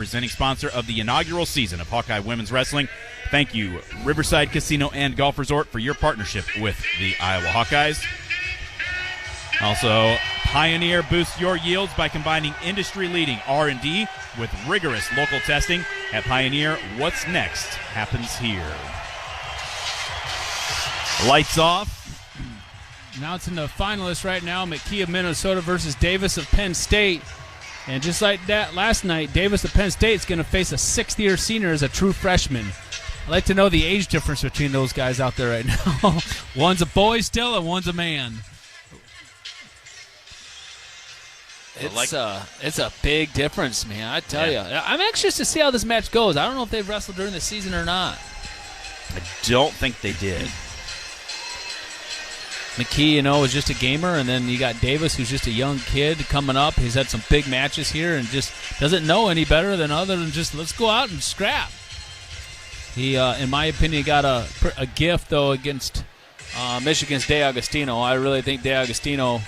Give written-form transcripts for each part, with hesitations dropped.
presenting sponsor of the inaugural season of Hawkeye Women's Wrestling. Thank you, Riverside Casino and Golf Resort, for your partnership with the Iowa Hawkeyes. Also, Pioneer boosts your yields by combining industry-leading R&D with rigorous local testing. At Pioneer, what's next happens here. Lights off. Announcing the finalists right now, McKee of Minnesota versus Davis of Penn State. And just like that last night, Davis of Penn State is going to face a sixth-year senior as a true freshman. I'd like to know the age difference between those guys out there right now. One's a boy still and one's a man. It's a big difference, man, I tell you. I'm anxious to see how this match goes. I don't know if they've wrestled during the season or not. I don't think they did. McKee, was just a gamer, and then you got Davis, who's just a young kid coming up. He's had some big matches here and just doesn't know any better than just let's go out and scrap. He, in my opinion, got a gift, though, against Michigan's DeAugustino. I really think DeAugustino,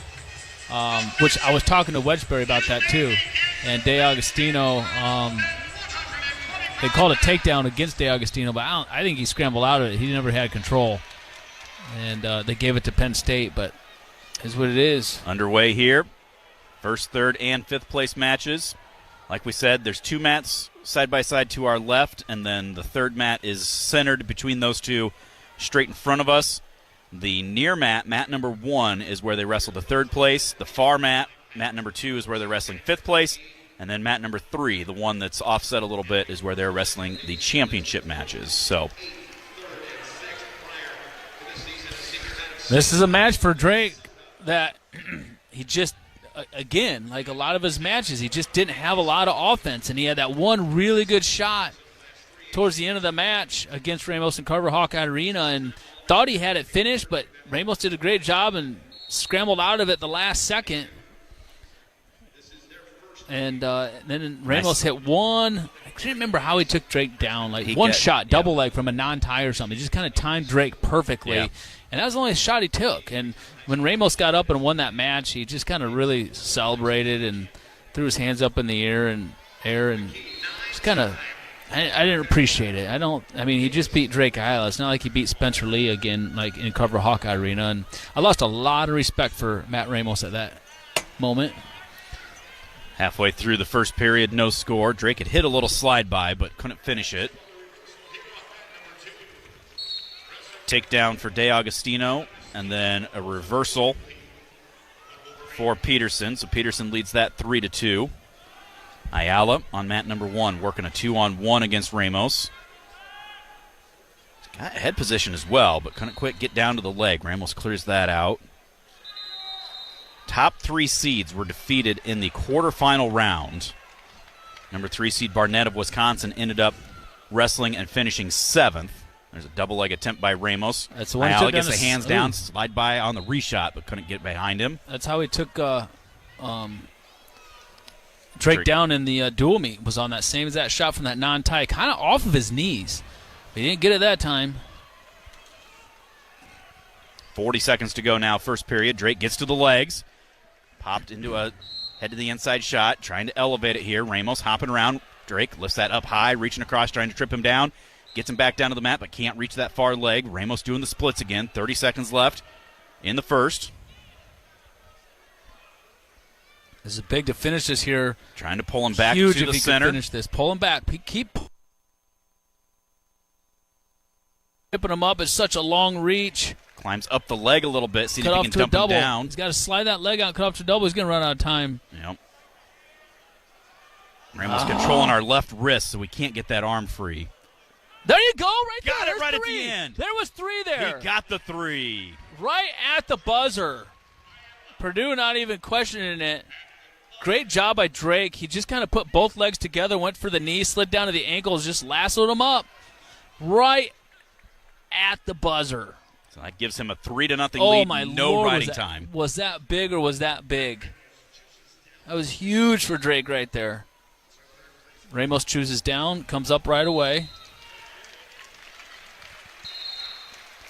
which I was talking to Wedgbury about that, too. And DeAugustino, they called a takedown against DeAugustino, but I think he scrambled out of it. He never had control. And they gave it to Penn State, but is what it is. Underway here. First, third, and fifth place matches. Like we said, there's two mats side by side to our left, and then the third mat is centered between those two straight in front of us. The near mat, mat number 1, is where they wrestle the third place. The far mat, mat number 2, is where they're wrestling fifth place. And then mat number 3, the one that's offset a little bit, is where they're wrestling the championship matches. So this is a match for Drake that he just, again, like a lot of his matches, he just didn't have a lot of offense. And he had that one really good shot towards the end of the match against Ramos and Carver Hawkeye Arena and thought he had it finished, but Ramos did a great job and scrambled out of it the last second. And then Ramos hit one. I can't remember how he took Drake down. Like one shot, double leg from a non-tie or something. He just kind of timed Drake perfectly. Yeah. And that was the only shot he took. And when Ramos got up and won that match, he just kind of really celebrated and threw his hands up in the air and just kind of, I didn't appreciate it. He just beat Drake Isla. It's not like he beat Spencer Lee again, like in Carver Hawkeye Arena. And I lost a lot of respect for Matt Ramos at that moment. Halfway through the first period, no score. Drake had hit a little slide by, but couldn't finish it. Takedown for DeAugustino, and then a reversal for Peterson. So Peterson leads that 3-2. Ayala on mat number 1, working a 2-on-1 against Ramos. Got head position as well, but couldn't quite get down to the leg. Ramos clears that out. Top 3 seeds were defeated in the quarterfinal round. Number 3 seed Barnett of Wisconsin ended up wrestling and finishing 7th. There's a double leg attempt by Ramos. That's the one. Ayala gets the hands down, slide by on the reshot, but couldn't get behind him. That's how he took Drake down in the dual meet. Was on that same as that shot from that non-tie, kind of off of his knees. But he didn't get it that time. 40 seconds to go now, first period. Drake gets to the legs. Popped into a head to the inside shot, trying to elevate it here. Ramos hopping around. Drake lifts that up high, reaching across, trying to trip him down. Gets him back down to the mat, but can't reach that far leg. Ramos doing the splits again. 30 seconds left in the first. This is big to finish this here. Trying to pull him back Huge to the if he center. Could finish this. Pull him back. Keep tipping him up. It's such a long reach. Climbs up the leg a little bit, see if he can dump him down. He's got to slide that leg out, cut off to a double. He's going to run out of time. Yep. Ramos controlling our left wrist, so we can't get that arm free. There you go, right there. Got it right 3. at the end. There was 3 there. He got the 3. Right at the buzzer. Purdue not even questioning it. Great job by Drake. He just kind of put both legs together, went for the knee, slid down to the ankles, just lassoed him up. Right at the buzzer. So that gives him a 3-0 lead. My no Lord, riding time. Was that big or was that big? That was huge for Drake right there. Ramos chooses down, comes up right away.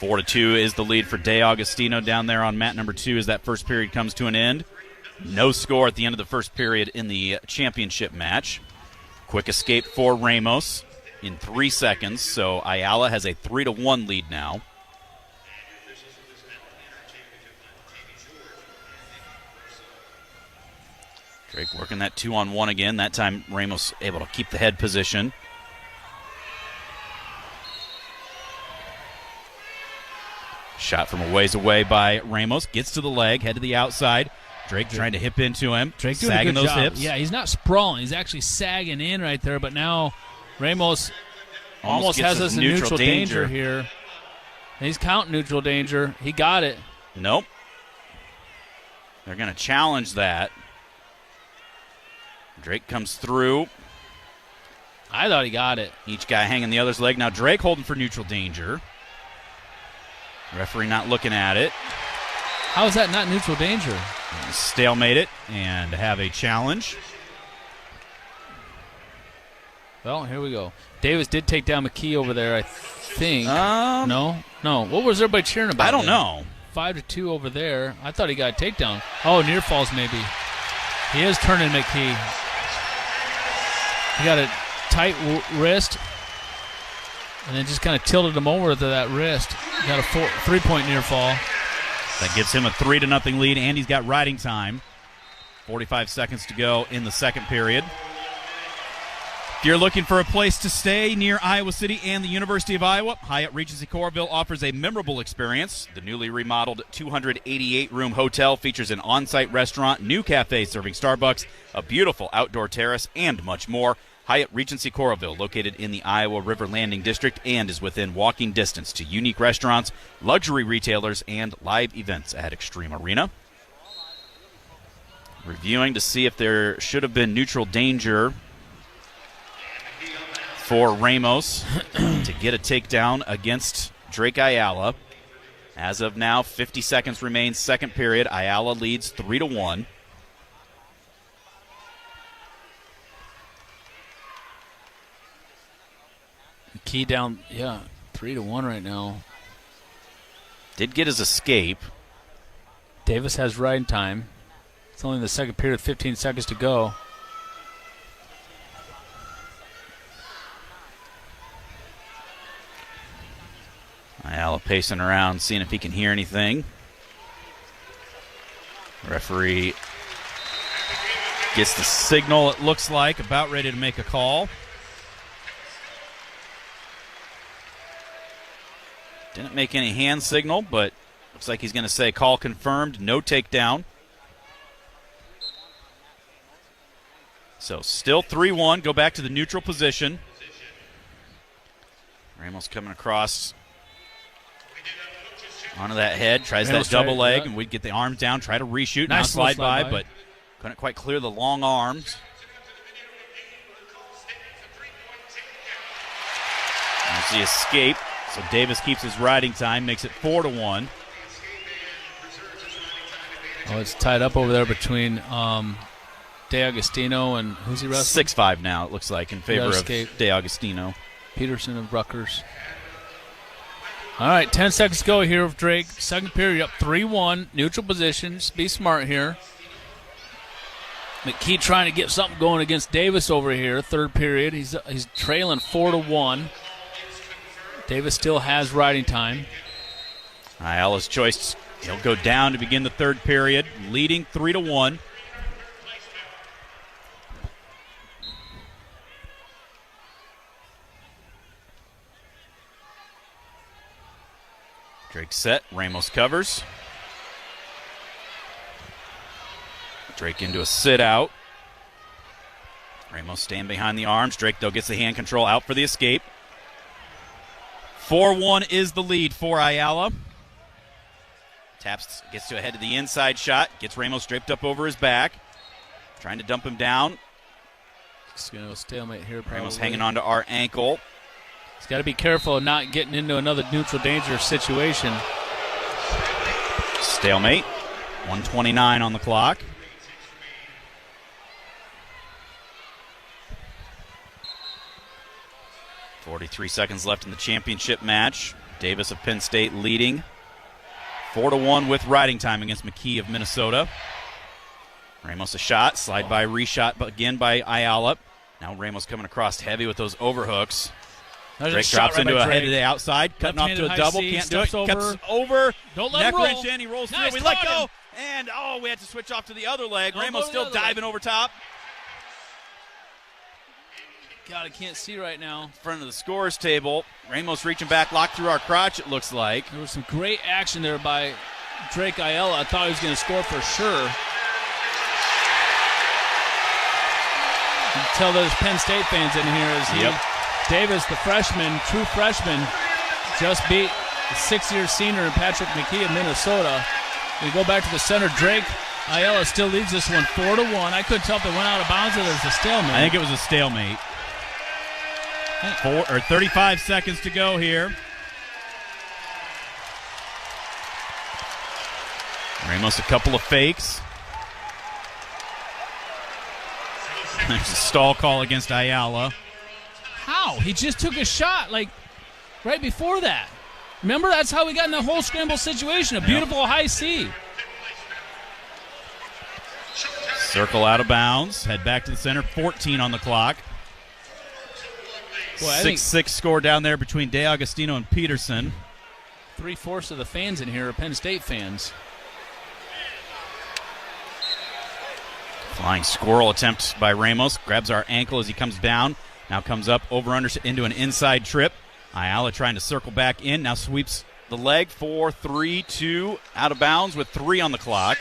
4-2 is the lead for DeAugustino down there on mat number 2 as that first period comes to an end. No score at the end of the first period in the championship match. Quick escape for Ramos in 3 seconds, so Ayala has a 3-1 lead now. Drake working that 2-on-1 again. That time Ramos able to keep the head position. Shot from a ways away by Ramos. Gets to the leg, head to the outside. Drake trying to hip into him. Drake doing sagging a good those job. hips. Yeah, he's not sprawling. He's actually sagging in right there, but now Ramos almost gets has us in neutral danger here. And he's counting neutral danger. He got it. Nope. They're going to challenge that. Drake comes through. I thought he got it. Each guy hanging the other's leg. Now Drake holding for neutral danger. Referee not looking at it. How is that not neutral danger? Stalemate it and have a challenge. Well, here we go. Davis did take down McKee over there, I think. No. What was everybody cheering about? I don't know. 5-2 over there. I thought he got a takedown. Oh, near falls maybe. He is turning McKee. He got a tight wrist and then just kind of tilted him over to that wrist. He got a 3-point near fall. That gives him a 3-0 lead, and he's got riding time. 45 seconds to go in the second period. If you're looking for a place to stay near Iowa City and the University of Iowa, Hyatt Regency Coralville offers a memorable experience. The newly remodeled 288-room hotel features an on-site restaurant, new cafe serving Starbucks, a beautiful outdoor terrace, and much more. Hyatt Regency Coralville, located in the Iowa River Landing District, and is within walking distance to unique restaurants, luxury retailers, and live events at Extreme Arena. Reviewing to see if there should have been neutral danger for Ramos to get a takedown against Drake Ayala. As of now, 50 seconds remain, second period. Ayala leads 3-1. Key down, 3-1 right now. Did get his escape. Davis has riding time. It's only the second period, 15 seconds to go. Ayala pacing around, seeing if he can hear anything. Referee gets the signal, it looks like, about ready to make a call. Didn't make any hand signal, but looks like he's going to say call confirmed, no takedown. So still 3-1, go back to the neutral position. Ramos coming across onto that head, tries that double leg, and we'd get the arms down, try to reshoot. Now slide by, but couldn't quite clear the long arms. There's the escape. So Davis keeps his riding time, makes it 4-1. Oh, it's tied up over there between DeAugustino and who's he wrestling? 6-5 now, it looks like, in favor of DeAugustino. Peterson of Rutgers. All right, 10 seconds to go here with Drake. Second period up 3-1. Neutral positions. Be smart here. McKee trying to get something going against Davis over here. Third period. He's trailing 4-1. Davis still has riding time. Ayala's choice. He'll go down to begin the third period, leading 3-1. Drake set. Ramos covers. Drake into a sit out. Ramos staying behind the arms. Drake, though, gets the hand control out for the escape. 4-1 is the lead for Ayala. Taps, gets to a head to the inside shot. Gets Ramos draped up over his back. Trying to dump him down. It's going to stalemate here probably. Ramos hanging on to our ankle. He's got to be careful of not getting into another neutral danger situation. Stalemate. 1:29 on the clock. .43 seconds left in the championship match. Davis of Penn State leading 4-1 with riding time against McKee of Minnesota. Ramos a shot, slide by, reshot again by Ayala. Now Ramos coming across heavy with those overhooks. There's Drake shot drops right into by a head Drake. to the outside, cutting off to a Left-handed double. high C, Can't do it. steps Cuts over. Don't let Neck him roll. wrench in. He rolls Nice, through. We let caught go. him. And, we had to switch off to the other leg. Don't Ramos go to the still other leg. diving over top. God, I can't see right now. Front of the scores table. Ramos reaching back, locked through our crotch, it looks like. There was some great action there by Drake Ayala. I thought he was going to score for sure. You can tell there's Penn State fans in here as he, Davis, the freshman, true freshman, just beat the 6-year senior in Patrick McKee of Minnesota. We go back to the center. Drake Ayala still leads this one 4-1. I couldn't tell if it went out of bounds or there's a stalemate. I think it was a stalemate. 35 seconds to go here. Ramos a couple of fakes. There's a stall call against Ayala. How? He just took a shot, like, right before that. Remember, that's how we got in the whole scramble situation. A beautiful high C. Circle out of bounds. Head back to the center. 14 on the clock. 6-6 score down there between DeAugustino and Peterson. 3/4 of the fans in here are Penn State fans. Flying squirrel attempt by Ramos. Grabs our ankle as he comes down. Now comes up over under into an inside trip. Ayala trying to circle back in. Now sweeps the leg. 4-3-2 out of bounds with 3 on the clock.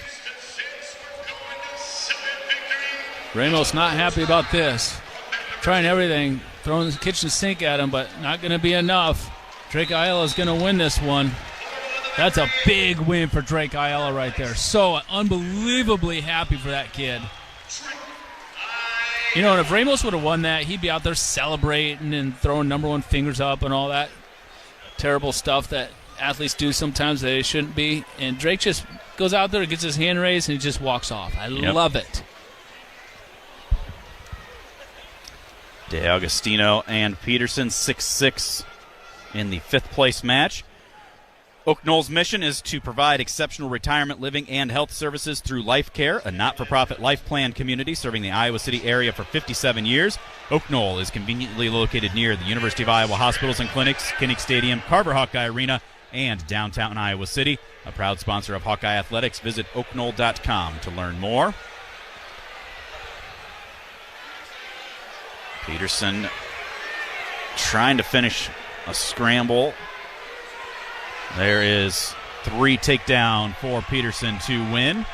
Ramos not happy about this. Trying everything. Throwing the kitchen sink at him, but not going to be enough. Drake Ayala is going to win this one. That's a big win for Drake Ayala right there. So unbelievably happy for that kid. You know, and if Ramos would have won that, he'd be out there celebrating and throwing number 1 fingers up and all that terrible stuff that athletes do sometimes that they shouldn't be. And Drake just goes out there, gets his hand raised, and he just walks off. I love it. DeAugustino and Peterson 6-6 in the 5th place match. Oak Knoll's mission is to provide exceptional retirement living and health services through Life Care, a not-for-profit life plan community serving the Iowa City area for 57 years. Oak Knoll is conveniently located near the University of Iowa hospitals and clinics, Kinnick Stadium, Carver Hawkeye Arena, and downtown Iowa City. A proud sponsor of Hawkeye Athletics. Visit oakknoll.com to learn more. Peterson trying to finish a scramble. There is 3 takedown for Peterson to win.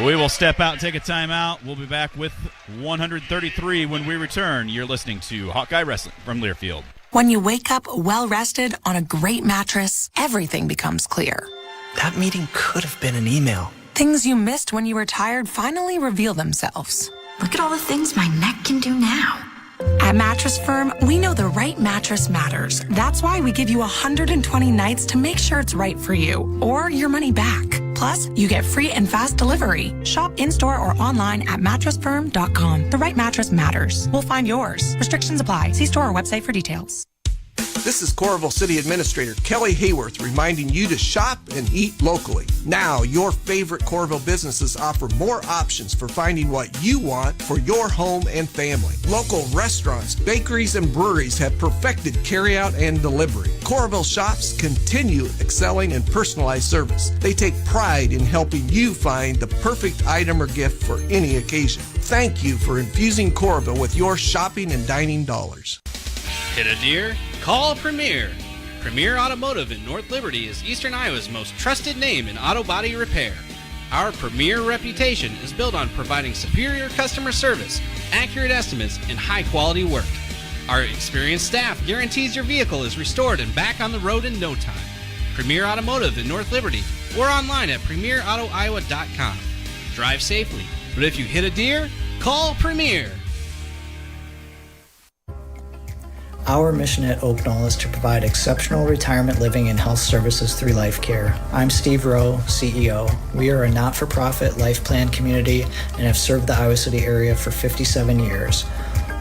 We will step out and take a timeout. We'll be back with 133 when we return. You're listening to Hawkeye Wrestling from Learfield. When you wake up well-rested on a great mattress, everything becomes clear. That meeting could have been an email. Things you missed when you were tired finally reveal themselves. Look at all the things my neck can do now. At Mattress Firm, we know the right mattress matters. That's why we give you 120 nights to make sure it's right for you, or your money back. Plus, you get free and fast delivery. Shop in-store or online at mattressfirm.com. The right mattress matters. We'll find yours. Restrictions apply. See store or website for details. This is Coralville City Administrator Kelly Hayworth reminding you to shop and eat locally. Now, your favorite Coralville businesses offer more options for finding what you want for your home and family. Local restaurants, bakeries, and breweries have perfected carryout and delivery. Coralville shops continue excelling in personalized service. They take pride in helping you find the perfect item or gift for any occasion. Thank you for infusing Coralville with your shopping and dining dollars. Hit a deer? Call Premier. Premier Automotive in North Liberty is Eastern Iowa's most trusted name in auto body repair. Our premier reputation is built on providing superior customer service, accurate estimates, and high-quality work. Our experienced staff guarantees your vehicle is restored and back on the road in no time. Premier Automotive in North Liberty or online at premierautoiowa.com. Drive safely, but if you hit a deer, call Premier. Our mission at Oak Knoll is to provide exceptional retirement living and health services through Life Care. I'm Steve Rowe, CEO. We are a not-for-profit life plan community and have served the Iowa City area for 57 years.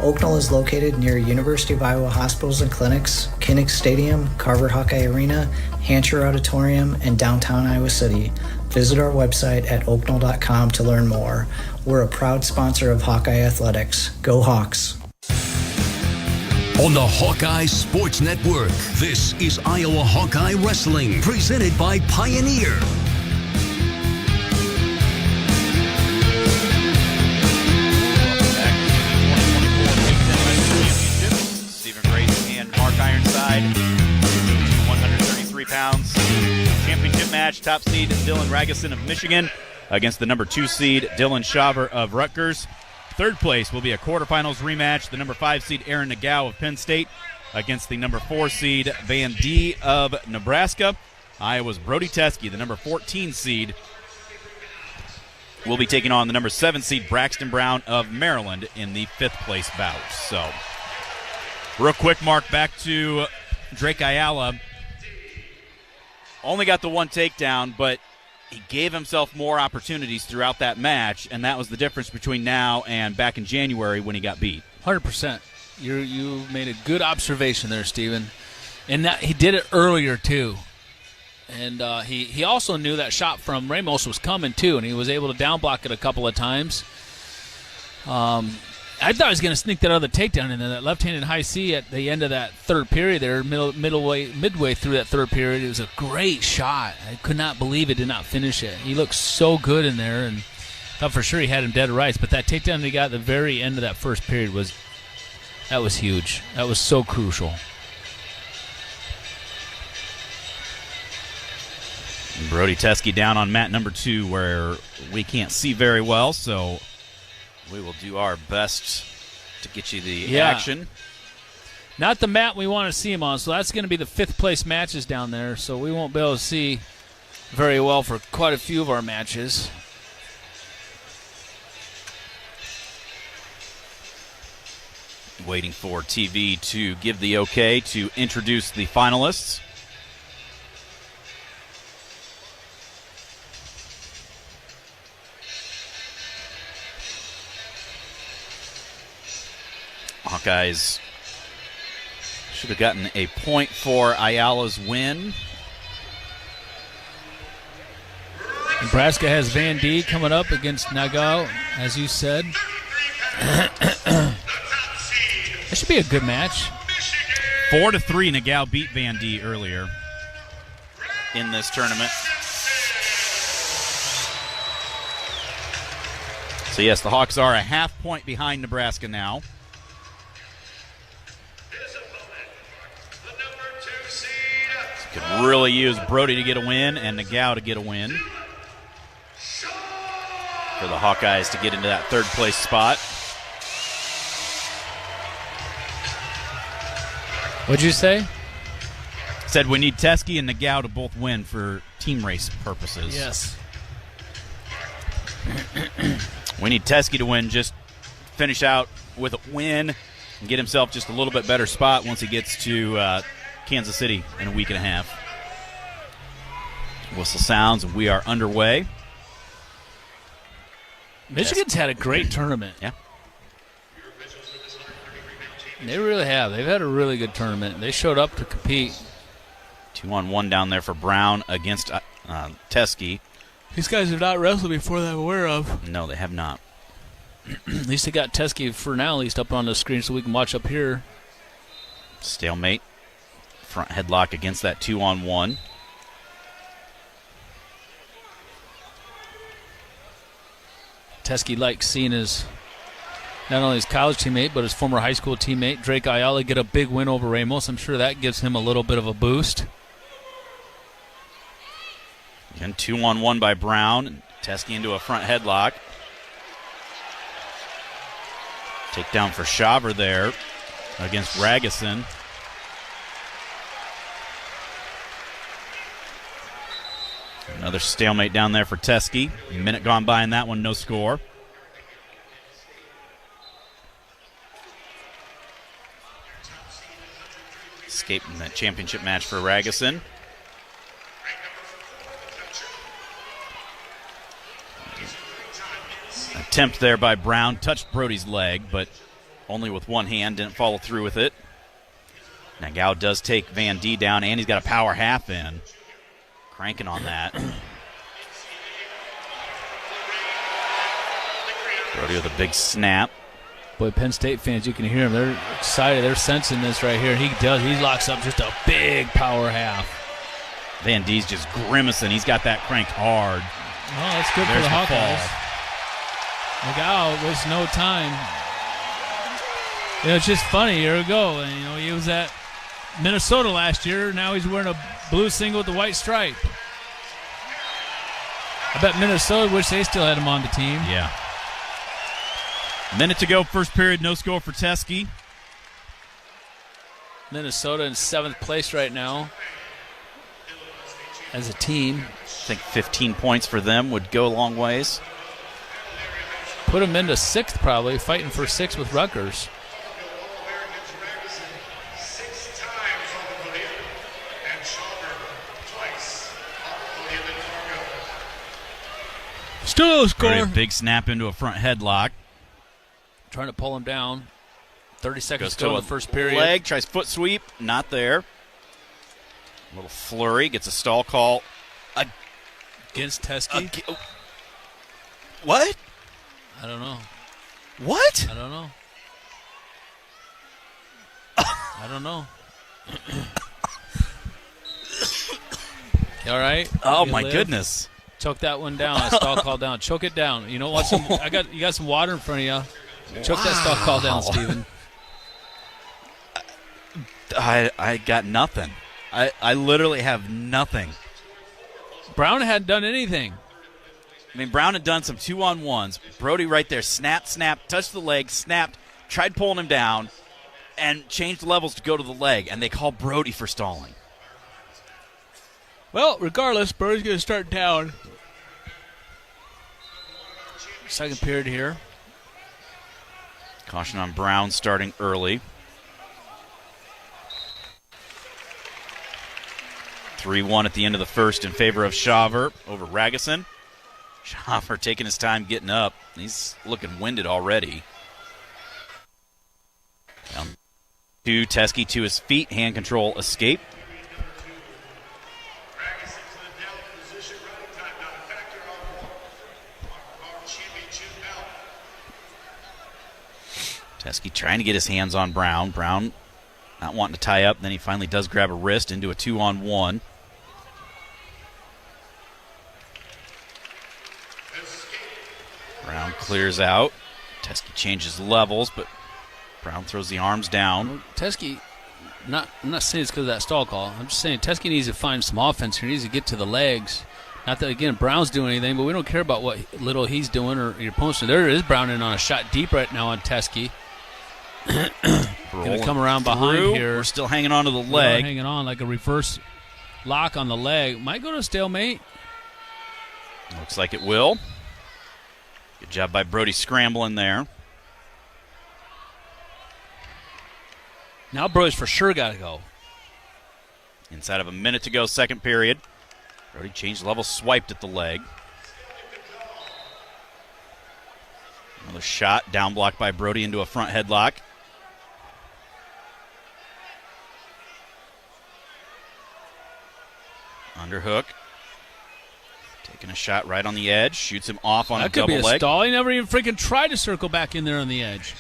Oak Knoll is located near University of Iowa hospitals and clinics, Kinnick Stadium, Carver Hawkeye Arena, Hancher Auditorium, and downtown Iowa City. Visit our website at oakknoll.com to learn more. We're a proud sponsor of Hawkeye Athletics. Go Hawks. On the Hawkeye Sports Network, this is Iowa Hawkeye Wrestling, presented by Pioneer. Mark Ironside, 133 pounds. Championship match, top seed Dylan Ragusin of Michigan against the number 2 seed Dylan Shaver of Rutgers. Third place will be a quarterfinals rematch. The number 5 seed Aaron Nagao of Penn State against the number 4 seed Van D of Nebraska. Iowa's Brody Teske, the number 14 seed, will be taking on the number 7 seed Braxton Brown of Maryland in the 5th place bout. So, real quick, Mark, back to Drake Ayala. Only got the one takedown, but he gave himself more opportunities throughout that match, and that was the difference between now and back in January when he got beat. 100%. You made a good observation there, Steven. And that he did it earlier, too. And he also knew that shot from Ramos was coming, too, and he was able to down block it a couple of times. I thought he was going to sneak that other takedown, and then that left-handed high C at the end of that third period there, midway through that third period. It was a great shot. I could not believe it did not finish it. He looked so good in there, and thought for sure he had him dead to rights. But that takedown he got at the very end of that first period was huge. That was so crucial. Brody Teske down on mat number 2 where we can't see very well, so we will do our best to get you the action. Not the mat we want to see him on, so that's going to be the 5th place matches down there, so we won't be able to see very well for quite a few of our matches. Waiting for TV to give the okay to introduce the finalists. Hawkeyes should have gotten a point for Ayala's win. Nebraska has Van D coming up against Nagao, as you said. That should be a good match. 4-3, Nagao beat Van D earlier in this tournament. So yes, the Hawks are a half point behind Nebraska now. Could really use Brody to get a win and Nagao to get a win for the Hawkeyes to get into that 3rd place spot. What'd you say? Said we need Teske and Nagao to both win for team race purposes. Yes. We need Teske to win, just finish out with a win and get himself just a little bit better spot once he gets to Kansas City in a week and a half. Whistle sounds, and we are underway. Michigan's had a great tournament. Yeah. They really have. They've had a really good tournament. They showed up to compete. 2-on-1 down there for Brown against Teske. These guys have not wrestled before that I'm aware of. No, they have not. At least they got Teske for now, at least up on the screen so we can watch up here. Stalemate. Front headlock against that 2-on-1. Teske likes seeing his, not only his college teammate, but his former high school teammate, Drake Ayala, get a big win over Ramos. I'm sure that gives him a little bit of a boost. Again, 2-on-1 by Brown. Teske into a front headlock. Takedown for Shaver there against Ragusin. Another stalemate down there for Teske. A minute gone by in that one, no score. Escaping that championship match for Ragusin. Attempt there by Brown, touched Brody's leg, but only with one hand, didn't follow through with it. Nagao does take Van D down, and he's got a power half in. Cranking on that. Brody with a big snap. Boy, Penn State fans, you can hear them. They're excited. They're sensing this right here. He locks up just a big power half. Van Die's just grimacing. He's got that cranked hard. Oh, that's good There's for the the Hawkeyes. fall. Look out. There's no time. It's just funny. Here we go. And, he was at Minnesota last year. Now he's wearing a blue single with the white stripe. I bet Minnesota wish they still had him on the team. Yeah. Minute to go, first period, no score for Teske. Minnesota in 7th place right now as a team. I think 15 points for them would go a long ways. Put them into 6th probably, fighting for 6th with Rutgers. Still no score. Brody, big snap into a front headlock. Trying to pull him down. 30 seconds Goes to go to in the first period. Leg, tries foot sweep, not there. A little flurry, gets a stall call. Against Teske. What? I don't know. What? I don't know. I don't know. You all right? Oh, You my live? goodness. Choke that one down. That stall call down. Choke it down. You know what? You got some water in front of you. Choke that stall call down, Steven. I got nothing. I literally have nothing. Brown hadn't done anything. I mean, Brown had done some 2-on-1s. Brody right there, snap, touched the leg, snapped, tried pulling him down, and changed levels to go to the leg, and they call Brody for stalling. Well, regardless, Brody's going to start down. Second period here. Caution on Brown starting early. 3-1 at the end of the first in favor of Shaver over Ragusin. Shaver taking his time getting up. He's looking winded already. Down to Teske to his feet. Hand control escape. Teske trying to get his hands on Brown. Brown not wanting to tie up. Then he finally does grab a wrist into a 2-on-1. Brown clears out. Teske changes levels, but Brown throws the arms down. Teske, I'm not saying it's because of that stall call. I'm just saying Teske needs to find some offense here. He needs to get to the legs. Not that, again, Brown's doing anything, but we don't care about what little he's doing or your opponent's doing. There is Brown in on a shot deep right now on Teske. Going to come around behind here. We're still hanging on to the We're leg. hanging on like a reverse lock on the leg. Might go to a stalemate. Looks like it will. Good job by Brody scrambling there. Now Brody's for sure got to go. Inside of a minute to go, second period. Brody changed level, swiped at the leg. Another shot, down blocked by Brody into a front headlock. Underhook. Taking a shot right on the edge. Shoots him off on a double leg. That could be a stall. He never even freaking tried to circle back in there on the edge.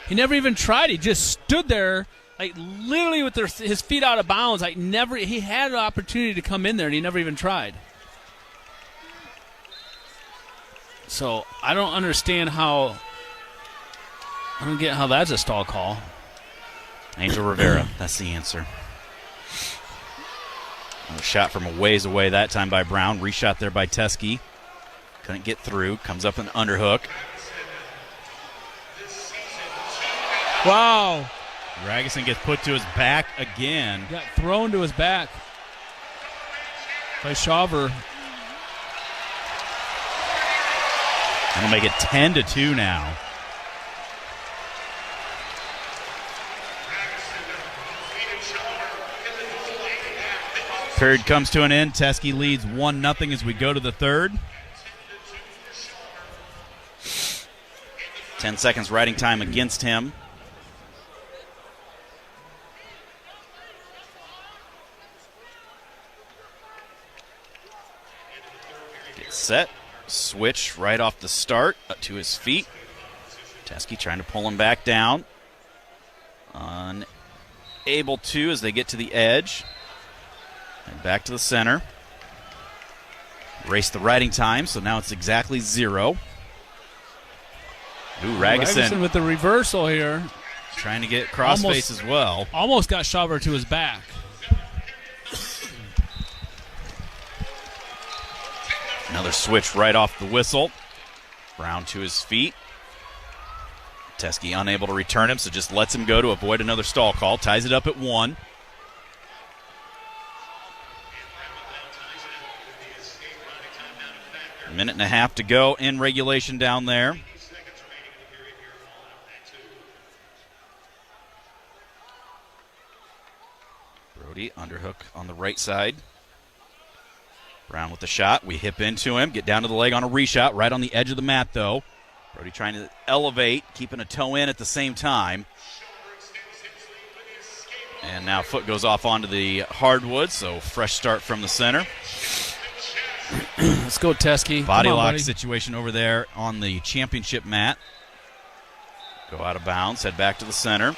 He never even tried. He just stood there, like literally with his feet out of bounds. Like never. He had an opportunity to come in there, and he never even tried. So I don't understand how. I don't get how that's a stall call. Angel Rivera. That's the answer. Another shot from a ways away that time by Brown. Reshot there by Teske. Couldn't get through. Comes up an underhook. Wow. Ragusin gets put to his back again. Got thrown to his back by Shaver. And we'll make it 10-2 now. Period comes to an end. Teske leads 1-0 as we go to the third. 10 seconds riding time against him. Get set. Switch right off the start to his feet. Teskey trying to pull him back down. Unable to as they get to the edge. And back to the center. Race the riding time, so now it's exactly 0. Ooh, Ragusin with the reversal here. Trying to get crossface as well. Almost got Schauber to his back. Another switch right off the whistle. Brown to his feet. Teskey unable to return him, so just lets him go to avoid another stall call. Ties it up at 1. A minute and a half to go in regulation down there. Brody underhook on the right side. Brown with the shot. We hip into him. Get down to the leg on a reshot. Right on the edge of the mat, though. Brody trying to elevate, keeping a toe in at the same time. And now foot goes off onto the hardwood, so fresh start from the center. Let's go, Teskey. Body lock situation over there on the championship mat. Go out of bounds, head back to the center.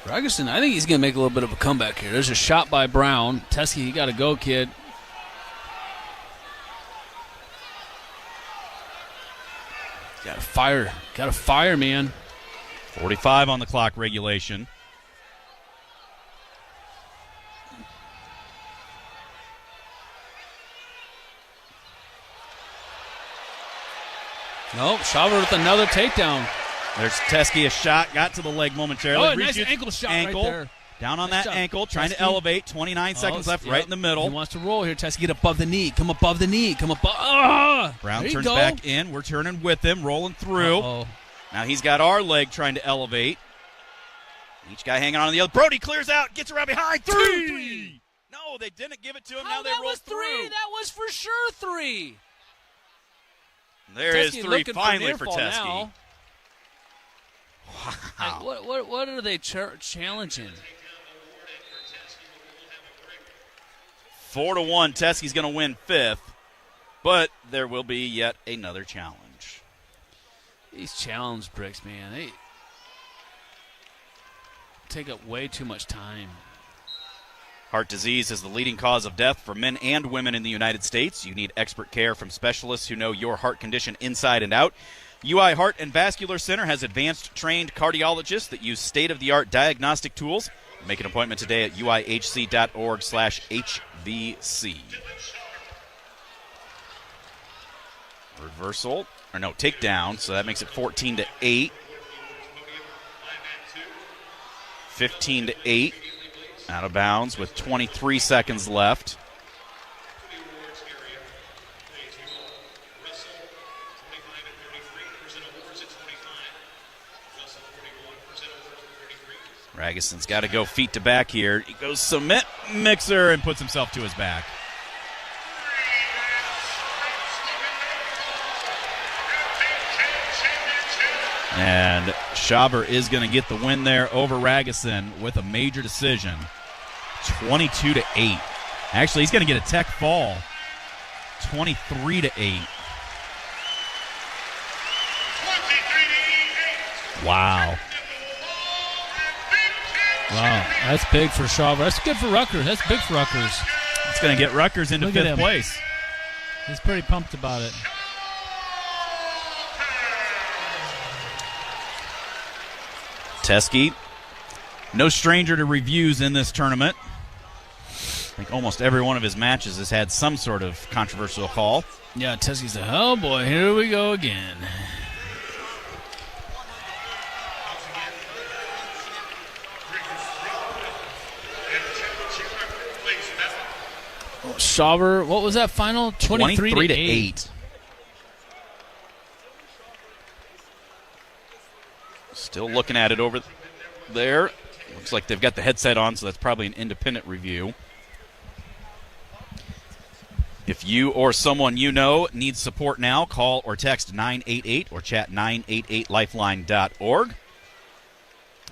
Ragusin, I think he's going to make a little bit of a comeback here. There's a shot by Brown. Teskey, you got to go, kid. Got to fire. Got to fire, man. 45 on the clock regulation. Nope, Schauber with another takedown. There's Teskey, a shot, got to the leg momentarily. Oh, a nice ankle shot right there. Down on that ankle, trying to elevate. 29 seconds left, right in the middle. He wants to roll here. Teskey, get above the knee. Come above the knee. Come above. Brown turns back in. We're turning with him, rolling through. Now he's got our leg trying to elevate. Each guy hanging on the other. Brody clears out, gets around behind. Three. No, they didn't give it to him. Now they roll through. That was for sure 3. There is 3 finally for Teskey. Now. Wow. Like, what are they challenging? 4-1. Teskey's going to win 5th, but there will be yet another challenge. These challenge bricks, man, they take up way too much time. Heart disease is the leading cause of death for men and women in the United States. You need expert care from specialists who know your heart condition inside and out. UI Heart and Vascular Center has advanced trained cardiologists that use state-of-the-art diagnostic tools. Make an appointment today at uihc.org/HVC. Reversal, or no, takedown, so that makes it 14-8. 15-8. Out of bounds with 23 seconds left. Ragusin's got to go feet to back here. He goes submit mixer and puts himself to his back. And Schauber is going to get the win there over Ragusin with a major decision. 22-8. Actually, he's going to get a tech fall. 23-8. Wow. Wow, that's big for Schauber. That's good for Rutgers. That's big for Rutgers. It's going to get Rutgers into 5th place. He's pretty pumped about it. Teskey, no stranger to reviews in this tournament. I think almost every one of his matches has had some sort of controversial call. Yeah, Teskey's like, oh boy, here we go again. Schauber, what was that final? 23-8. Still looking at it over there. Looks like they've got the headset on, so that's probably an independent review. If you or someone you know needs support now, call or text 988 or chat 988lifeline.org.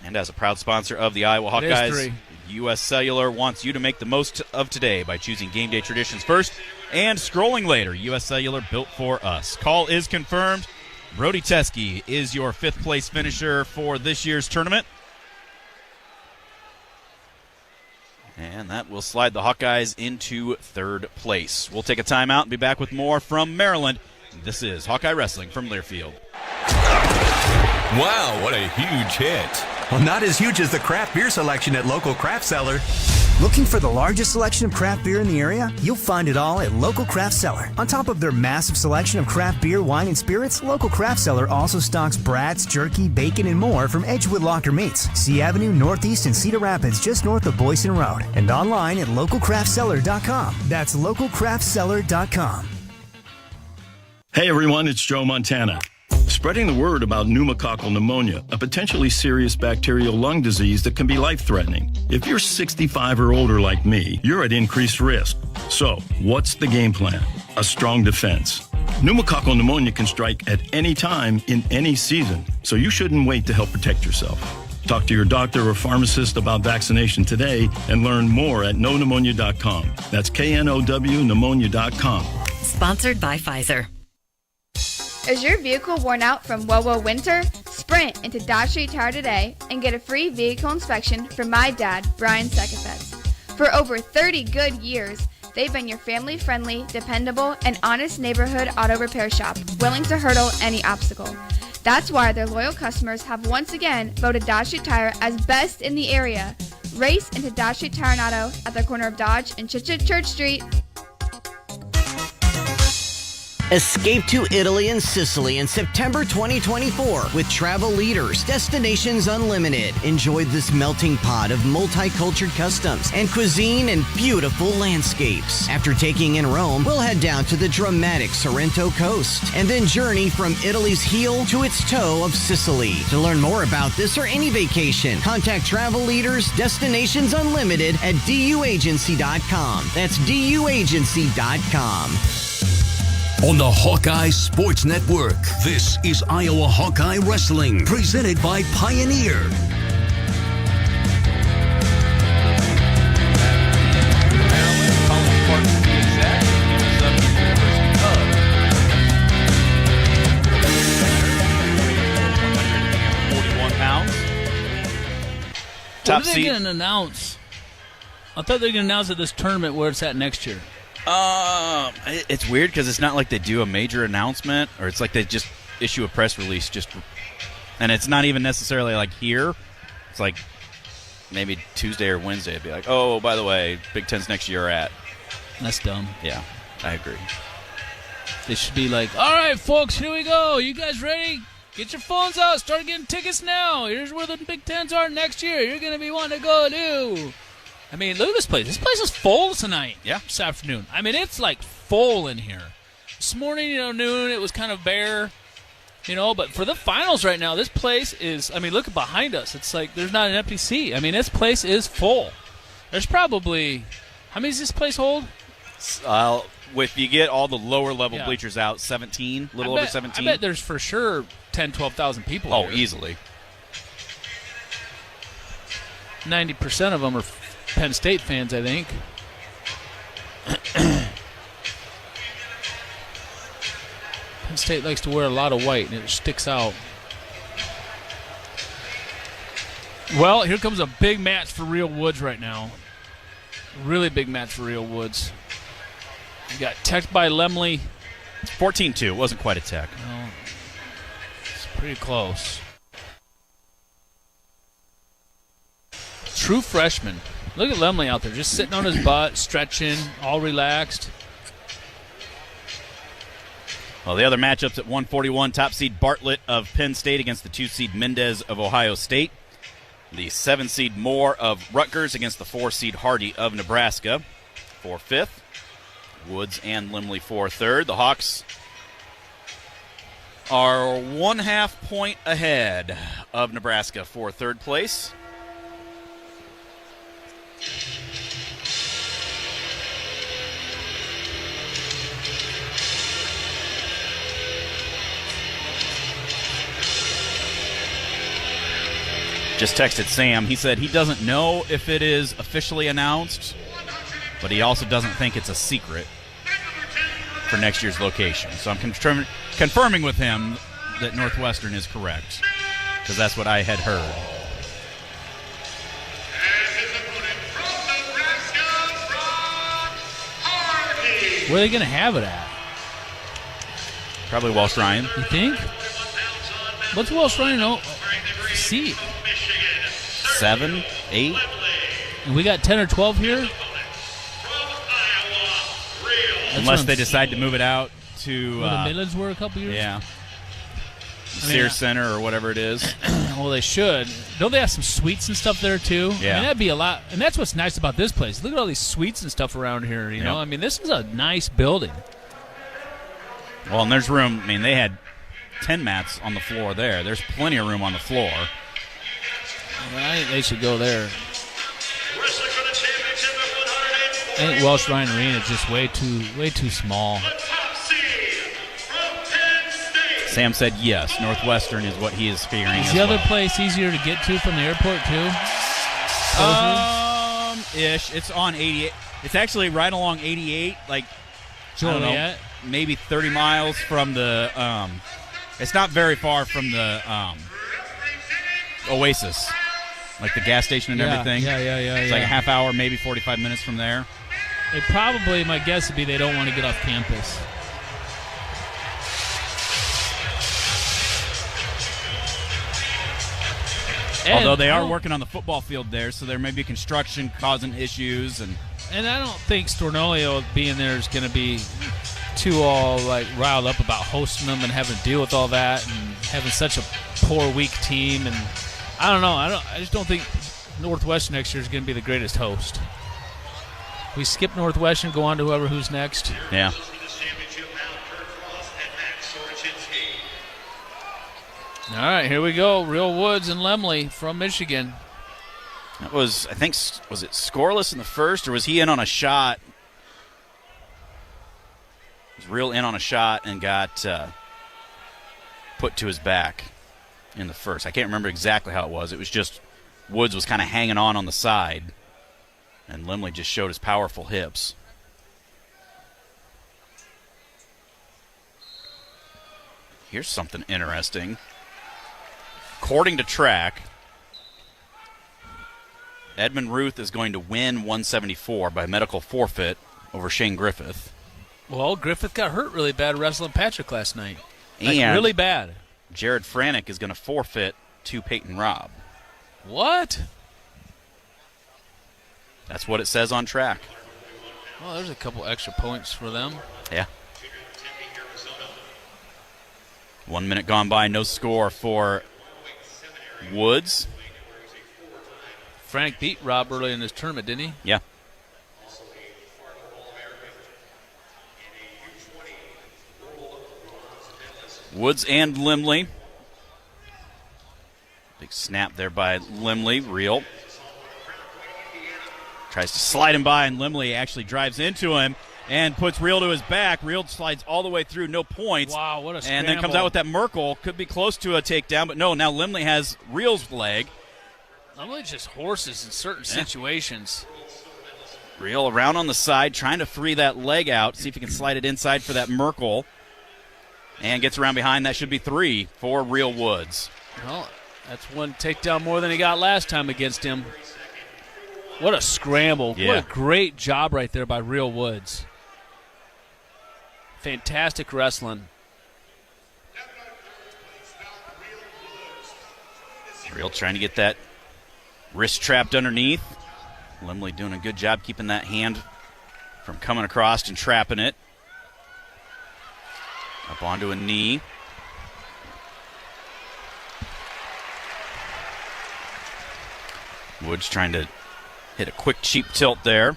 And as a proud sponsor of the Iowa It is Hawkeyes, 3. U.S. Cellular wants you to make the most of today by choosing game day traditions first and scrolling later. U.S. Cellular, built for us. Call is confirmed. Brody Teske is your 5th place finisher for this year's tournament. And that will slide the Hawkeyes into 3rd place. We'll take a timeout and be back with more from Maryland. This is Hawkeye Wrestling from Learfield. Wow, what a huge hit. Well, not as huge as the craft beer selection at Local Craft Cellar. Looking for the largest selection of craft beer in the area? You'll find it all at Local Craft Cellar. On top of their massive selection of craft beer, wine, and spirits, Local Craft Cellar also stocks brats, jerky, bacon, and more from Edgewood Locker Meats, C Avenue Northeast in Cedar Rapids, just north of Boyson Road. And online at localcraftcellar.com. That's localcraftcellar.com. Hey everyone, it's Joe Montana. Spreading the word about pneumococcal pneumonia, a potentially serious bacterial lung disease that can be life-threatening. If you're 65 or older like me, you're at increased risk. So, what's the game plan? A strong defense. Pneumococcal pneumonia can strike at any time in any season, so you shouldn't wait to help protect yourself. Talk to your doctor or pharmacist about vaccination today and learn more at knowpneumonia.com. That's KNOW pneumonia.com. Sponsored by Pfizer. Is your vehicle worn out from Whoa Winter? Sprint into Dodge Street Tire today and get a free vehicle inspection from my dad, Brian Sekafetz. For over 30 good years, they've been your family-friendly, dependable, and honest neighborhood auto repair shop, willing to hurdle any obstacle. That's why their loyal customers have once again voted Dodge Street Tire as best in the area. Race into Dodge Street Tire and Auto at the corner of Dodge and Church Street. Escape to Italy and Sicily in September 2024 with Travel Leaders, Destinations Unlimited. Enjoy this melting pot of multicultural customs and cuisine and beautiful landscapes. After taking in Rome, we'll head down to the dramatic Sorrento coast and then journey from Italy's heel to its toe of Sicily. To learn more about this or any vacation, contact Travel Leaders, Destinations Unlimited at duagency.com. That's duagency.com. On the Hawkeye Sports Network, this is Iowa Hawkeye Wrestling, presented by Pioneer. When are they going to announce? I thought they were going to announce at this tournament where it's at next year. It's weird because it's not like they do a major announcement, or it's like they just issue a press release, and it's not even necessarily like here. It's like maybe Tuesday or Wednesday. It'd be like, oh, by the way, Big Ten's next year at. That's dumb. Yeah, I agree. They should be like, all right, folks, here we go. You guys ready? Get your phones out. Start getting tickets now. Here's where the Big Tens are next year. You're going to be wanting to go to. I mean, look at this place. This place is full tonight. Yeah. This afternoon. I mean, it's like full in here. This morning, noon, it was kind of bare, but for the finals right now, this place is, I mean, look behind us. It's like there's not an empty seat. I mean, this place is full. There's probably, how many does this place hold? If you get all the lower level bleachers out, 17, a little over 17. I bet there's for sure 10, 12,000 people Oh, here. easily. 90% of them are Penn State fans, I think. Penn State likes to wear a lot of white, and it sticks out. Well, here comes a big match for Real Woods right now. Really big match for Real Woods. You got teched by Lemley. 14-2. It wasn't quite a tech. No, it's pretty close. True freshman. Look at Lemley out there, just sitting on his butt, stretching, all relaxed. Well, the other matchups at 141, top seed Bartlett of Penn State against the 2 seed Mendez of Ohio State. The 7 seed Moore of Rutgers against the 4 seed Hardy of Nebraska for 5th. Woods and Lemley for 3rd. The Hawks are 1/2 point ahead of Nebraska for 3rd place. Just texted Sam. He said he doesn't know if it is officially announced, but he also doesn't think it's a secret for next year's location. So I'm confirming with him that Northwestern is correct, because that's what I had heard. Where are they going to have it at? Probably Welsh Ryan. You think? What's Welsh Ryan seat? 7, 8. And we got 10 or 12 here? Unless they decide to move it out to where the Midlands were a couple years? Yeah. Sears Center or whatever it is. Well, they should. Don't they have some suites and stuff there, too? Yeah. I mean, that'd be a lot. And that's what's nice about this place. Look at all these suites and stuff around here, you know? I mean, this is a nice building. Well, and there's room. I mean, they had 10 mats on the floor there. There's plenty of room on the floor. Well, I think they should go there. I think Welsh Ryan Arena is just way too small. Sam said yes. Northwestern is what he is figuring. Is the other place easier to get to from the airport too? Ish. It's on 88. It's actually right along 88. Like, I don't know, maybe 30 miles from the. It's not very far from the Oasis, like the gas station and everything. Yeah. It's like a half hour, maybe 45 minutes from there. It probably, my guess would be they don't want to get off campus. Although they are working on the football field there, so there may be construction causing issues. And I don't think Stornolio being there is going to be too all like riled up about hosting them and having to deal with all that and having such a poor, weak team. And I don't know. I just don't think Northwestern next year is going to be the greatest host. We skip Northwestern, go on to who's next. Yeah. All right, here we go. Real Woods and Lemley from Michigan. That was, I think, was it scoreless in the first, or was he in on a shot? He was real in on a shot and got put to his back in the first. I can't remember exactly how it was. It was just Woods was kind of hanging on the side, and Lemley just showed his powerful hips. Here's something interesting. According to track, Edmund Ruth is going to win 174 by medical forfeit over Shane Griffith. Well, Griffith got hurt really bad wrestling Patrick last night. And really bad. Jared Franick is going to forfeit to Peyton Robb. What? That's what it says on track. Well, there's a couple extra points for them. Yeah. 1 minute gone by, no score for Woods. Frank beat Robb early in this tournament, didn't he? Yeah. Woods and Lemley. Big snap there by Lemley. Real. Tries to slide him by, and Lemley actually drives into him and puts Real to his back. Real slides all the way through, no points. Wow, what a scramble. And then comes out with that Merkel. Could be close to a takedown, but no, now Lemley has Real's leg. Lemley just horses in certain situations. Real around on the side, trying to free that leg out, see if he can slide it inside for that Merkel. And gets around behind. That should be 3 for Real Woods. Well, that's one takedown more than he got last time against him. What a scramble. Yeah. What a great job right there by Real Woods. Fantastic wrestling. Real trying to get that wrist trapped underneath. Lemley doing a good job keeping that hand from coming across and trapping it. Up onto a knee. Woods trying to hit a quick cheap tilt there.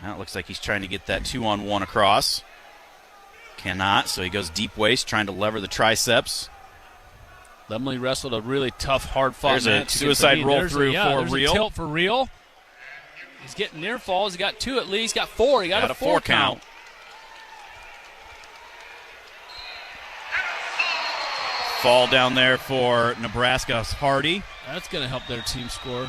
Now it looks like he's trying to get that 2-on-1 across. Cannot, so he goes deep waist, trying to lever the triceps. Lemley wrestled a really tough, hard-fought match. There's a suicide roll through for Real. A tilt for Real. He's getting near falls. He got 2 at least. Got 4. He got a 4 count. Fall down there for Nebraska's Hardy. That's going to help their team score.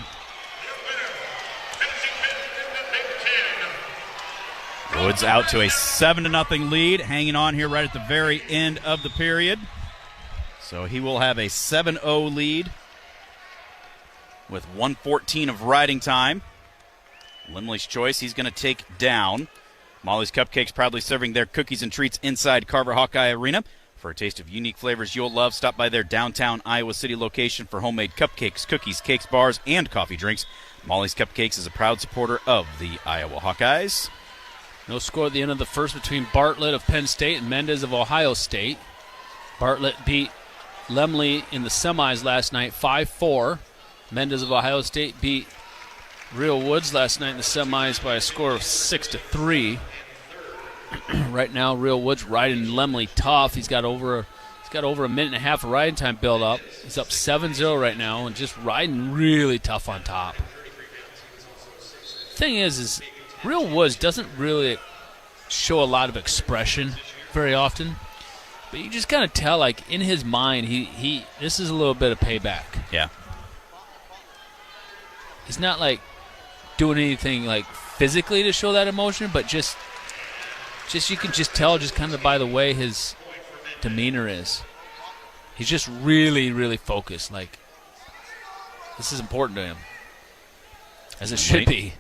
Woods out to a 7-0 lead, hanging on here right at the very end of the period. So he will have a 7-0 lead with 1:14 of riding time. Limley's choice, he's going to take down. Molly's Cupcakes proudly serving their cookies and treats inside Carver Hawkeye Arena. For a taste of unique flavors you'll love, stop by their downtown Iowa City location for homemade cupcakes, cookies, cakes, bars, and coffee drinks. Molly's Cupcakes is a proud supporter of the Iowa Hawkeyes. No score at the end of the first between Bartlett of Penn State and Mendez of Ohio State. Bartlett beat Lemley in the semis last night 5-4. Mendez of Ohio State beat Real Woods last night in the semis by a score of 6-3. Right now, Real Woods riding Lemley tough. He's got over a minute and a half of riding time built up. He's up 7-0 right now and just riding really tough on top. Thing is Real Woods doesn't really show a lot of expression very often, but you just kind of tell, like, in his mind, he this is a little bit of payback. Yeah. He's not like doing anything like physically to show that emotion, but just you can just tell just kind of by the way his demeanor is. He's just really, really focused. Like, this is important to him, as it should be.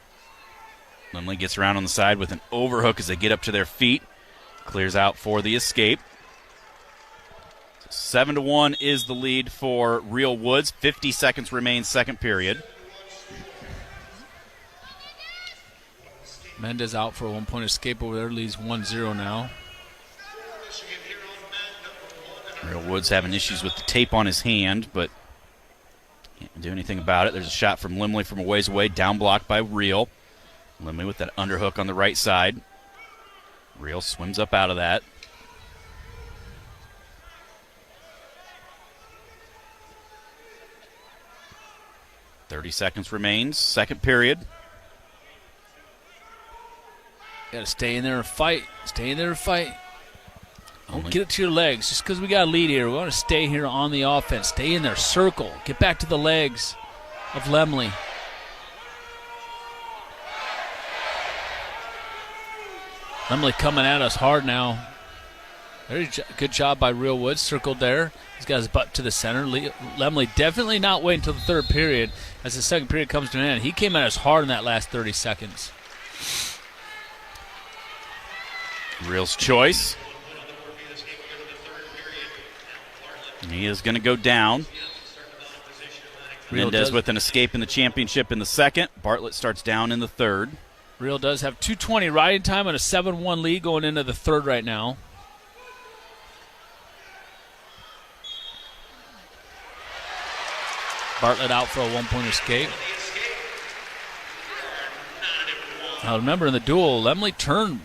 Lemley gets around on the side with an overhook as they get up to their feet. Clears out for the escape. 7-1 is the lead for Real Woods. 50 seconds remain, second period. Mendez out for a one-point escape over there. Leads 1-0 now. Real Woods having issues with the tape on his hand, but can't do anything about it. There's a shot from Lemley from a ways away. Down blocked by Real. Lemley with that underhook on the right side. Real swims up out of that. .30 seconds remains, second period. Got to stay in there and fight. Stay in there and fight. Don't get it to your legs. Just because we got a lead here, we want to stay here on the offense. Stay in there, circle. Get back to the legs of Lemley. Lemley coming at us hard now. Very good job by Real Woods. Circled there. He's got his butt to the center. Lemley definitely not waiting until the third period as the second period comes to an end. He came at us hard in that last 30 seconds. Real's choice. And he is going to go down. Mendez with an escape in the championship in the second. Bartlett starts down in the third. Real does have 2:20 riding time and a 7-1 lead going into the third right now. Bartlett out for a one-point escape. Now remember, in the duel, Lemley turned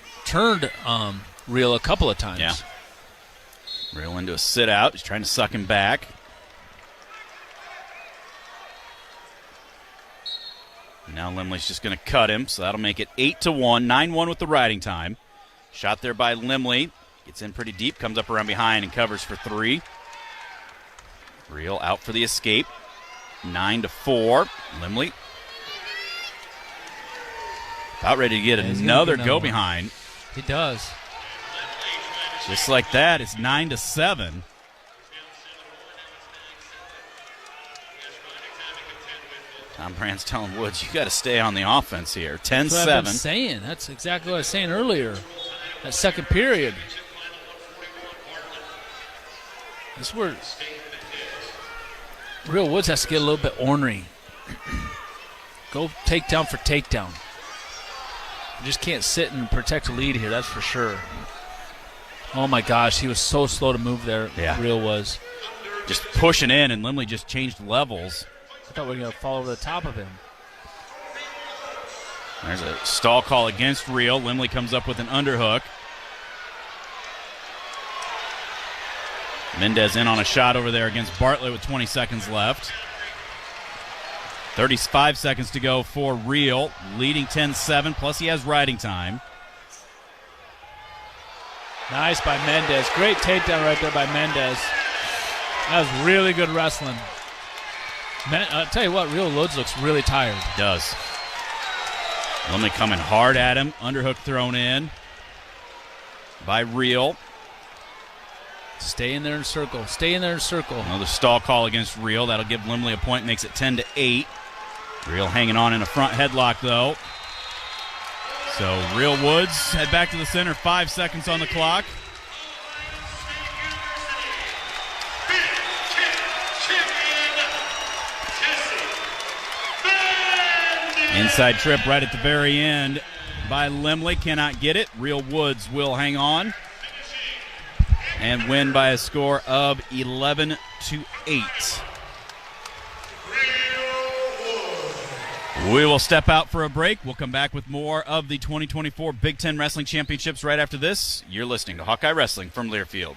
Real a couple of times. Yeah. Real into a sit-out. He's trying to suck him back. Now Lemley's just going to cut him, so that'll make it 8-1, 9-1 with the riding time. Shot there by Lemley. Gets in pretty deep, comes up around behind and covers for three. Real out for the escape. 9-4. Lemley about ready to get another go-behind. He does. Just like that, it's 9-7. Tom Brand's telling Woods, you got to stay on the offense here. 10-7. That's what I've been saying. That's exactly what I was saying earlier. That second period. This is where Real Woods has to get a little bit ornery. Go takedown for takedown. You just can't sit and protect a lead here, that's for sure. Oh my gosh, he was so slow to move there. Yeah. Real was. Just pushing in, and Lemley just changed levels. I thought we were going to fall over the top of him. There's a stall call against Real. Lemley comes up with an underhook. Mendez in on a shot over there against Bartlett with 20 seconds left. 35 seconds to go for Real, leading 10-7, plus he has riding time. Nice by Mendez. Great takedown right there by Mendez. That was really good wrestling. Man, I'll tell you what, Real Woods looks really tired. He does. Lumley coming hard at him. Underhook thrown in by Real. Stay in there and circle. Stay in there and circle. Another stall call against Real. That'll give Lumley a point. Makes it 10-8. Real hanging on in a front headlock, though. So Real Woods head back to the center. 5 seconds on the clock. Inside trip right at the very end by Limley. Cannot get it. Real Woods will hang on and win by a score of 11-8. We will step out for a break. We'll come back with more of the 2024 Big Ten Wrestling Championships right after this. You're listening to Hawkeye Wrestling from Learfield.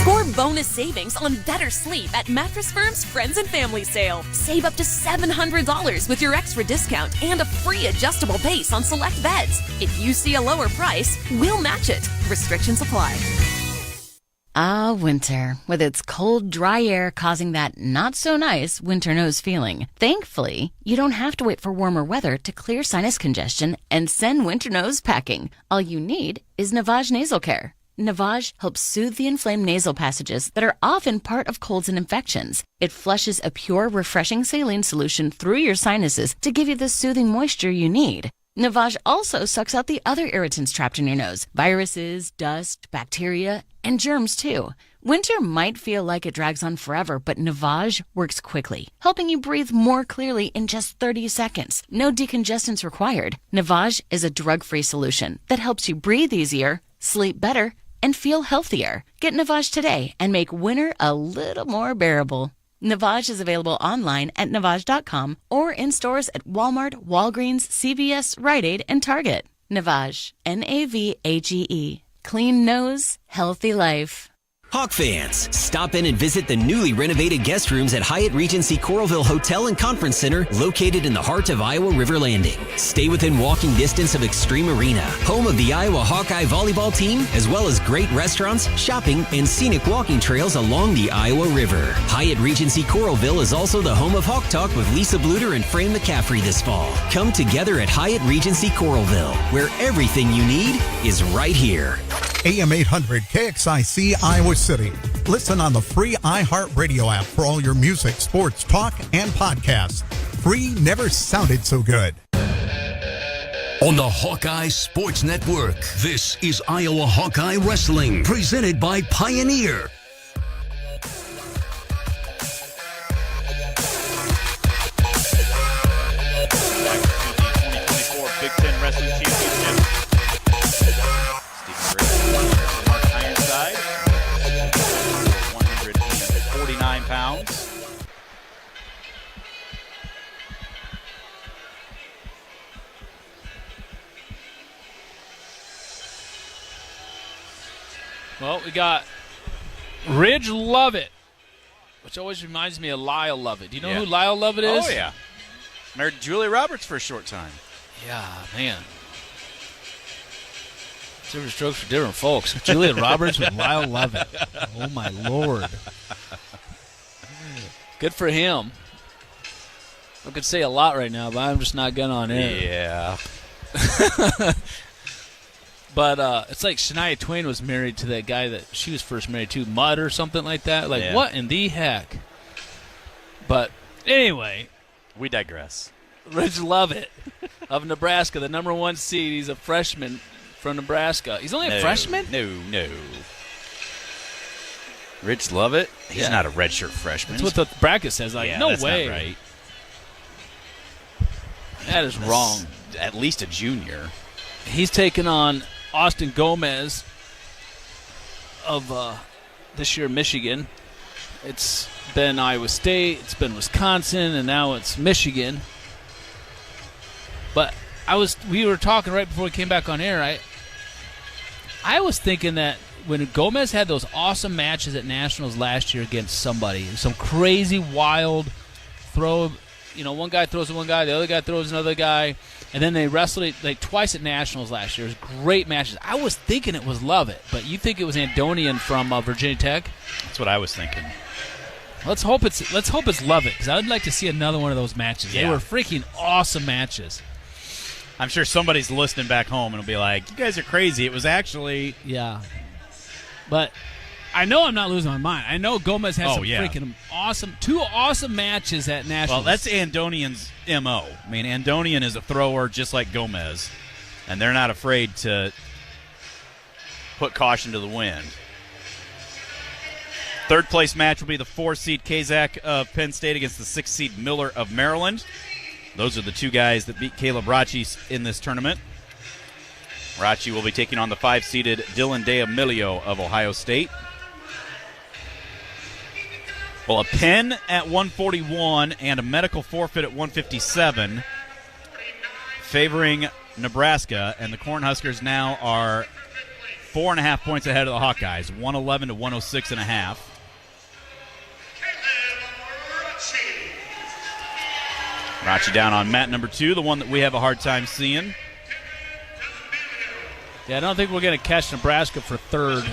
Score bonus savings on better sleep at Mattress Firm's Friends and Family Sale. Save up to $700 with your extra discount and a free adjustable base on select beds. If you see a lower price, we'll match it. Restrictions apply. Ah, winter, with its cold, dry air causing that not-so-nice winter nose feeling. Thankfully, you don't have to wait for warmer weather to clear sinus congestion and send winter nose packing. All you need is Navage Nasal Care. Navage helps soothe the inflamed nasal passages that are often part of colds and infections. It flushes a pure, refreshing saline solution through your sinuses to give you the soothing moisture you need. Navage also sucks out the other irritants trapped in your nose, viruses, dust, bacteria, and germs too. Winter might feel like it drags on forever, but Navage works quickly, helping you breathe more clearly in just 30 seconds. No decongestants required. Navage is a drug-free solution that helps you breathe easier, sleep better, and feel healthier. Get Navage today and make winter a little more bearable. Navage is available online at Navage.com or in stores at Walmart, Walgreens, CVS, Rite Aid, and Target. Navage, Navage. Clean nose, healthy life. Hawk fans, stop in and visit the newly renovated guest rooms at Hyatt Regency Coralville Hotel and Conference Center, located in the heart of Iowa River Landing. Stay within walking distance of Extreme Arena, home of the Iowa Hawkeye volleyball team, as well as great restaurants, shopping, and scenic walking trails along the Iowa River. Hyatt Regency Coralville is also the home of Hawk Talk with Lisa Bluter and Fran McCaffrey this fall. Come together at Hyatt Regency Coralville, where everything you need is right here. AM 800 KXIC Iowa City. Listen on the free iHeartRadio app for all your music, sports, talk, and podcasts. Free never sounded so good. On the Hawkeye Sports Network, this is Iowa Hawkeye Wrestling, presented by Pioneer. Big Ten Wrestling Championship. Stephen Gray, Mark Ironside, 149 pounds. Well, we got Ridge Lovett, which always reminds me of Lyle Lovett. Do you know who Lyle Lovett is? Oh, yeah. Married Julia Roberts for a short time. Yeah, man. Different strokes for different folks. Julia Roberts with Lyle Lovett. Oh, my Lord. Good for him. I could say a lot right now, but I'm just not getting on air. Yeah. But it's like Shania Twain was married to that guy that she was first married to, Mudd or something like that. Like, what in the heck? But anyway. We digress. Ridge Lovett of Nebraska, the number 1 seed. He's a freshman from Nebraska. He's only a freshman? No. Ridge Lovett? He's not a redshirt freshman. That's what the bracket says. Like, no that's way. Not right. That is wrong. At least a junior. He's taking on Austin Gomez of this year Michigan. It's been Iowa State, it's been Wisconsin, and now it's Michigan. But we were talking right before we came back on air. I was thinking that when Gomez had those awesome matches at Nationals last year against somebody, some crazy wild throw, one guy throws to one guy, the other guy throws another guy, and then they wrestled it like twice at Nationals last year. It was great matches. I was thinking it was Lovett, but you think it was Andonian from Virginia Tech? That's what I was thinking. Let's hope it's Lovett, because I'd like to see another one of those matches. Yeah. They were freaking awesome matches. I'm sure somebody's listening back home and will be like, "You guys are crazy." It was actually But I know I'm not losing my mind. I know Gomez has freaking two awesome matches at Nationals. Well, that's Andonian's MO. I mean, Andonian is a thrower just like Gomez, and they're not afraid to put caution to the wind. Third place match will be the 4-seed Kazak of Penn State against the 6-seed Miller of Maryland. Those are the two guys that beat Caleb Rachi in this tournament. Rachi will be taking on the 5-seeded Dylan D'Amelio of Ohio State. Well, a pin at 141 and a medical forfeit at 157 favoring Nebraska, and the Cornhuskers now are 4.5 points ahead of the Hawkeyes, 111 to 106.5. Rachi down on mat number 2, the one that we have a hard time seeing. Yeah, I don't think we're going to catch Nebraska for third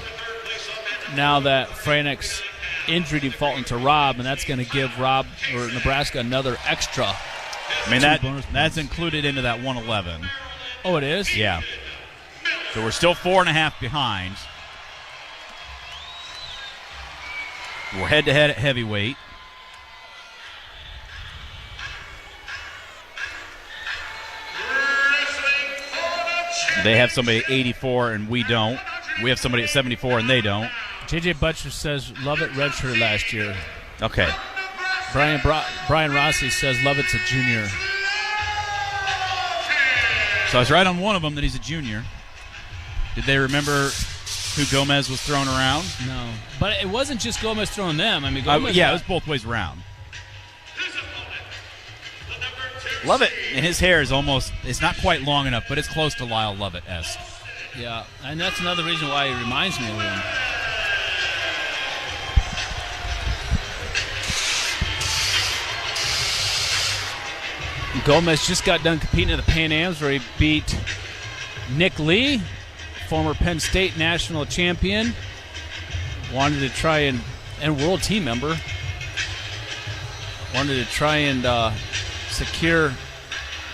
now that Franek's injury defaulting to Rob, and that's going to give Rob or Nebraska another extra. I mean, that's included into that 111. Oh, it is? Yeah. So we're still 4.5 behind. We're head-to-head at heavyweight. They have somebody at 84 and we don't. We have somebody at 74 and they don't. J.J. Butcher says Lovett redshirted last year. Okay. Brian Rossi says Lovett's a junior. So I was right on one of them that he's a junior. Did they remember who Gomez was throwing around? No. But it wasn't just Gomez throwing them. I mean, Gomez it was both ways around. Lovett, and his hair is it's not quite long enough, but it's close to Lyle Lovett-esque. Yeah, and that's another reason why he reminds me of him. Gomez just got done competing at the Pan Ams where he beat Nick Lee, former Penn State national champion. Wanted to try and world team member. Wanted to try and secure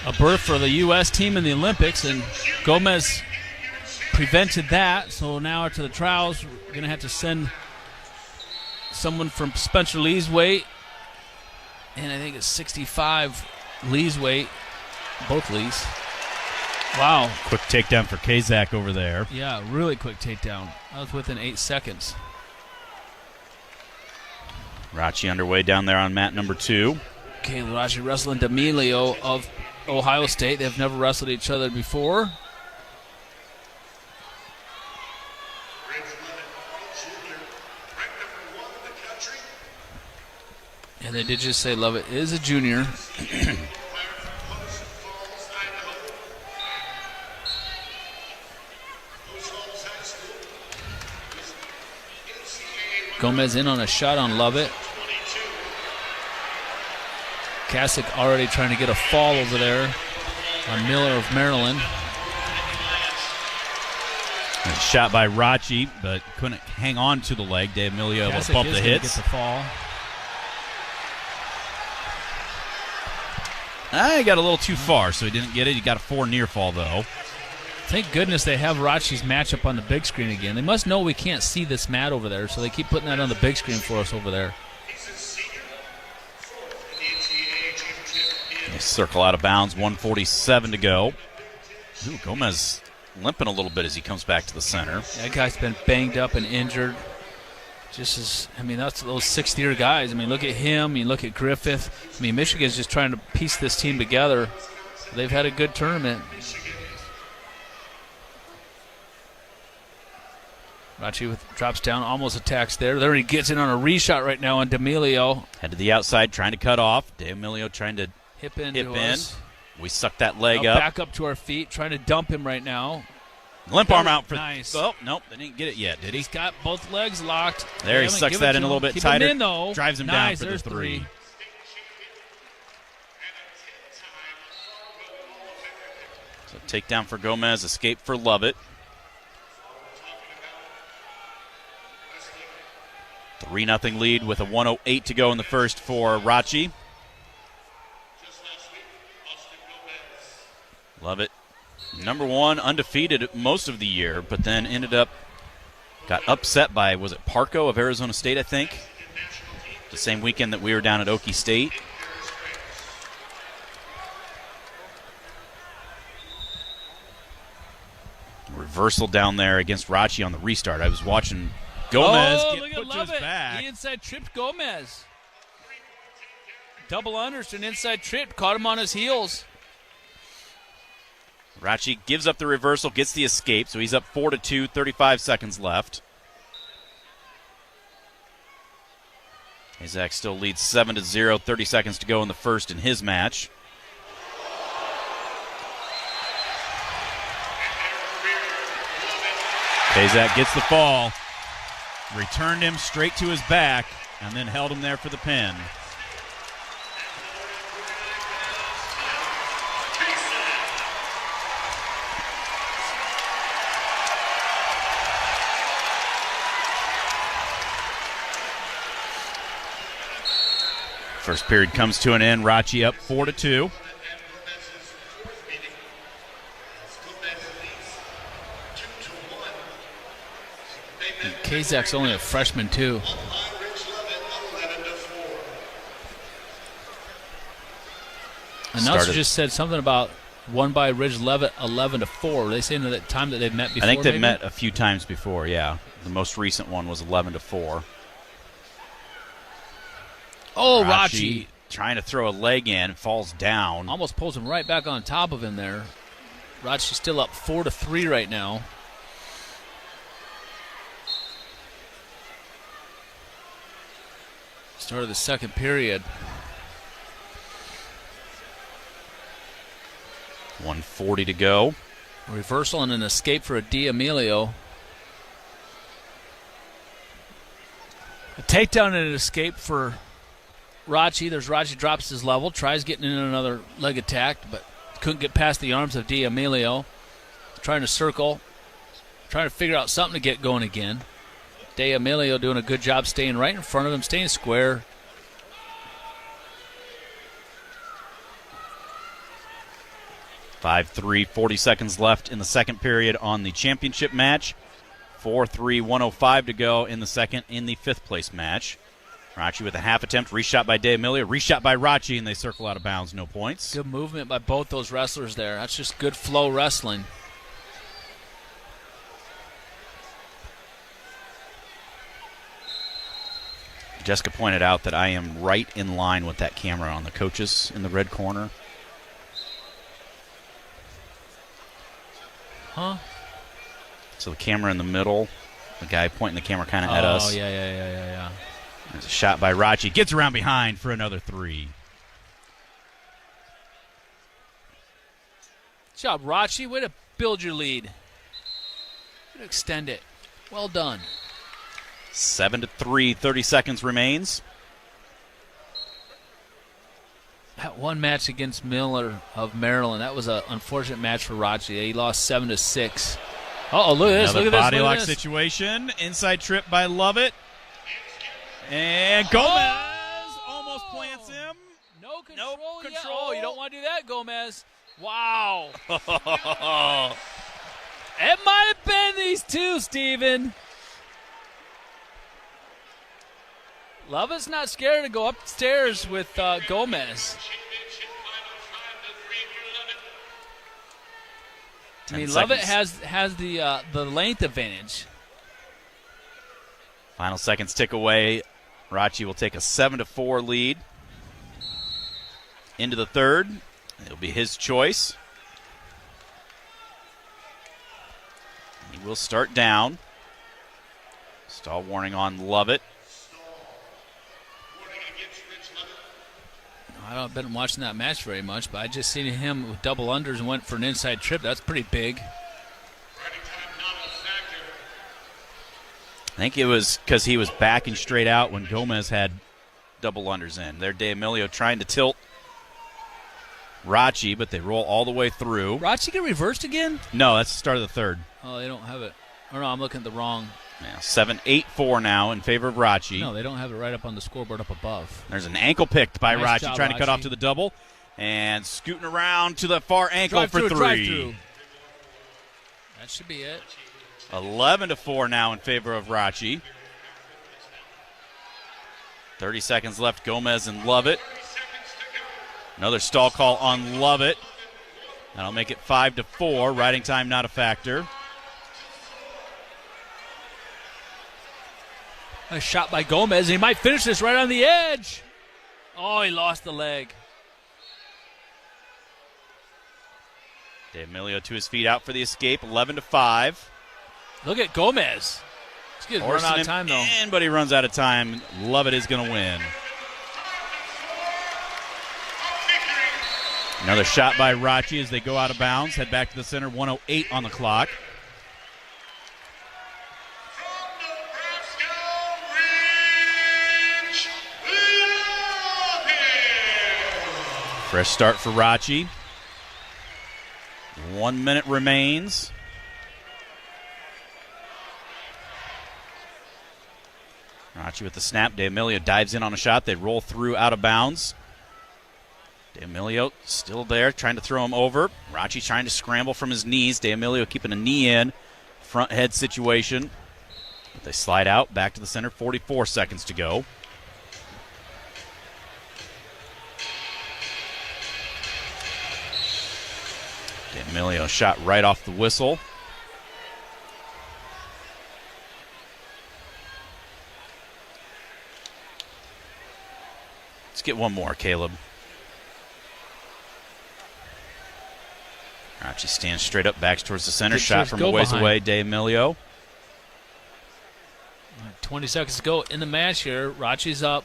a berth for the U.S. team in the Olympics, and Gomez prevented that. So now to the trials, we're going to have to send someone from Spencer Lee's weight, and I think it's 65 Lee's weight, both Lees. Wow. Quick takedown for Kazak over there. Yeah, really quick takedown. That was within 8 seconds. Rachi underway down there on mat number 2. Okay, Rachi wrestling D'Amelio of Ohio State. They've never wrestled each other before. And they did just say Lovett is a junior. Gomez in on a shot on Lovett. Kasich already trying to get a fall over there on Miller of Maryland. And shot by Rachi, but couldn't hang on to the leg. D'Amelio able to bump the hits. Get the fall. He got a little too far, so he didn't get it. He got a 4 near fall, though. Thank goodness they have Rachi's matchup on the big screen again. They must know we can't see this mat over there, so they keep putting that on the big screen for us over there. They circle out of bounds, 1:47 to go. Ooh, Gomez limping a little bit as he comes back to the center. That guy's been banged up and injured. That's those 6th-year guys. I mean, look at him. You look at Griffith. I mean, Michigan's just trying to piece this team together. They've had a good tournament. Rachi drops down, almost attacks there. There he gets in on a reshot right now on D'Amelio. Head to the outside, trying to cut off. D'Amelio trying to hip in. We suck that leg up. Back up to our feet, trying to dump him right now. Limp arm out for nice. Oh, nope, they didn't get it yet, did he? He's got both legs locked. There, he sucks that in a little bit Keep tighter. Him in, though. Drives him nice. down for the 3. Takedown for Gomez, escape for Lovett. 3-0 lead with a 1:08 to go in the first for Rachi. Lovett, number one, undefeated most of the year, but then got upset by, was it Parco of Arizona State, I think? The same weekend that we were down at Okie State. Reversal down there against Rachi on the restart. I was watching Gomez get put to his back. He inside tripped Gomez. Double unders to an inside trip. Caught him on his heels. Rachi gives up the reversal, gets the escape, so he's up 4-2, 35 seconds left. Kazak still leads 7-0, 30 seconds to go in the first in his match. Kazak gets the fall, returned him straight to his back, and then held him there for the pin. First period comes to an end. Rachi up 4-2. Kazak's only a freshman, too. Announcer just said something about won by Ridge Levitt 11-4. Are they saying that time that they've met before? I think they've met a few times before, yeah. The most recent one was 11-4. Oh, Rachi trying to throw a leg in, falls down. Almost pulls him right back on top of him there. Rachi's still up 4-3 right now. Start of the second period. 1:40 to go. A reversal and an escape for a D'Amelio. A takedown and an escape for Rachi. Rachi drops his level, tries getting in another leg attack, but couldn't get past the arms of D'Amelio. Trying to circle, trying to figure out something to get going again. D'Amelio doing a good job staying right in front of him, staying square. (5-3), 40 seconds left in the second period on the championship match. 4-3, 1:05 to go in the second in the fifth place match. Rachi with a half attempt, reshot by D'Amelio, reshot by Rachi, and they circle out of bounds, no points. Good movement by both those wrestlers there. That's just good flow wrestling. Jessica pointed out that I am right in line with that camera on the coaches in the red corner. Huh? So the camera in the middle, the guy pointing the camera kind of at us. Oh, yeah. There's a shot by Rachi. Gets around behind for another three. Good job, Rachi. Way to build your lead. Way to extend it. Well done. 7-3, 30 seconds remains. That one match against Miller of Maryland, that was an unfortunate match for Rachi. He lost 7-6. Uh-oh, look at this. Another Look at this. body lock situation. Inside trip by Lovett. And Gomez almost plants him. No control. Yeah. Oh, you don't want to do that, Gomez. Wow. It might have been these two, Steven. Lovett's not scared to go upstairs with Gomez. I mean, Lovett has the length advantage. Final seconds tick away. Rachi will take a 7-4 lead into the third. It'll be his choice. He will start down. Stall warning on Lovett. I haven't been watching that match very much, but I just seen him with double unders and went for an inside trip. That's pretty big. I think it was because he was backing straight out when Gomez had double unders in. There, D'Amelio trying to tilt Rachi, but they roll all the way through. Rachi get reversed again? No, that's the start of the third. Oh, they don't have it. Or no, I'm looking at the wrong. Yeah, 7-8-4 now in favor of Rachi. No, they don't have it right up on the scoreboard up above. There's an ankle picked by Nice Rachi, job, trying to cut Rachi. off to the double. And scooting around to the far ankle Drive for through, three. drive through. That should be it. 11-4 now in favor of Rachi. 30 seconds left. Gomez and Lovett. Another stall call on Lovett. That'll make it 5-4. Riding time not a factor. A shot by Gomez, and he might finish this right on the edge. Oh, he lost the leg. D'Amelio to his feet out for the escape. 11-5. Look at Gomez. He's getting run out of time, though. But he runs out of time. Lovett is going to win. Another shot by Rachi as they go out of bounds. Head back to the center. 1:08 on the clock. Fresh start for Rachi. 1 minute remains. Rachi with the snap. D'Amelio dives in on a shot. They roll through out of bounds. D'Amelio still there, trying to throw him over. Rachi trying to scramble from his knees. D'Amelio keeping a knee in. Front head situation. But they slide out. Back to the center. 44 seconds to go. D'Amelio shot right off the whistle. Let's get one more, Caleb. Rachi stands straight up, backs towards the center. Shot from a ways away, D'Amelio. 20 seconds to go in the match here. Rachi's up.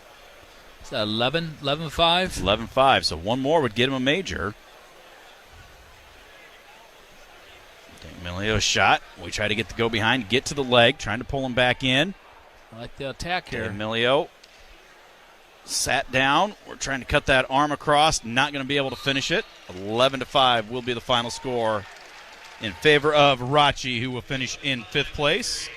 Is that 11-5? 11-5, so one more would get him a major. D'Amelio shot. We try to get the go behind, get to the leg, trying to pull him back in. I like the attack here. D'Amelio sat down. We're trying to cut that arm across. Not going to be able to finish it. 11-5 will be the final score in favor of Rachi, who will finish in 5th place.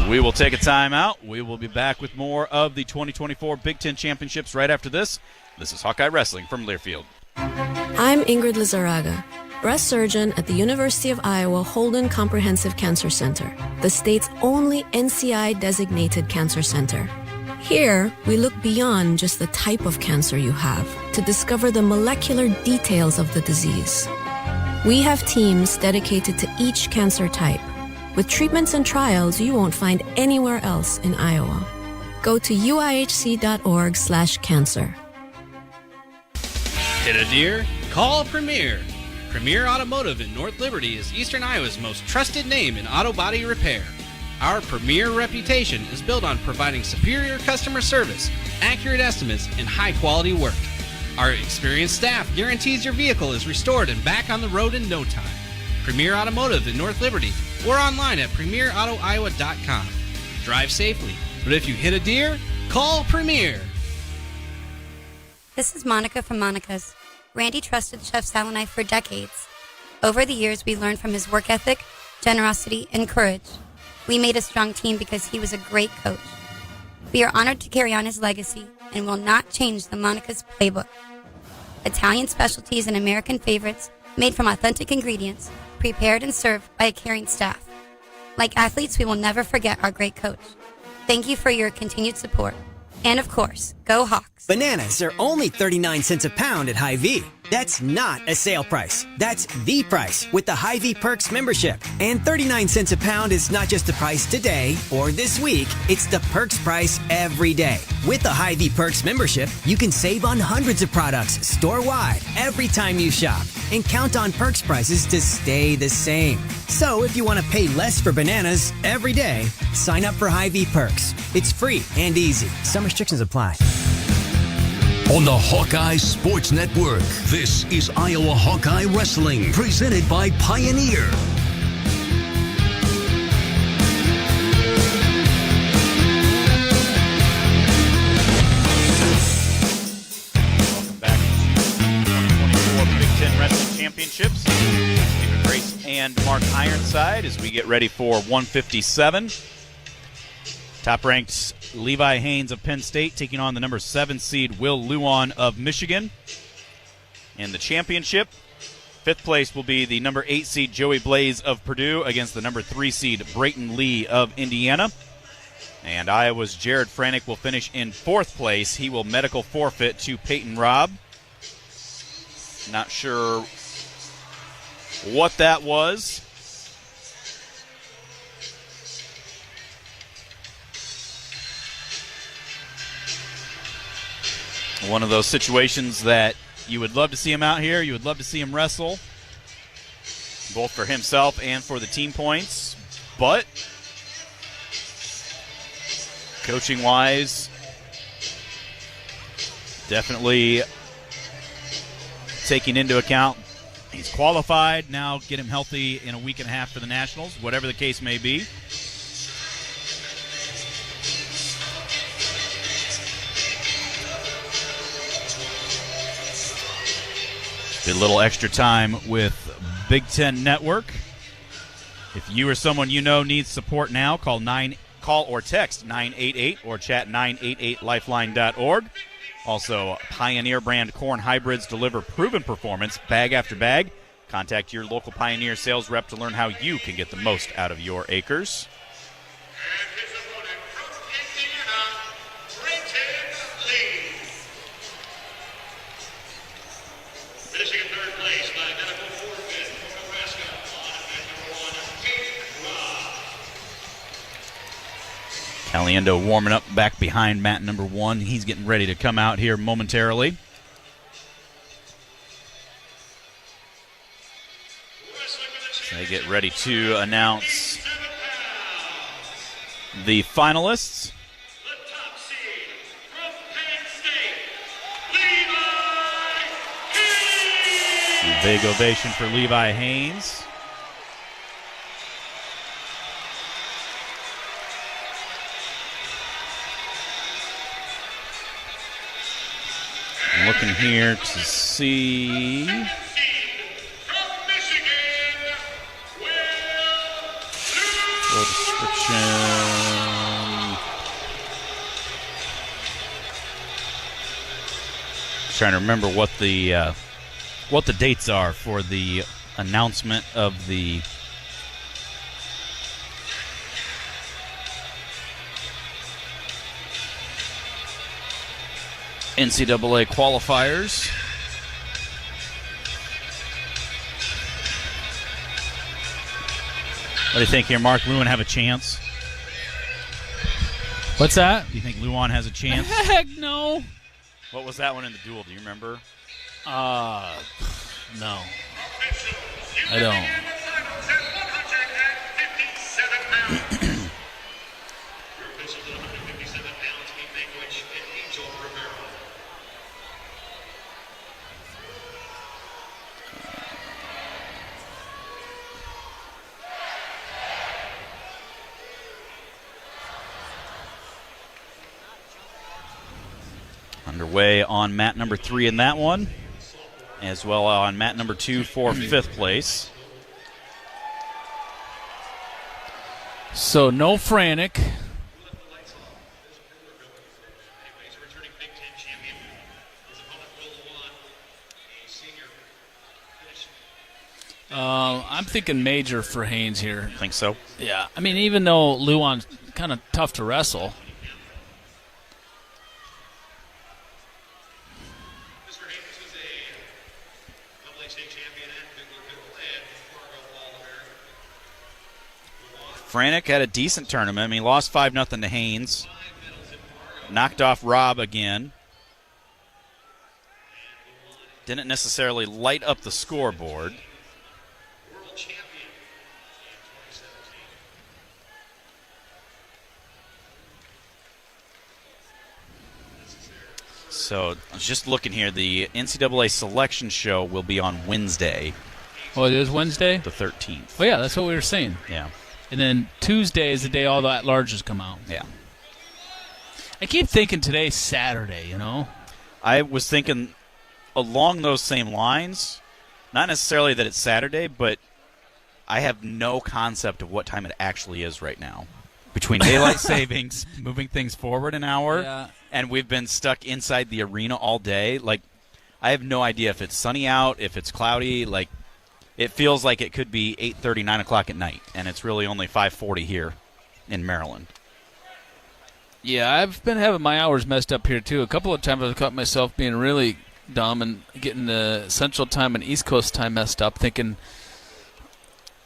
We will take a timeout. We will be back with more of the 2024 Big Ten Championships right after this. This is Hawkeye Wrestling from Learfield. I'm Ingrid Lizarraga, breast surgeon at the University of Iowa Holden Comprehensive Cancer Center, the state's only NCI-designated cancer center. Here, we look beyond just the type of cancer you have to discover the molecular details of the disease. We have teams dedicated to each cancer type, with treatments and trials you won't find anywhere else in Iowa. Go to uihc.org/cancer. Hit a deer? Call Premier. Premier Automotive in North Liberty is Eastern Iowa's most trusted name in auto body repair. Our premier reputation is built on providing superior customer service, accurate estimates, and high-quality work. Our experienced staff guarantees your vehicle is restored and back on the road in no time. Premier Automotive in North Liberty or online at premierautoiowa.com. Drive safely, but if you hit a deer, call Premier. This is Monica from Monica's. Randy trusted Chef Sal and I for decades. Over the years, we learned from his work ethic, generosity, and courage. We made a strong team because he was a great coach. We are honored to carry on his legacy and will not change the Monica's playbook. Italian specialties and American favorites made from authentic ingredients, prepared and served by a caring staff. Like athletes, we will never forget our great coach. Thank you for your continued support. And of course, go Hawks. Bananas are only 39 cents a pound at Hy-Vee. That's not a sale price. That's the price with the Hy-Vee Perks membership. And 39 cents a pound is not just the price today or this week. It's the Perks price every day. With the Hy-Vee Perks membership, you can save on hundreds of products store-wide every time you shop. And count on Perks prices to stay the same. So if you want to pay less for bananas every day, sign up for Hy-Vee Perks. It's free and easy. Some restrictions apply. On the Hawkeye Sports Network, this is Iowa Hawkeye Wrestling, presented by Pioneer. and Mark Ironside as we get ready for 157. Top-ranked Levi Haynes of Penn State taking on the number 7 seed Will Luan of Michigan. In the championship, 5th place will be the number 8 seed Joey Blaze of Purdue against the number 3 seed Brayton Lee of Indiana. And Iowa's Jared Franick will finish in 4th place. He will medical forfeit to Peyton Robb. Not sure what that was. One of those situations that you would love to see him out here. You would love to see him wrestle, both for himself and for the team points. But coaching-wise, definitely taking into account he's qualified. Now get him healthy in a week and a half for the Nationals, whatever the case may be. Did a little extra time with Big Ten Network. If you or someone you know needs support now, call or text 988 or chat 988lifeline.org. Also, Pioneer brand corn hybrids deliver proven performance bag after bag. Contact your local Pioneer sales rep to learn how you can get the most out of your acres. Finishing in 3rd place by medical forfeit from Nebraska on mat number 1, Peyton Robb. Caliendo warming up back behind mat number 1. He's getting ready to come out here momentarily. So they get ready to announce the finalists. Big ovation for Levi Haynes. I'm looking here to see. Full description. Trying to remember what the dates are for the announcement of the NCAA qualifiers. What do you think here, Mark? Luan have a chance? What's that? Do you think Luan has a chance? Heck no. What was that one in the duel? Do you remember? No. I don't. Underway on mat number 3 in that one, as well on mat number 2 for 5th place. So no Franick. I'm thinking major for Haynes here. Think so? Yeah. I mean, even though Luan's kind of tough to wrestle. Franick had a decent tournament. I mean, he lost 5-0 to Haynes. Knocked off Robb again. Didn't necessarily light up the scoreboard. So, I was just looking here. The NCAA selection show will be on Wednesday. Oh, it is Wednesday? The 13th. Oh, yeah, that's what we were saying. Yeah. And then Tuesday is the day all the at-larges come out. Yeah. I keep thinking today's Saturday, you know? I was thinking along those same lines. Not necessarily that it's Saturday, but I have no concept of what time it actually is right now. Between daylight savings, moving things forward an hour, and we've been stuck inside the arena all day. Like, I have no idea if it's sunny out, if it's cloudy. Like, it feels like it could be 8:30, 9 o'clock at night, and it's really only 5:40 here in Maryland. Yeah, I've been having my hours messed up here, too. A couple of times I've caught myself being really dumb and getting the Central Time and East Coast time messed up, thinking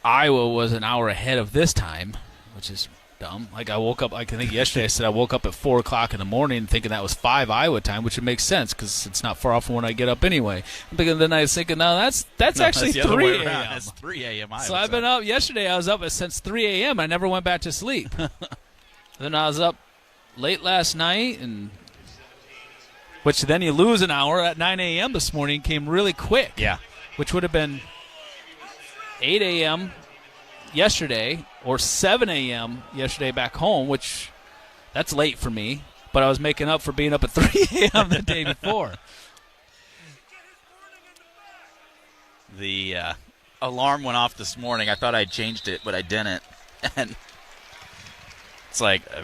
Iowa was an hour ahead of this time, which is dumb. Like, I woke up, I think yesterday I said I woke up at 4 o'clock in the morning thinking that was 5 Iowa time, which would make sense because it's not far off from when I get up anyway. But then I was thinking, no, that's actually 3 a.m. It's 3 a.m. Iowa So I've been up yesterday. I was up since 3 a.m. I never went back to sleep. Then I was up late last night, and which then you lose an hour at 9 a.m. this morning. Came really quick. Yeah. Which would have been 8 a.m. yesterday or 7 a.m. yesterday back home, which that's late for me. But I was making up for being up at 3 a.m. the day before. The alarm went off this morning. I thought I'd changed it, but I didn't. And it's like I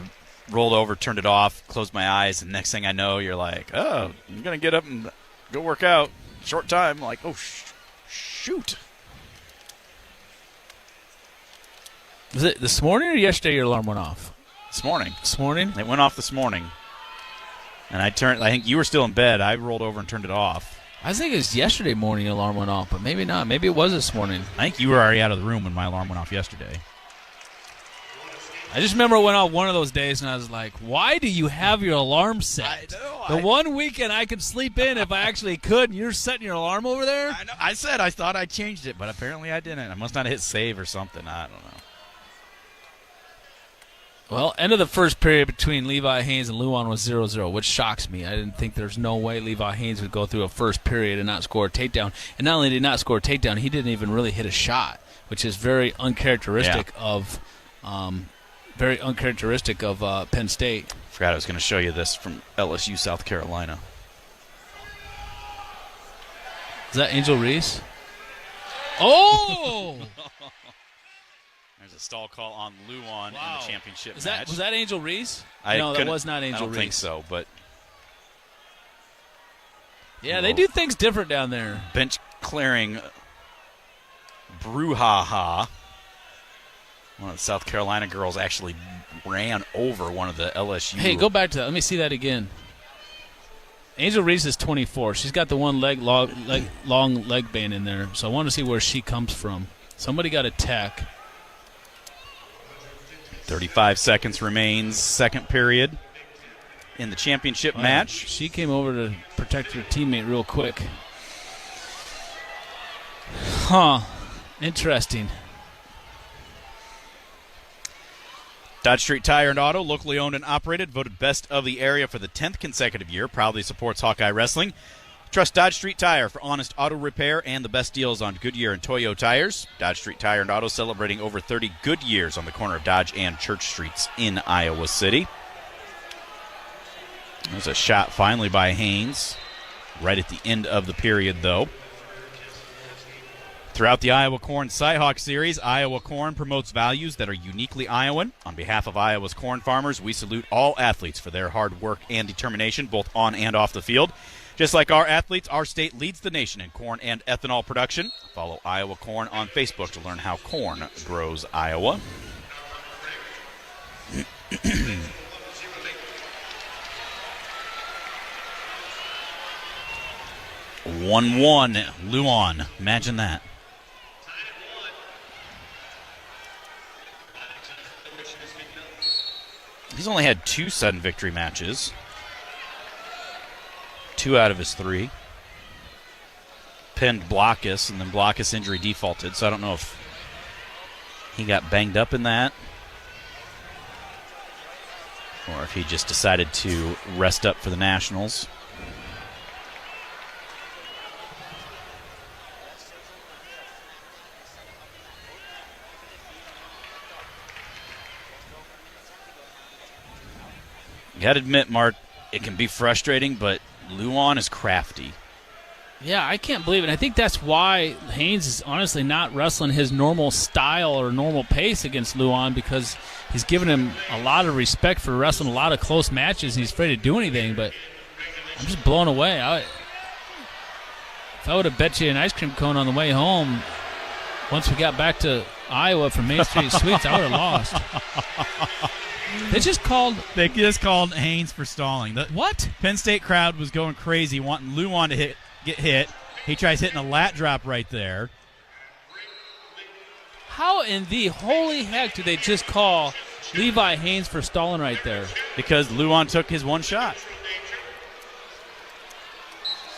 rolled over, turned it off, closed my eyes, and next thing I know, you're like, oh, I'm going to get up and go work out. Short time. Like, oh, shoot. Was it this morning or yesterday your alarm went off? This morning. This morning? It went off this morning. And I think you were still in bed. I rolled over and turned it off. I think it was yesterday morning the alarm went off, but maybe not. Maybe it was this morning. I think you were already out of the room when my alarm went off yesterday. I just remember it went off one of those days, and I was like, why do you have your alarm set? The one weekend I could sleep in if I actually could, and you're setting your alarm over there? I know. I said I thought I changed it, but apparently I didn't. I must not have hit save or something. I don't know. Well, end of the first period between Levi Haynes and Luan was 0-0, which shocks me. I didn't think there's no way Levi Haynes would go through a first period and not score a takedown. And not only did he not score a takedown, he didn't even really hit a shot, which is very uncharacteristic of Penn State. Forgot I was going to show you this from LSU, South Carolina. Is that Angel Reese? Oh! There's a stall call on Luan in the championship match. Was that Angel Reese? No, that was not Angel Reese. I don't think so, but... Yeah, they do things different down there. Bench clearing brouhaha. One of the South Carolina girls actually ran over one of the LSU. Hey, go back to that. Let me see that again. Angel Reese is 24. She's got the one long leg band in there, so I want to see where she comes from. Somebody got a tech. 35 seconds remains, second period in the championship match. She came over to protect her teammate real quick. Huh. Interesting. Dodge Street Tire and Auto, locally owned and operated, voted best of the area for the 10th consecutive year, proudly supports Hawkeye Wrestling. Trust Dodge Street Tire for honest auto repair and the best deals on Goodyear and Toyo tires. Dodge Street Tire and Auto celebrating over 30 good years on the corner of Dodge and Church Streets in Iowa City. There's a shot finally by Haynes right at the end of the period, though. Throughout the Iowa Corn Cyhawk Series, Iowa Corn promotes values that are uniquely Iowan. On behalf of Iowa's corn farmers, we salute all athletes for their hard work and determination, both on and off the field. Just like our athletes, our state leads the nation in corn and ethanol production. Follow Iowa Corn on Facebook to learn how corn grows Iowa. 1-1, Luan. Imagine that. He's only had 2 sudden victory matches. 2 out of his 3. Pinned Blockus, and then Blockus injury defaulted, so I don't know if he got banged up in that or if he just decided to rest up for the Nationals. You got to admit, Mark, it can be frustrating, but Luan is crafty. Yeah, I can't believe it. I think that's why Haynes is honestly not wrestling his normal style or normal pace against Luan, because he's given him a lot of respect for wrestling a lot of close matches, and he's afraid to do anything. But I'm just blown away. If I would have bet you an ice cream cone on the way home, once we got back to Iowa from Main Street Sweets, I would have lost. They just called Haynes for stalling. What? Penn State crowd was going crazy, wanting Luan to get hit. He tries hitting a lat drop right there. How in the holy heck do they just call Levi Haynes for stalling right there? Because Luan took his one shot.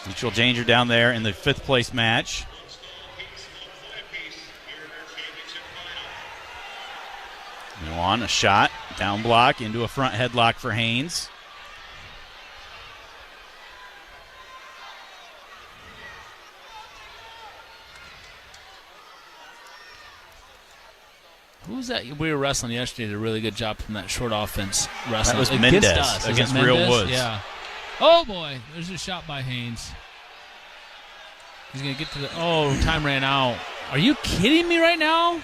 Mutual danger down there in the 5th place match. Luan, a shot, down block, into a front headlock for Haynes. Who was that we were wrestling yesterday? Did a really good job from that short offense wrestling. That was Mendez against Real Woods. Yeah. Oh, boy. There's a shot by Haynes. He's going to get to the... Oh, time ran out. Are you kidding me right now?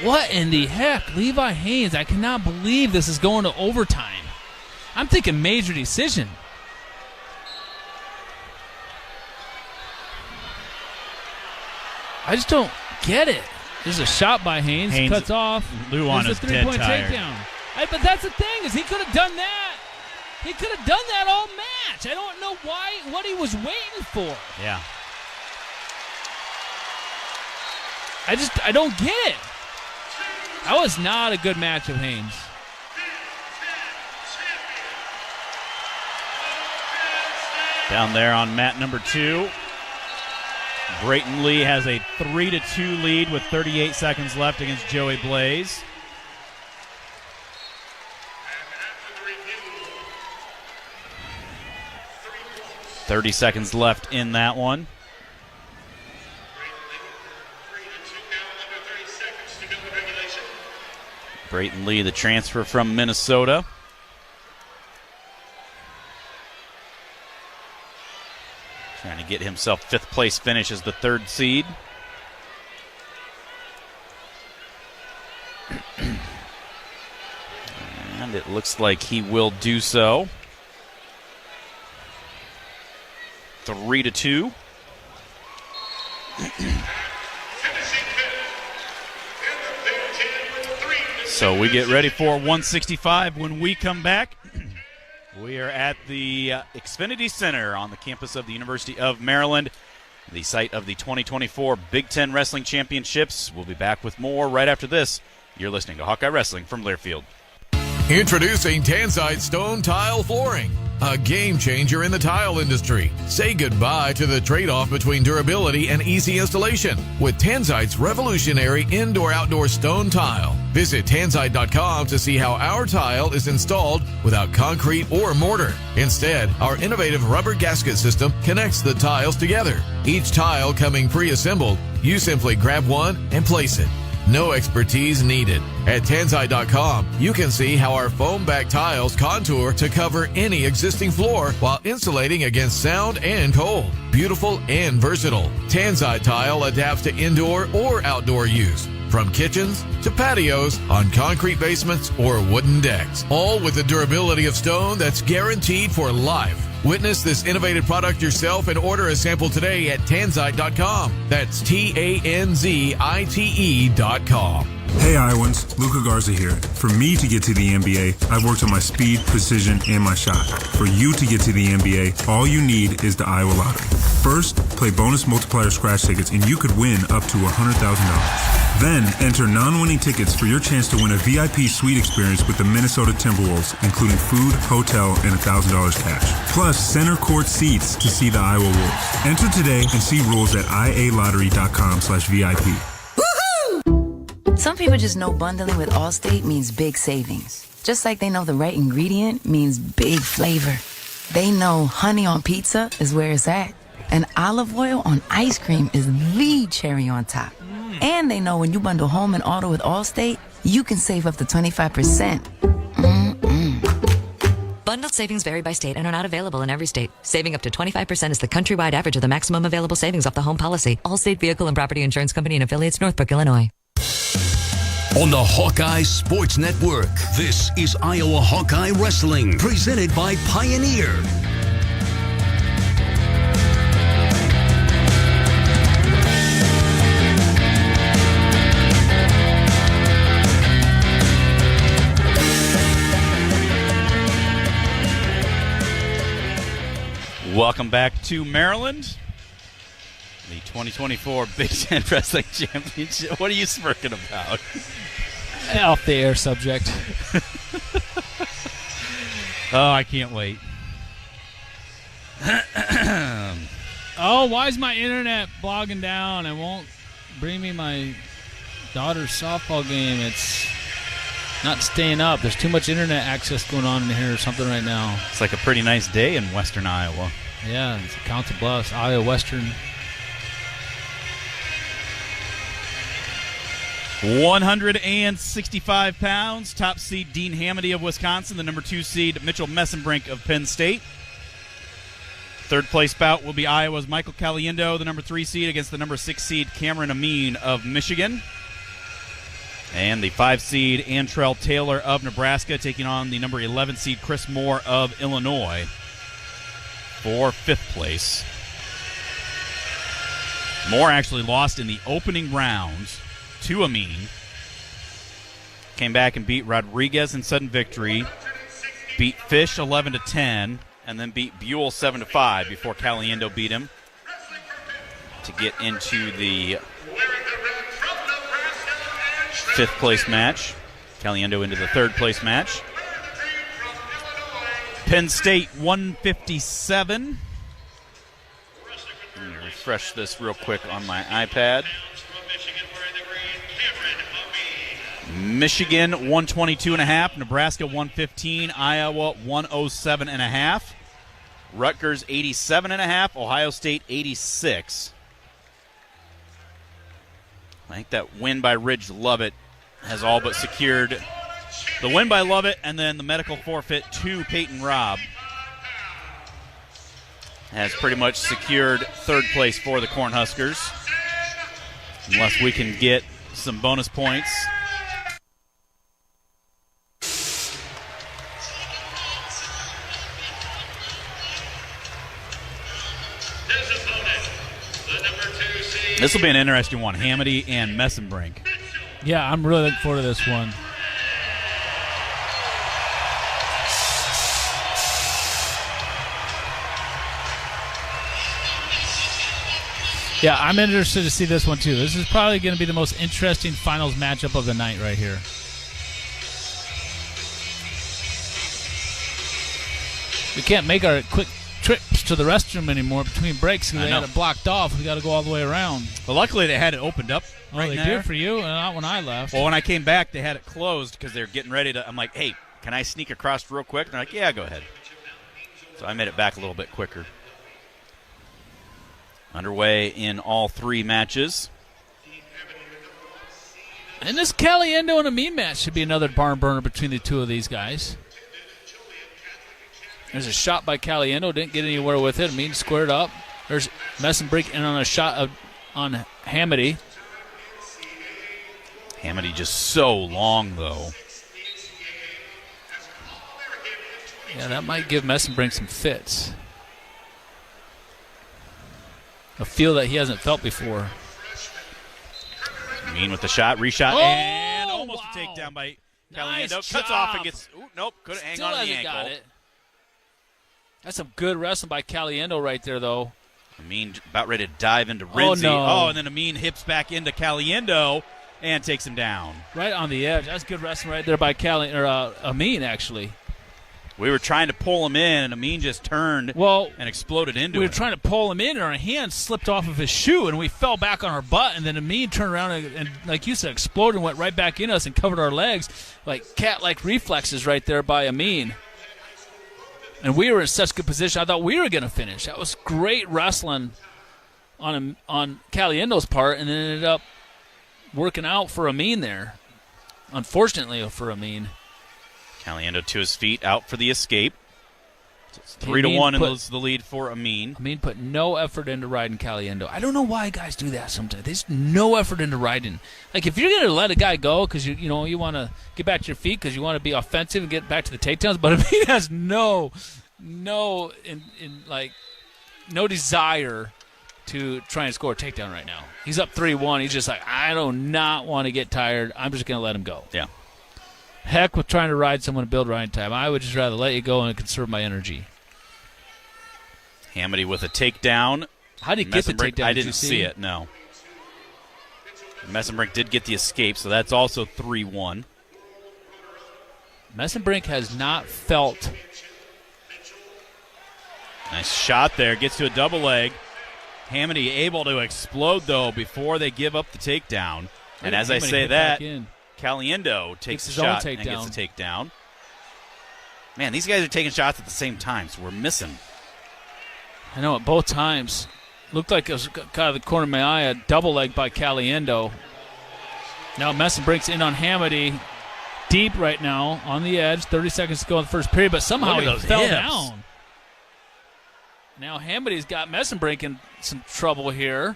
What in the heck? Levi Haynes, I cannot believe this is going to overtime. I'm thinking major decision. I just don't get it. There's a shot by Haynes. Cuts off. Luan is dead tired. Takedown. But that's the thing, is he could have done that. He could have done that all match. I don't know what he was waiting for. Yeah. I don't get it. That was not a good match of Haynes. Down there on mat number 2. Brayton Lee has a 3-2 lead with 38 seconds left against Joey Blaze. .30 seconds left in that one. Brayton Lee, the transfer from Minnesota. Trying to get himself 5th place finish as the 3rd seed. And it looks like he will do so. 3-2. So we get ready for 165 when we come back. We are at the Xfinity Center on the campus of the University of Maryland, the site of the 2024 Big Ten Wrestling Championships. We'll be back with more right after this. You're listening to Hawkeye Wrestling from Learfield. Introducing Tanside Stone Tile Flooring, a game changer in the tile industry. Say goodbye to the trade-off between durability and easy installation with Tanside's revolutionary indoor-outdoor stone tile. Visit Tanside.com to see how our tile is installed without concrete or mortar. Instead, our innovative rubber gasket system connects the tiles together. Each tile coming pre-assembled, you simply grab one and place it. No expertise needed. At Tanside.com, you can see how our foam back tiles contour to cover any existing floor while insulating against sound and cold. Beautiful and versatile. Tanside tile adapts to indoor or outdoor use, from kitchens to patios, on concrete basements or wooden decks. All with the durability of stone that's guaranteed for life. Witness this innovative product yourself and order a sample today at Tanzite.com. That's TANZITE.com. Hey Iowans, Luca Garza here. For me to get to the NBA, I've worked on my speed, precision, and my shot. For you to get to the NBA, all you need is the Iowa Lottery. First, play bonus multiplier scratch tickets and you could win up to $100,000. Then, enter non-winning tickets for your chance to win a VIP suite experience with the Minnesota Timberwolves, including food, hotel, and $1,000 cash. Plus, center court seats to see the Iowa Wolves. Enter today and see rules at ialottery.com/VIP. Some people just know bundling with Allstate means big savings. Just like they know the right ingredient means big flavor. They know honey on pizza is where it's at. And olive oil on ice cream is the cherry on top. And they know when you bundle home and auto with Allstate, you can save up to 25%. Bundled savings vary by state and are not available in every state. Saving up to 25% is the countrywide average of the maximum available savings off the home policy. Allstate Vehicle and Property Insurance Company and affiliates, Northbrook, Illinois. On the Hawkeye Sports Network, this is Iowa Hawkeye Wrestling, presented by Pioneer. Welcome back to Maryland. The 2024 Big Ten Wrestling Championship. What are you smirking about? Off the air subject. Oh, I can't wait. Oh, why is my internet bogging down? It won't bring me my daughter's softball game. It's not staying up. There's too much internet access going on in here or something right now. It's like a pretty nice day in western Iowa. Yeah, it's Council Bluffs, Iowa Western. 165 pounds. Top seed Dean Hamady of Wisconsin. The number 2 seed Mitchell Messenbrink of Penn State. Third place bout will be Iowa's Michael Caliendo, the number 3 seed, against the number 6 seed Cameron Amin of Michigan. And the 5 seed Antrell Taylor of Nebraska taking on the number 11 seed Chris Moore of Illinois for 5th place. Moore actually lost in the opening rounds to Amin. Came back and beat Rodriguez in sudden victory. Beat Fish 11-10, and then beat Buell 7-5 before Caliendo beat him to get into the 5th place match. Caliendo into the 3rd place match. Penn State 157. Let me refresh this real quick on my iPad. Michigan 122.5, Nebraska 115, Iowa 107.5, Rutgers 87.5, Ohio State 86. I think that win by Ridge Lovett has all but secured the win by Lovett, and then the medical forfeit to Peyton Robb has pretty much secured 3rd place for the Cornhuskers, unless we can get some bonus points. This will be an interesting one, Hamady and Messenbrink. Yeah, I'm really looking forward to this one. Yeah, I'm interested to see this one, too. This is probably going to be the most interesting finals matchup of the night right here. We can't make our quick trips to the restroom anymore between breaks because they had it blocked off. We got to go all the way around. Well, luckily they had it opened up right they there. did for you, and not when I left. Well, when I came back, they had it closed because they're getting ready to. I'm like, hey, can I sneak across real quick? And they're like, yeah, go ahead. So I made it back a little bit quicker. Underway in all 3 matches. And this Caliendo and Amin match should be another barn burner between the two of these guys. There's a shot by Caliendo, didn't get anywhere with it. Amin squared up. There's Messenbrink in on a shot on Hamady. Hamady just so long, though. Yeah, that might give Messenbrink some fits. A feel that he hasn't felt before. Amin with the shot, reshot, and almost a takedown by Caliendo. Nice Cuts job. off and gets. Ooh, nope, couldn't hang Still on to the hasn't ankle. got it. That's some good wrestling by Caliendo right there, though. Amin about ready to dive into Rinzi. no. And then Amin hips back into Caliendo and takes him down. Right on the edge. That's good wrestling right there by Amin, actually. We were trying to pull him in, and Amin just turned and exploded into We it. were trying to pull him in, and our hand slipped off of his shoe, and we fell back on our butt, and then Amin turned around and like you said, exploded and went right back in us and covered our legs. Like cat-like reflexes right there by Amin. And we were in such good position, I thought we were going to finish. That was great wrestling on Caliendo's part, and then ended up working out for Amin there. Unfortunately for Amin. Caliendo to his feet, out for the escape. It's 3-1 and the lead for Amin. Amin put no effort into riding Caliendo. I don't know why guys do that sometimes. There's no effort into riding. Like, if you're going to let a guy go because you want to get back to your feet because you want to be offensive and get back to the takedowns, but Amin has no desire to try and score a takedown right now. He's up 3-1. He's just like, I do not want to get tired. I'm just going to let him go. Yeah. Heck with trying to ride someone to build riding time. I would just rather let you go and conserve my energy. Hamady with a takedown. How did he get the takedown? I didn't see it, no. Messenbrink did get the escape, so that's also 3-1. Messenbrink has not felt. Nice shot there. Gets to a double leg. Hamady able to explode, though, before they give up the takedown. And as I say that, Caliendo takes a shot and gets a takedown. Man, these guys are taking shots at the same time, so we're missing. I know, at both times. Looked like it was kind of the corner of my eye, a double leg by Caliendo. Now Messenbrink's in on Hamady. Deep right now, on the edge. 30 seconds to go in the first period, but somehow he fell down. Now Hamady's got Messenbrink in some trouble here.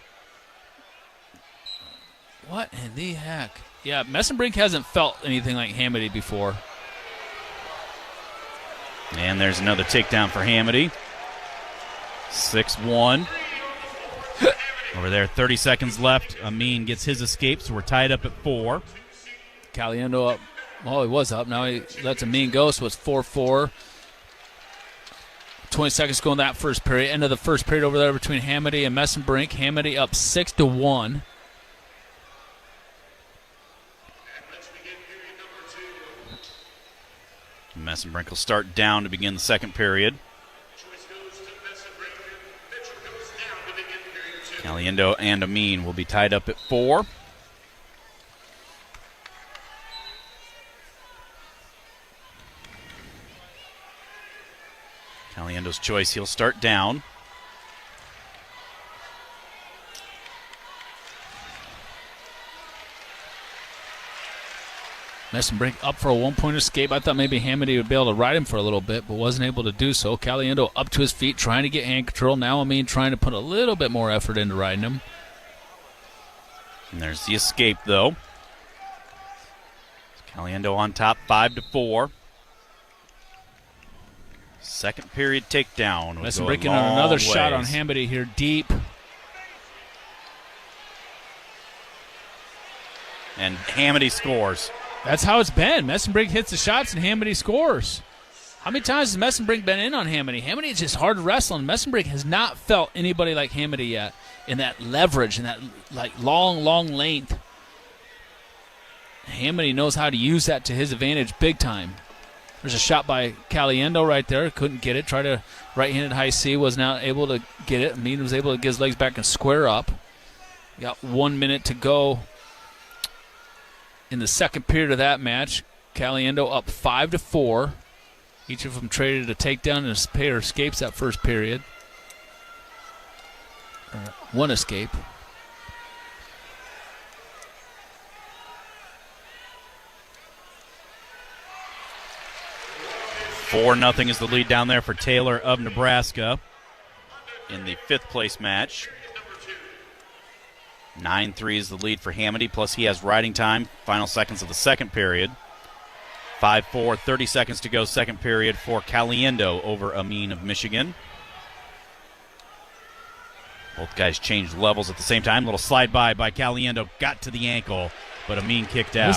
What in the heck? Yeah, Messenbrink hasn't felt anything like Hamady before. And there's another takedown for Hamady. 6-1. Over there, 30 seconds left. Amin gets his escape, so we're tied up at 4. Caliendo up. Well, he was up. Now he lets Amin go, so it's 4-4. 20 seconds to go in that first period. End of the first period over there between Hamady and Messenbrink. Hamady up 6-1. Messenbrink will start down to begin the second period. Caliendo and Amin will be tied up at 4. Caliendo's choice, he'll start down. Messenbrink up for a one-point escape. I thought maybe Hamady would be able to ride him for a little bit, but wasn't able to do so. Caliendo up to his feet, trying to get hand control. Now Amin trying to put a little bit more effort into riding him. And there's the escape, though. Caliendo on top, 5-4. Second period takedown. Messenbrink on another shot on Hamady here, deep. And Hamady scores. That's how it's been. Messenbrink hits the shots and Hamady scores. How many times has Messenbrink been in on Hamady? Hamady is just hard to wrestle, and Messenbrink has not felt anybody like Hamady yet in that leverage and that like long length. Hamady knows how to use that to his advantage big time. There's a shot by Caliendo right there. Couldn't get it. Tried a right-handed high C. Was not able to get it. Amin was able to get his legs back and square up. Got 1 minute to go in the second period of that match. Caliendo up 5-4. Each of them traded a takedown and a pair of escapes that first period. One escape. 4-0 is the lead down there for Taylor of Nebraska in the 5th place match. 9-3 is the lead for Hamady, plus he has riding time. Final seconds of the second period. 5-4, 30 seconds to go, second period for Caliendo over Amin of Michigan. Both guys changed levels at the same time. Little slide by Caliendo, got to the ankle, but Amin kicked out.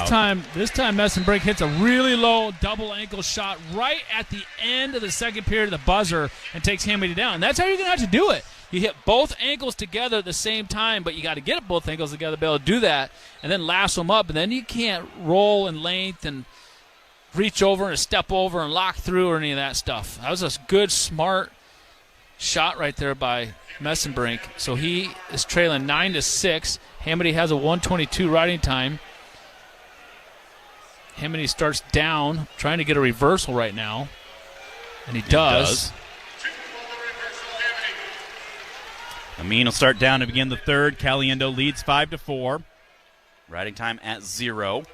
This time Messenbrink hits a really low double ankle shot right at the end of the second period of the buzzer and takes Hamady down. And that's how you're going to have to do it. You hit both ankles together at the same time, but you got to get both ankles together to be able to do that, and then lasso them up, and then you can't roll in length and reach over and step over and lock through or any of that stuff. That was a good, smart shot right there by Messenbrink. So he is trailing 9-6. Hamady has a 1:22 riding time. Hamady starts down, trying to get a reversal right now, and he does. Amin will start down to begin the third. Caliendo leads 5-4. Riding time at 0.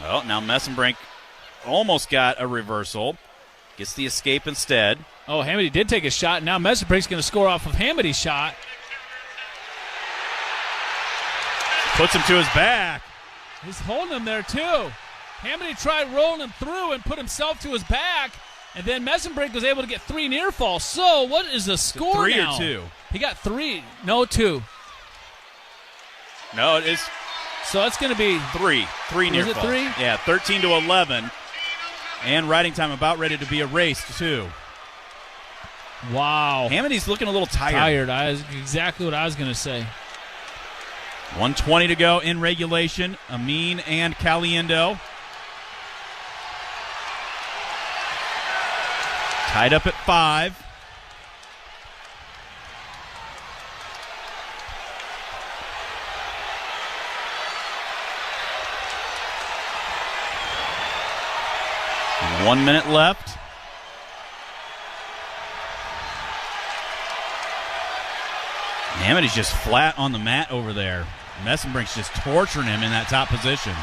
Well, now Messenbrink almost got a reversal. Gets the escape instead. Oh, Hamady did take a shot. Now Messenbrick's going to score off of Hamady's shot. Puts him to his back. He's holding him there, too. Hamady tried rolling him through and put himself to his back, and then Messenbrick was able to get 3 near falls. So what is the score 3 now? or 2? He got 3. No, 2. No, it is. So that's going to be 3. 3 near falls. falls. 3? Yeah, 13-11. And riding time about ready to be erased, too. Wow. Hamady's looking a little tired. Exactly what I was going to say. 1:20 to go in regulation. Amin and Caliendo tied up at 5. And 1 minute left. Hamady's just flat on the mat over there. Messenbrick's just torturing him in that top position.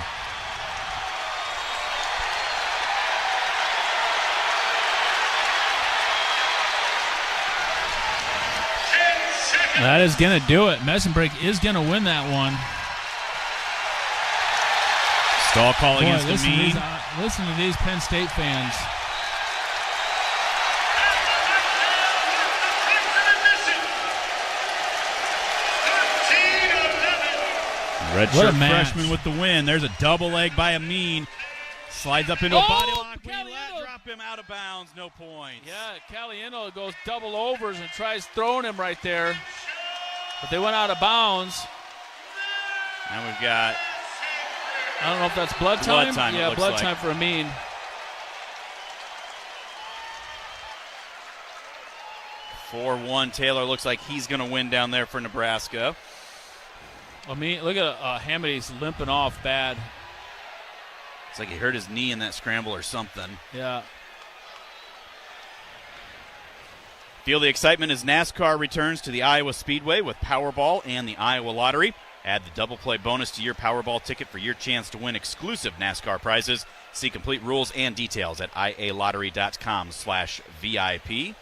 That is going to do it. Messenbrick is going to win that one. Stall call against Amin. Amin. Listen to these Penn State fans. Redshirt freshman with the win. There's a double leg by Amin. Slides up into a body lock. We drop him out of bounds. No points. Yeah, Caliendo goes double overs and tries throwing him right there. But they went out of bounds. And we've got... I don't know if that's blood time. Yeah, blood time for Amin. (4-1). Taylor looks like he's going to win down there for Nebraska. Amin, look at Hamady's limping off bad. It's like he hurt his knee in that scramble or something. Yeah. Feel the excitement as NASCAR returns to the Iowa Speedway with Powerball and the Iowa Lottery. Add the double play bonus to your Powerball ticket for your chance to win exclusive NASCAR prizes. See complete rules and details at ialottery.com/VIP.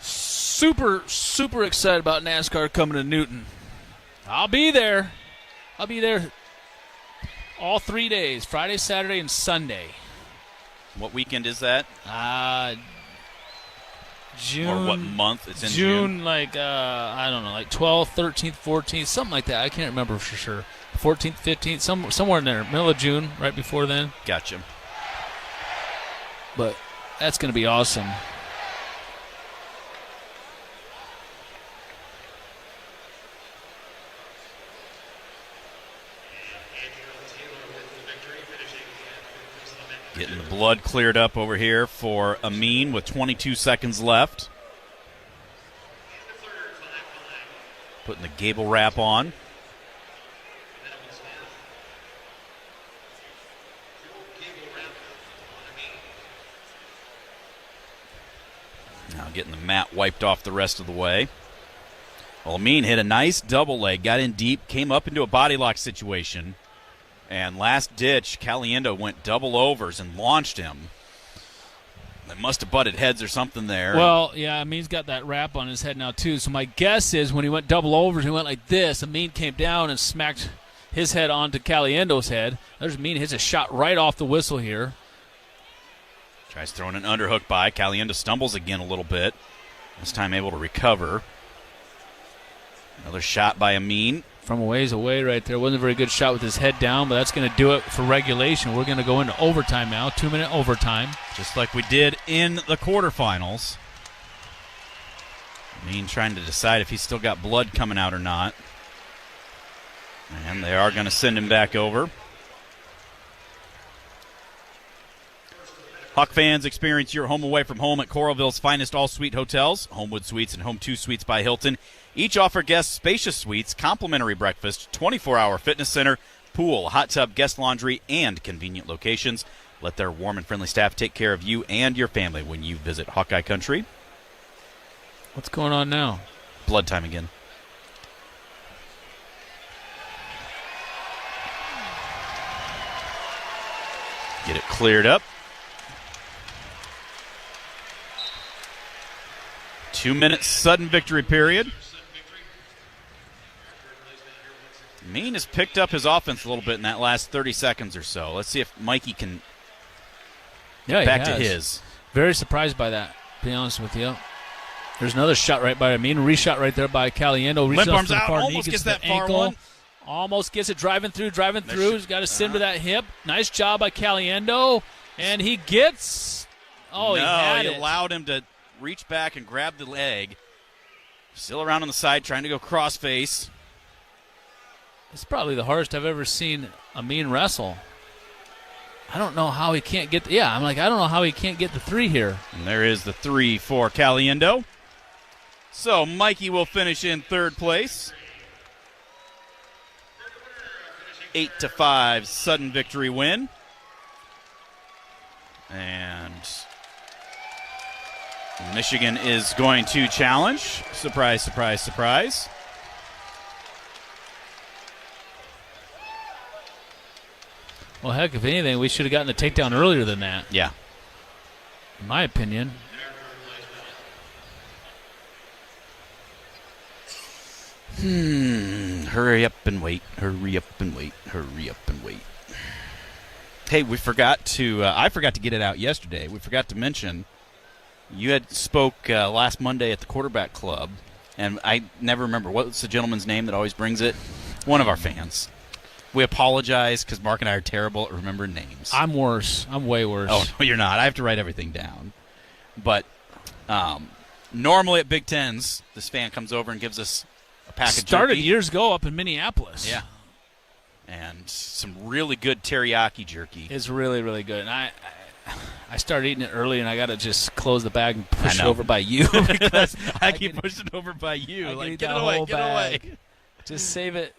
Super, super excited about NASCAR coming to Newton. I'll be there. I'll be there all 3 days, Friday, Saturday, and Sunday. What weekend is that? June. Or what month? It's in June. Like, I don't know, like 12th, 13th, 14th, something like that. I can't remember for sure. 14th, 15th, somewhere in there. Middle of June, right before then. Gotcha. But that's going to be awesome. Getting the blood cleared up over here for Amin with 22 seconds left. Putting the gable wrap on. Now getting the mat wiped off the rest of the way. Well, Amin hit a nice double leg, got in deep, came up into a body lock situation. And last ditch, Caliendo went double overs and launched him. They must have butted heads or something there. Well, yeah, Amin's got that wrap on his head now, too. So my guess is when he went double overs, he went like this. Amin came down and smacked his head onto Caliendo's head. There's Amin hits a shot right off the whistle here. Tries throwing an underhook by. Caliendo stumbles again a little bit. This time able to recover. Another shot by Amin. From a ways away right there. Wasn't a very good shot with his head down, but that's going to do it for regulation. We're going to go into overtime now, 2-minute overtime. Just like we did in the quarterfinals. Amin trying to decide if he's still got blood coming out or not. And they are going to send him back over. Hawk fans, experience your home away from home at Coralville's finest all-suite hotels, Homewood Suites and Home 2 Suites by Hilton. Each offer guests spacious suites, complimentary breakfast, 24-hour fitness center, pool, hot tub, guest laundry, and convenient locations. Let their warm and friendly staff take care of you and your family when you visit Hawkeye Country. What's going on now? Blood time again. Get it cleared up. 2-minute sudden victory period. Mean has picked up his offense a little bit in that last 30 seconds or so. Let's see if Mikey can get back to his. Very surprised by that, to be honest with you. There's another shot right by Amin. Reshot right there by Caliendo. Limp arms out. Almost gets that far one. Almost gets it driving through. He's got to send to that hip. Nice job by Caliendo. And he gets... Oh, he had it. Allowed him to reach back and grab the leg. Still around on the side, trying to go cross-face. It's probably the hardest I've ever seen Amin wrestle. I don't know how he can't get... I don't know how he can't get the 3 here. And there is the 3 for Caliendo. So Mikey will finish in third place. 8-5 sudden victory win. And Michigan is going to challenge. Surprise, surprise, surprise. Well, heck, if anything, we should have gotten the takedown earlier than that. Yeah. In my opinion. Hurry up and wait. Hurry up and wait. Hurry up and wait. Hey, we forgot to, I forgot to get it out yesterday. We forgot to mention, you had spoke last Monday at the quarterback club, and I never remember. What's the gentleman's name that always brings it? One of our fans. We apologize because Mark and I are terrible at remembering names. I'm worse. I'm way worse. Oh, no, you're not. I have to write everything down. But normally at Big Tens, this fan comes over and gives us a pack of jerky. Started years ago up in Minneapolis. Yeah. And some really good teriyaki jerky. It's really, really good. And I started eating it early, and I got to just close the bag and push it over by you. Because I keep pushing it over by you. Like, get it away. Just save it.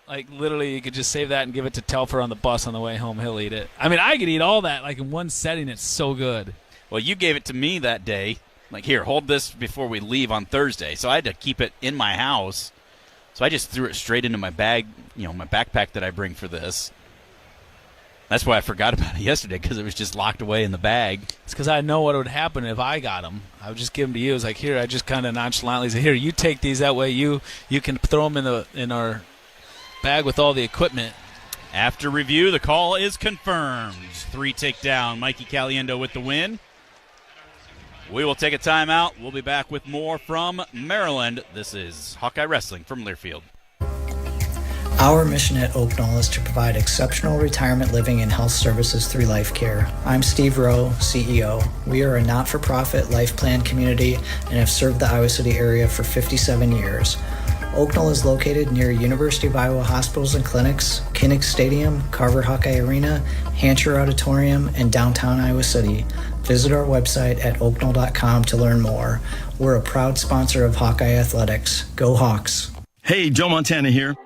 Like literally, you could just save that and give it to Telfer on the bus on the way home. He'll eat it. I mean, I could eat all that like in one setting. It's so good. Well, you gave it to me that day. Like, here, hold this before we leave on Thursday. So I had to keep it in my house. So I just threw it straight into my bag, my backpack that I bring for this. That's why I forgot about it yesterday, because it was just locked away in the bag. It's because I know what would happen if I got them. I would just give them to you. It's like, here, I just kind of nonchalantly say, here, you take these. That way you can throw them in our bag with all the equipment. After review, the call is confirmed. 3 takedown. Mikey Caliendo with the win. We will take a timeout. We'll be back with more from Maryland. This is Hawkeye Wrestling from Learfield. Our mission at Oak Knoll is to provide exceptional retirement living and health services through life care. I'm Steve Rowe, CEO. We are a not-for-profit life plan community and have served the Iowa City area for 57 years. Oak Knoll is located near University of Iowa hospitals and clinics, Kinnick Stadium, Carver Hawkeye Arena, Hancher Auditorium, and downtown Iowa City. Visit our website at oakknoll.com to learn more. We're a proud sponsor of Hawkeye Athletics. Go Hawks! Hey, Joe Montana here.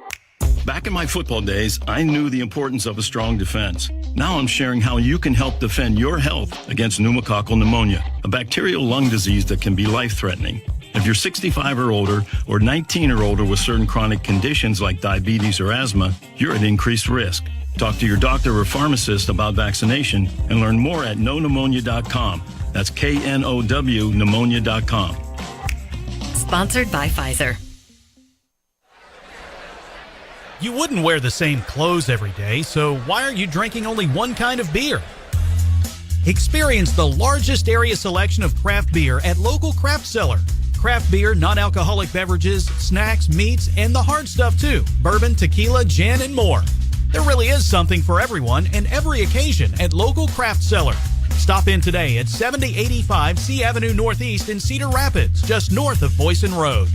Back in my football days, I knew the importance of a strong defense. Now I'm sharing how you can help defend your health against pneumococcal pneumonia, a bacterial lung disease that can be life-threatening. If you're 65 or older, or 19 or older with certain chronic conditions like diabetes or asthma, you're at increased risk. Talk to your doctor or pharmacist about vaccination and learn more at knowpneumonia.com. That's K-N-O-W pneumonia.com. Sponsored by Pfizer. You wouldn't wear the same clothes every day, so why are you drinking only one kind of beer? Experience the largest area selection of craft beer at local craft cellar. Craft beer, non-alcoholic beverages, snacks, meats, and the hard stuff too. Bourbon, tequila, gin, and more. There really is something for everyone and every occasion at local craft cellar. Stop in today at 7085 C Avenue Northeast in Cedar Rapids, just north of Boyson Road.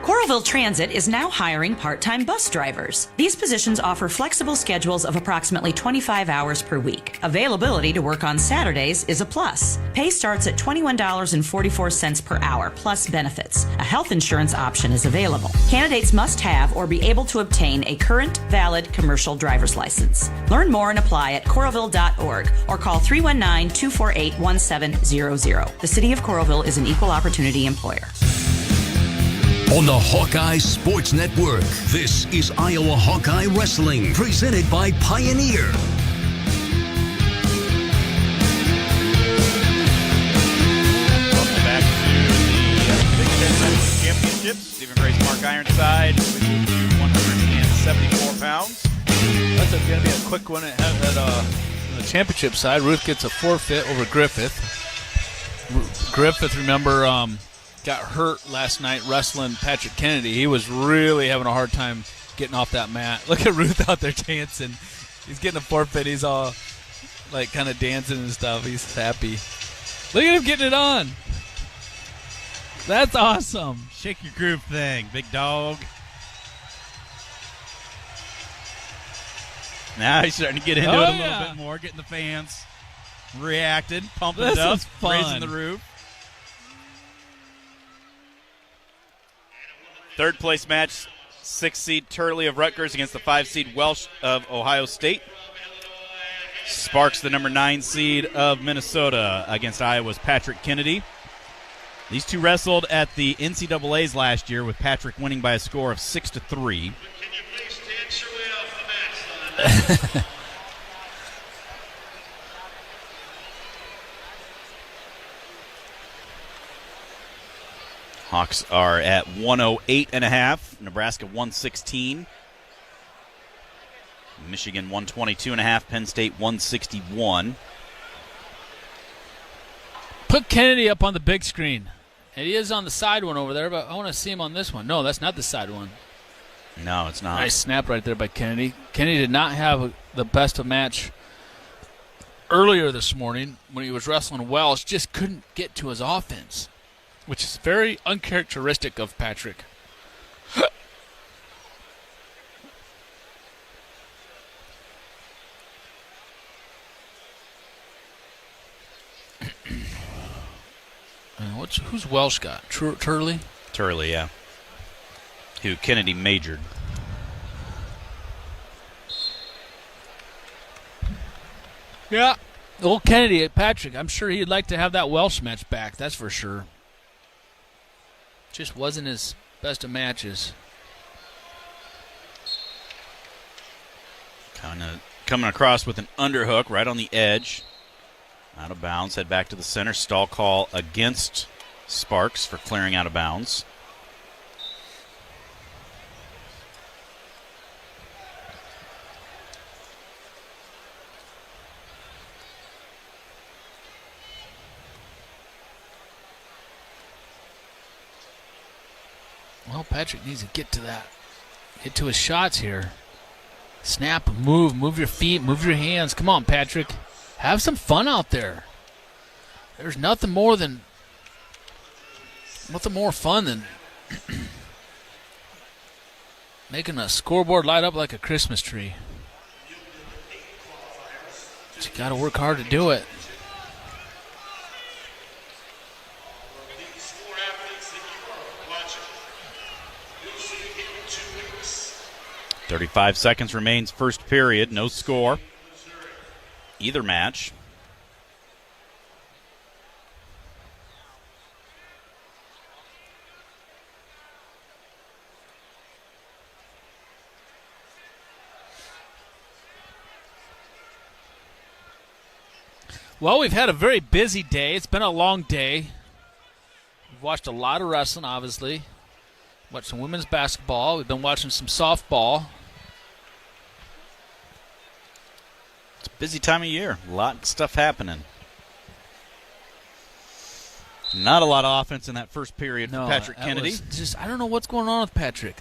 Coralville Transit is now hiring part-time bus drivers. These positions offer flexible schedules of approximately 25 hours per week. Availability to work on Saturdays is a plus. Pay starts at $21.44 per hour, plus benefits. A health insurance option is available. Candidates must have or be able to obtain a current, valid commercial driver's license. Learn more and apply at coralville.org or call 319-248-1700. The City of Coralville is an equal opportunity employer. On the Hawkeye Sports Network, this is Iowa Hawkeye Wrestling, presented by Pioneer. iron side, we move to 174 pounds. That's going to be a quick one at the championship side. Ruth gets a forfeit over Griffith. Griffith, remember, got hurt last night wrestling Patrick Kennedy. He was really having a hard time getting off that mat. Look at Ruth out there dancing. He's getting a forfeit. He's all like kind of dancing and stuff. He's happy. Look at him getting it on. That's awesome. Shake your groove thing, big dog. Now he's starting to get into it a little bit more, getting the fans reacted, pumping it up, raising the roof. Third place match, 6th seed Turley of Rutgers against the 5 seed Welsh of Ohio State. Sparks, the number 9 seed of Minnesota, against Iowa's Patrick Kennedy. These two wrestled at the NCAAs last year, with Patrick winning by a score of 6-3. Hawks are at 108.5. Nebraska 116. Michigan 122.5. Penn State 161. Put Kennedy up on the big screen. And he is on the side one over there, but I want to see him on this one. No, that's not the side one. No, it's not. Nice snap right there by Kennedy. Kennedy did not have the best of match earlier this morning when he was wrestling Welsh. Just couldn't get to his offense, which is very uncharacteristic of Patrick. Who's Welsh got? Turley? Turley, yeah. Who Kennedy majored. Yeah. Old Kennedy at Patrick. I'm sure he'd like to have that Welsh match back, that's for sure. Just wasn't his best of matches. Kind of coming across with an underhook right on the edge. Out of bounds, head back to the center. Stall call against Sparks for clearing out of bounds. Well, Patrick needs to get to that. Get to his shots here. Snap, move your feet, move your hands. Come on, Patrick. Have some fun out there. There's nothing more fun than making a scoreboard light up like a Christmas tree. But you got to work hard to do it. .35 seconds remains first period. No score. Either match. Well, we've had a very busy day. It's been a long day. We've watched a lot of wrestling, obviously. Watched some women's basketball. We've been watching some softball. It's a busy time of year. A lot of stuff happening. Not a lot of offense in that first period for Patrick Kennedy. I don't know what's going on with Patrick.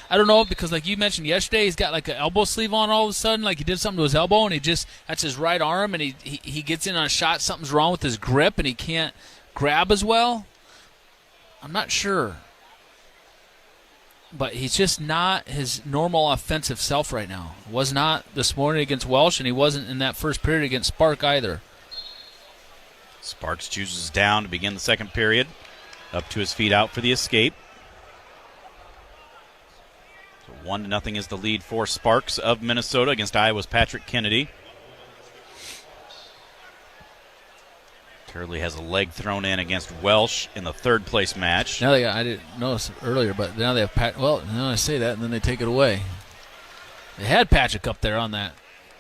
I don't know, because like you mentioned yesterday, he's got like an elbow sleeve on all of a sudden, like he did something to his elbow, and that's his right arm, and he gets in on a shot. Something's wrong with his grip, and he can't grab as well. I'm not sure. But he's just not his normal offensive self right now. Was not this morning against Welsh, and he wasn't in that first period against Spark either. Sparks chooses down to begin the second period. Up to his feet out for the escape. So 1-0 is the lead for Sparks of Minnesota against Iowa's Patrick Kennedy. Turley has a leg thrown in against Welsh in the third place match. Now I didn't notice earlier, but now they have Pat. Well, now I say that, and then they take it away. They had Patrick up there on that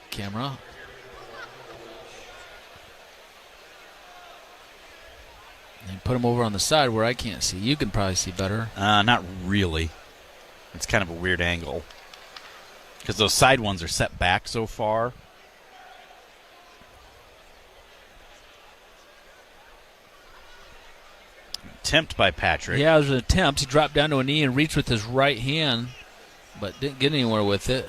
camera. And put him over on the side where I can't see. You can probably see better. Not really. It's kind of a weird angle because those side ones are set back so far. Attempt by Patrick. Yeah, it was an attempt. He dropped down to a knee and reached with his right hand, but didn't get anywhere with it.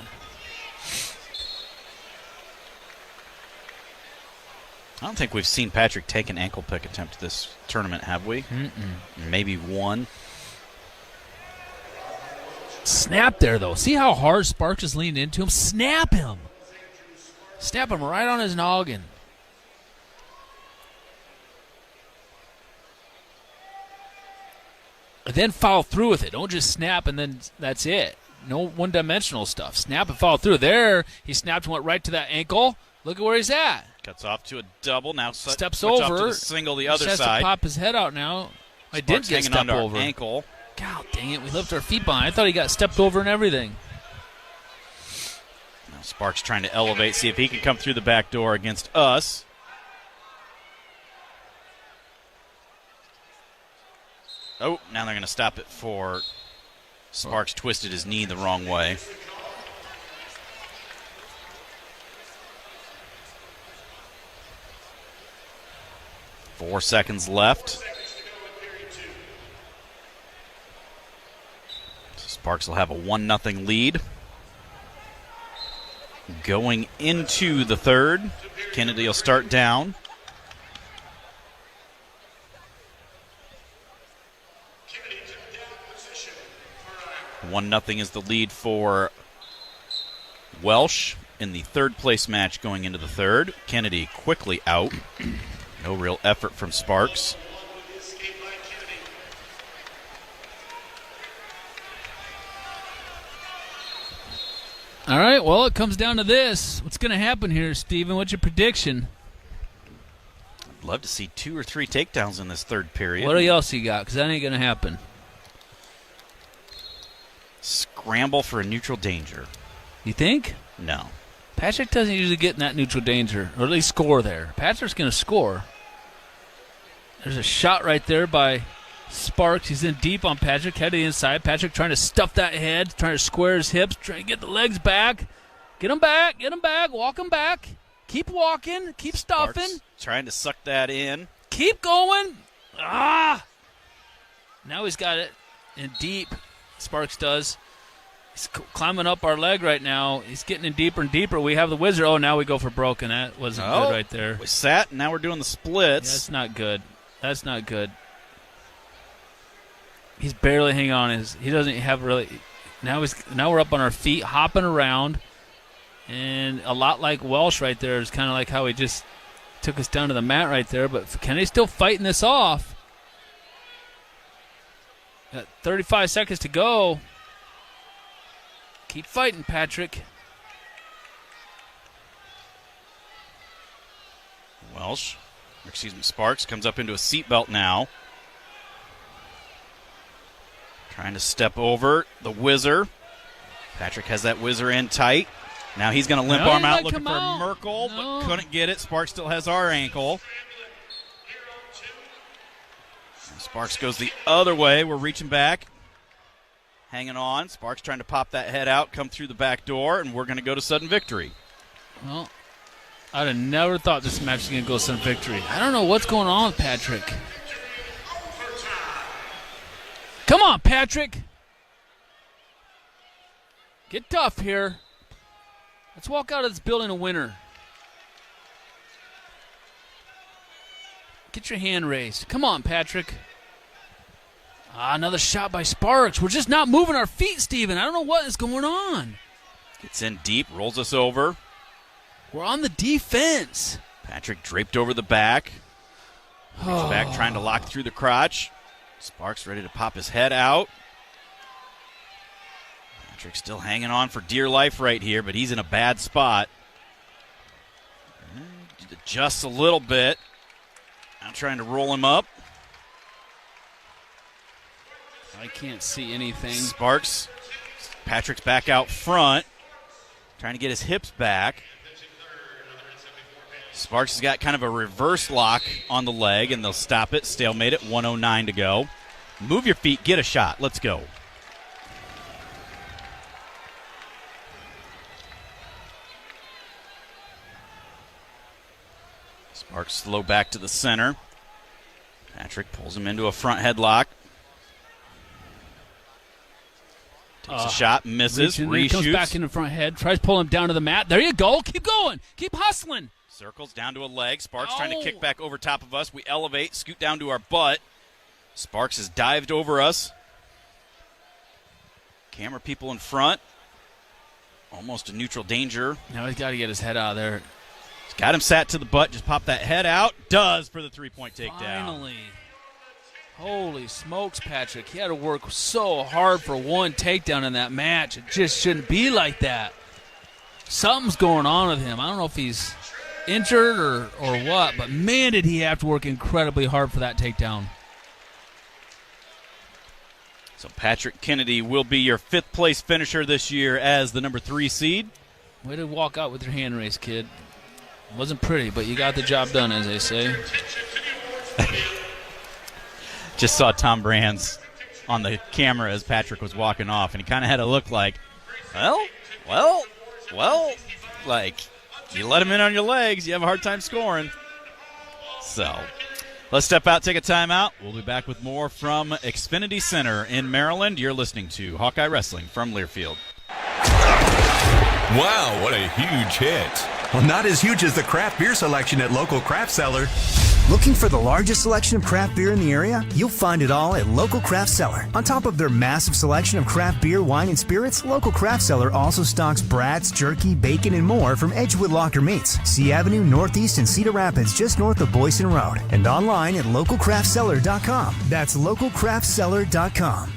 I don't think we've seen Patrick take an ankle pick attempt this tournament, have we? Maybe one. Snap there, though. See how hard Sparks is leaning into him? Snap him. Snap him right on his noggin. And then follow through with it. Don't just snap and then that's it. No one-dimensional stuff. Snap and follow through. There, he snapped and went right to that ankle. Look at where he's at. Cuts off to a double. Now steps over. over. Off to the single the other has side. To pop his head out now. I did get hanging stepped onto over. Our ankle. God dang it. We left our feet behind. I thought he got stepped over and everything. Now Sparks trying to elevate, see if he can come through the back door against us. Oh, now they're going to stop it for Sparks twisted his knee the wrong way. Four seconds left. So Sparks will have a 1-0 lead. Going into the third, Kennedy will start down. One 0 is the lead for Welsh in the third place match going into the third. Kennedy quickly out. No real effort from Sparks. All right, well, it comes down to this. What's going to happen here, Steven? What's your prediction? I'd love to see 2 or 3 takedowns in this third period. What else you got? Because that ain't going to happen. Scramble for a neutral danger. You think? No. Patrick doesn't usually get in that neutral danger, or at least score there. Patrick's going to score. There's a shot right there by Sparks. He's in deep on Patrick, head to the inside. Patrick trying to stuff that head, trying to square his hips, trying to get the legs back. Get him back, walk him back. Keep walking, keep stuffing. Sparks trying to suck that in. Keep going. Now he's got it in deep. Sparks does. He's climbing up our leg right now. He's getting in deeper and deeper. We have the wizard. Oh, now we go for broken. That wasn't good right there. We sat, and now we're doing the splits. Yeah, that's not good. That's not good. He's barely hanging on. He doesn't have really. Now we're up on our feet, hopping around, and a lot like Welsh right there is kind of like how he just took us down to the mat right there. But Kennedy's still fighting this off. Got 35 seconds to go. Keep fighting, Patrick. Sparks comes up into a seatbelt now. Trying to step over the whizzer. Patrick has that whizzer in tight. Now he's going to limp arm out looking for Merkel, but couldn't get it. Sparks still has our ankle. Sparks goes the other way. We're reaching back. Hanging on. Sparks trying to pop that head out, come through the back door, and we're going to go to sudden victory. Well, I'd have never thought this match was going to go sudden victory. I don't know what's going on with Patrick. Come on, Patrick. Get tough here. Let's walk out of this building a winner. Get your hand raised. Come on, Patrick. Another shot by Sparks. We're just not moving our feet, Steven. I don't know what is going on. Gets in deep, rolls us over. We're on the defense. Patrick draped over the back. Back trying to lock through the crotch. Sparks ready to pop his head out. Patrick still hanging on for dear life right here, but he's in a bad spot. Adjusts a little bit. Now trying to roll him up. I can't see anything. Sparks. Patrick's back out front. Trying to get his hips back. Sparks has got kind of a reverse lock on the leg, and they'll stop it. Stalemate it. 1:09 to go. Move your feet. Get a shot. Let's go. Sparks slow back to the center. Patrick pulls him into a front headlock. Takes a shot, misses, He comes back in the front head, tries to pull him down to the mat. There you go. Keep going. Keep hustling. Circles down to a leg. Sparks trying to kick back over top of us. We elevate, scoot down to our butt. Sparks has dived over us. Camera people in front. Almost a neutral danger. Now he's got to get his head out of there. He's got him sat to the butt. Just pop that head out. Does for the 3-point takedown. Finally. Holy smokes, Patrick. He had to work so hard for one takedown in that match. It just shouldn't be like that. Something's going on with him. I don't know if he's injured or what, but man, did he have to work incredibly hard for that takedown. So Patrick Kennedy will be your 5th place finisher this year as the number 3 seed. Way to walk out with your hand raised, kid. Wasn't pretty, but you got the job done, as they say. Just saw Tom Brands on the camera as Patrick was walking off, and he kind of had a look like, well, like, you let him in on your legs, you have a hard time scoring. So, let's step out, take a timeout. We'll be back with more from Xfinity Center in Maryland. You're listening to Hawkeye Wrestling from Learfield. Wow, what a huge hit. Well, not as huge as the craft beer selection at local craft cellar. Looking for the largest selection of craft beer in the area? You'll find it all at Local Craft Cellar. On top of their massive selection of craft beer, wine, and spirits, Local Craft Cellar also stocks brats, jerky, bacon, and more from Edgewood Locker Meats, C Avenue Northeast in Cedar Rapids, just north of Boyson Road. And online at localcraftcellar.com. That's localcraftcellar.com.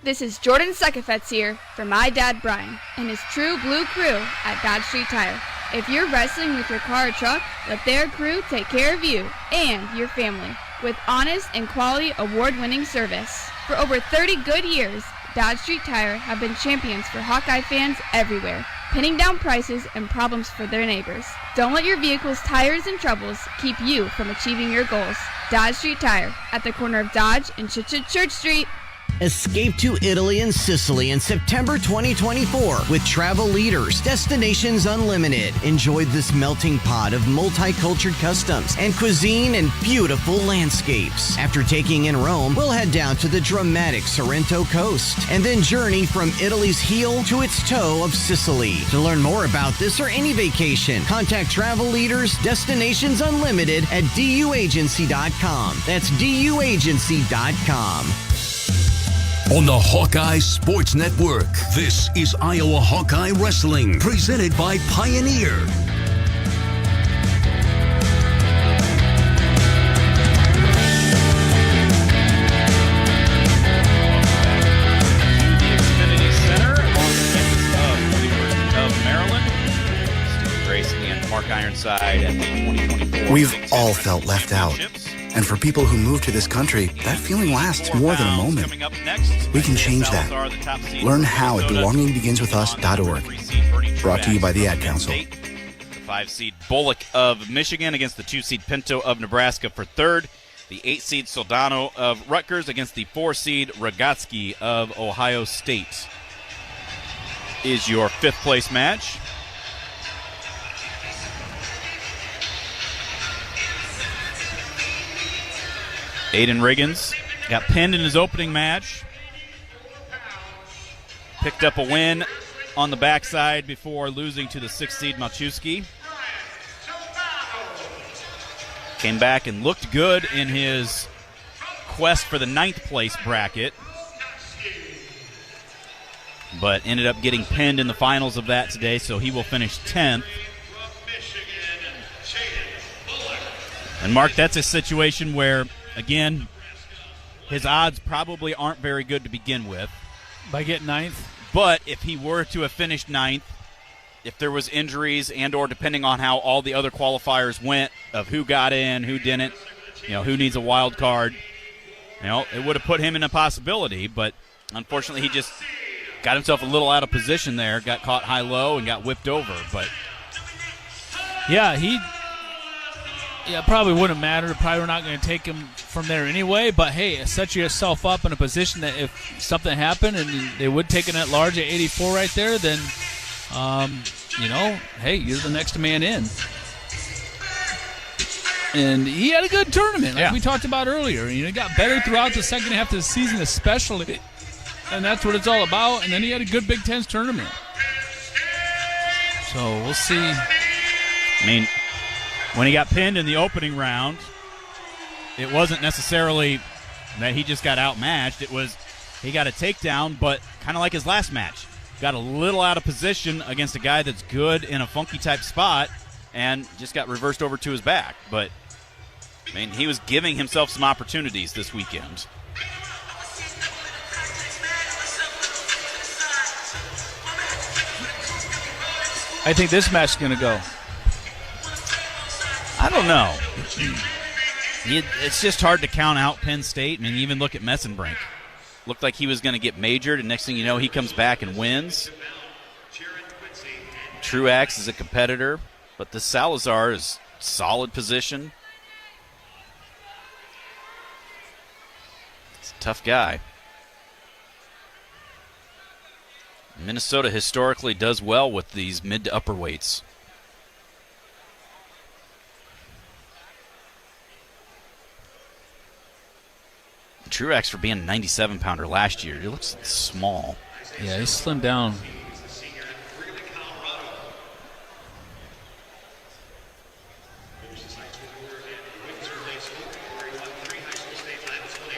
This is Jordan Sekafetz here for my dad Brian and his True Blue crew at Dodge Street Tire. If you're wrestling with your car or truck, let their crew take care of you and your family with honest and quality award-winning service. For over 30 good years, Dodge Street Tire have been champions for Hawkeye fans everywhere, pinning down prices and problems for their neighbors. Don't let your vehicle's tires and troubles keep you from achieving your goals. Dodge Street Tire at the corner of Dodge and Church Street. Escape to Italy and Sicily in September 2024 with Travel Leaders, Destinations Unlimited. Enjoy this melting pot of multicultural customs and cuisine and beautiful landscapes. After taking in Rome, we'll head down to the dramatic Sorrento coast and then journey from Italy's heel to its toe of Sicily. To learn more about this or any vacation, contact Travel Leaders, Destinations Unlimited at duagency.com. That's duagency.com. On the Hawkeye Sports Network, this is Iowa Hawkeye Wrestling, presented by Pioneer. Xfinity Center on the campus of Maryland. Steve Grace and Mark Ironside at the 2024. We've all felt left out. And for people who move to this country, that feeling lasts more than a moment. We can change that. Learn how at belongingbeginswithus.org. Brought to you by the Ad Council. The 5-seed Bullock of Michigan against the 2-seed Pinto of Nebraska for third. The 8-seed Soldano of Rutgers against the 4-seed Rogotsky of Ohio State is your 5th place match. Aiden Riggins got pinned in his opening match. Picked up a win on the backside before losing to the 6th-seed Malchewski. Came back and looked good in his quest for the 9th place bracket, but ended up getting pinned in the finals of that today, so he will finish 10th. And Mark, that's a situation where, again, his odds probably aren't very good to begin with. By getting 9th? But if he were to have finished 9th, if there was injuries and or depending on how all the other qualifiers went of who got in, who didn't, who needs a wild card, it would have put him in a possibility. But unfortunately, he just got himself a little out of position there, got caught high-low and got whipped over. But yeah, probably wouldn't matter. Probably we're not going to take him from there anyway. But, hey, set yourself up in a position that if something happened and they would take it at large at 84 right there, then, hey, you're the next man in. And he had a good tournament, like we talked about earlier. He got better throughout the second half of the season, especially. And that's what it's all about. And then he had a good Big Ten tournament. So we'll see. I mean, when he got pinned in the opening round, it wasn't necessarily that he just got outmatched. It was he got a takedown, but kind of like his last match. Got a little out of position against a guy that's good in a funky type spot and just got reversed over to his back. But, I mean, he was giving himself some opportunities this weekend. I think this match is going to go. I don't know. It's just hard to count out Penn State. I mean, even look at Messenbrink. Looked like he was going to get majored, and next thing you know, he comes back and wins. Truax is a competitor, but the Salazar is solid position. It's a tough guy. Minnesota historically does well with these mid to upper weights. Truax, for being a 97-pounder last year, he looks small. Yeah, he slimmed down.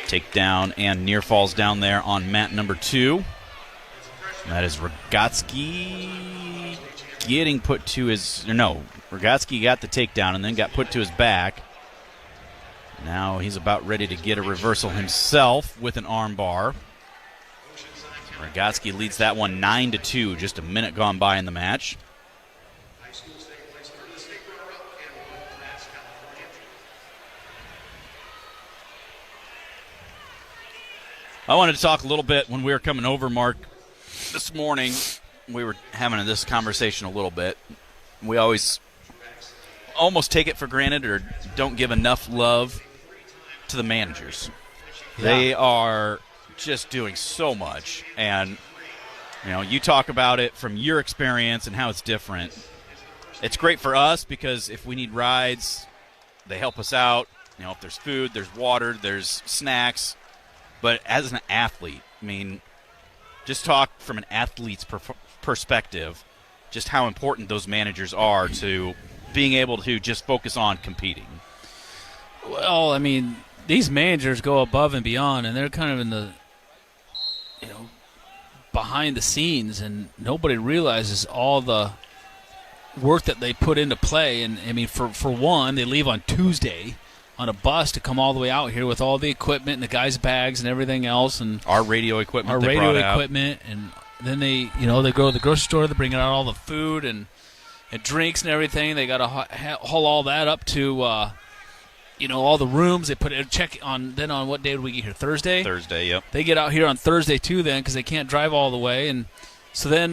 Takedown and near falls down there on mat number 2. That is Rogatsky getting put to his... No, Rogatsky got the takedown and then got put to his back. Now he's about ready to get a reversal himself with an arm bar. Rogatsky leads that one 9-2, just a minute gone by in the match. I wanted to talk a little bit when we were coming over, Mark. This morning, we were having this conversation a little bit. We always almost take it for granted or don't give enough love to the managers. Yeah. They are just doing so much. And, you talk about it from your experience and how it's different. It's great for us because if we need rides, they help us out. If there's food, there's water, there's snacks. But as an athlete, just talk from an athlete's perspective, just how important those managers are to being able to just focus on competing. Well, these managers go above and beyond, and they're kind of in the, behind the scenes, and nobody realizes all the work that they put into play. And, for one, they leave on Tuesday on a bus to come all the way out here with all the equipment and the guys' bags and everything else, and our radio equipment. And then they go to the grocery store. They bring out all the food and drinks and everything. They got to haul all that up to, all the rooms. They put check on. Then on what day did we get here? Thursday. Thursday, yep. They get out here on Thursday too, then, because they can't drive all the way, and so then,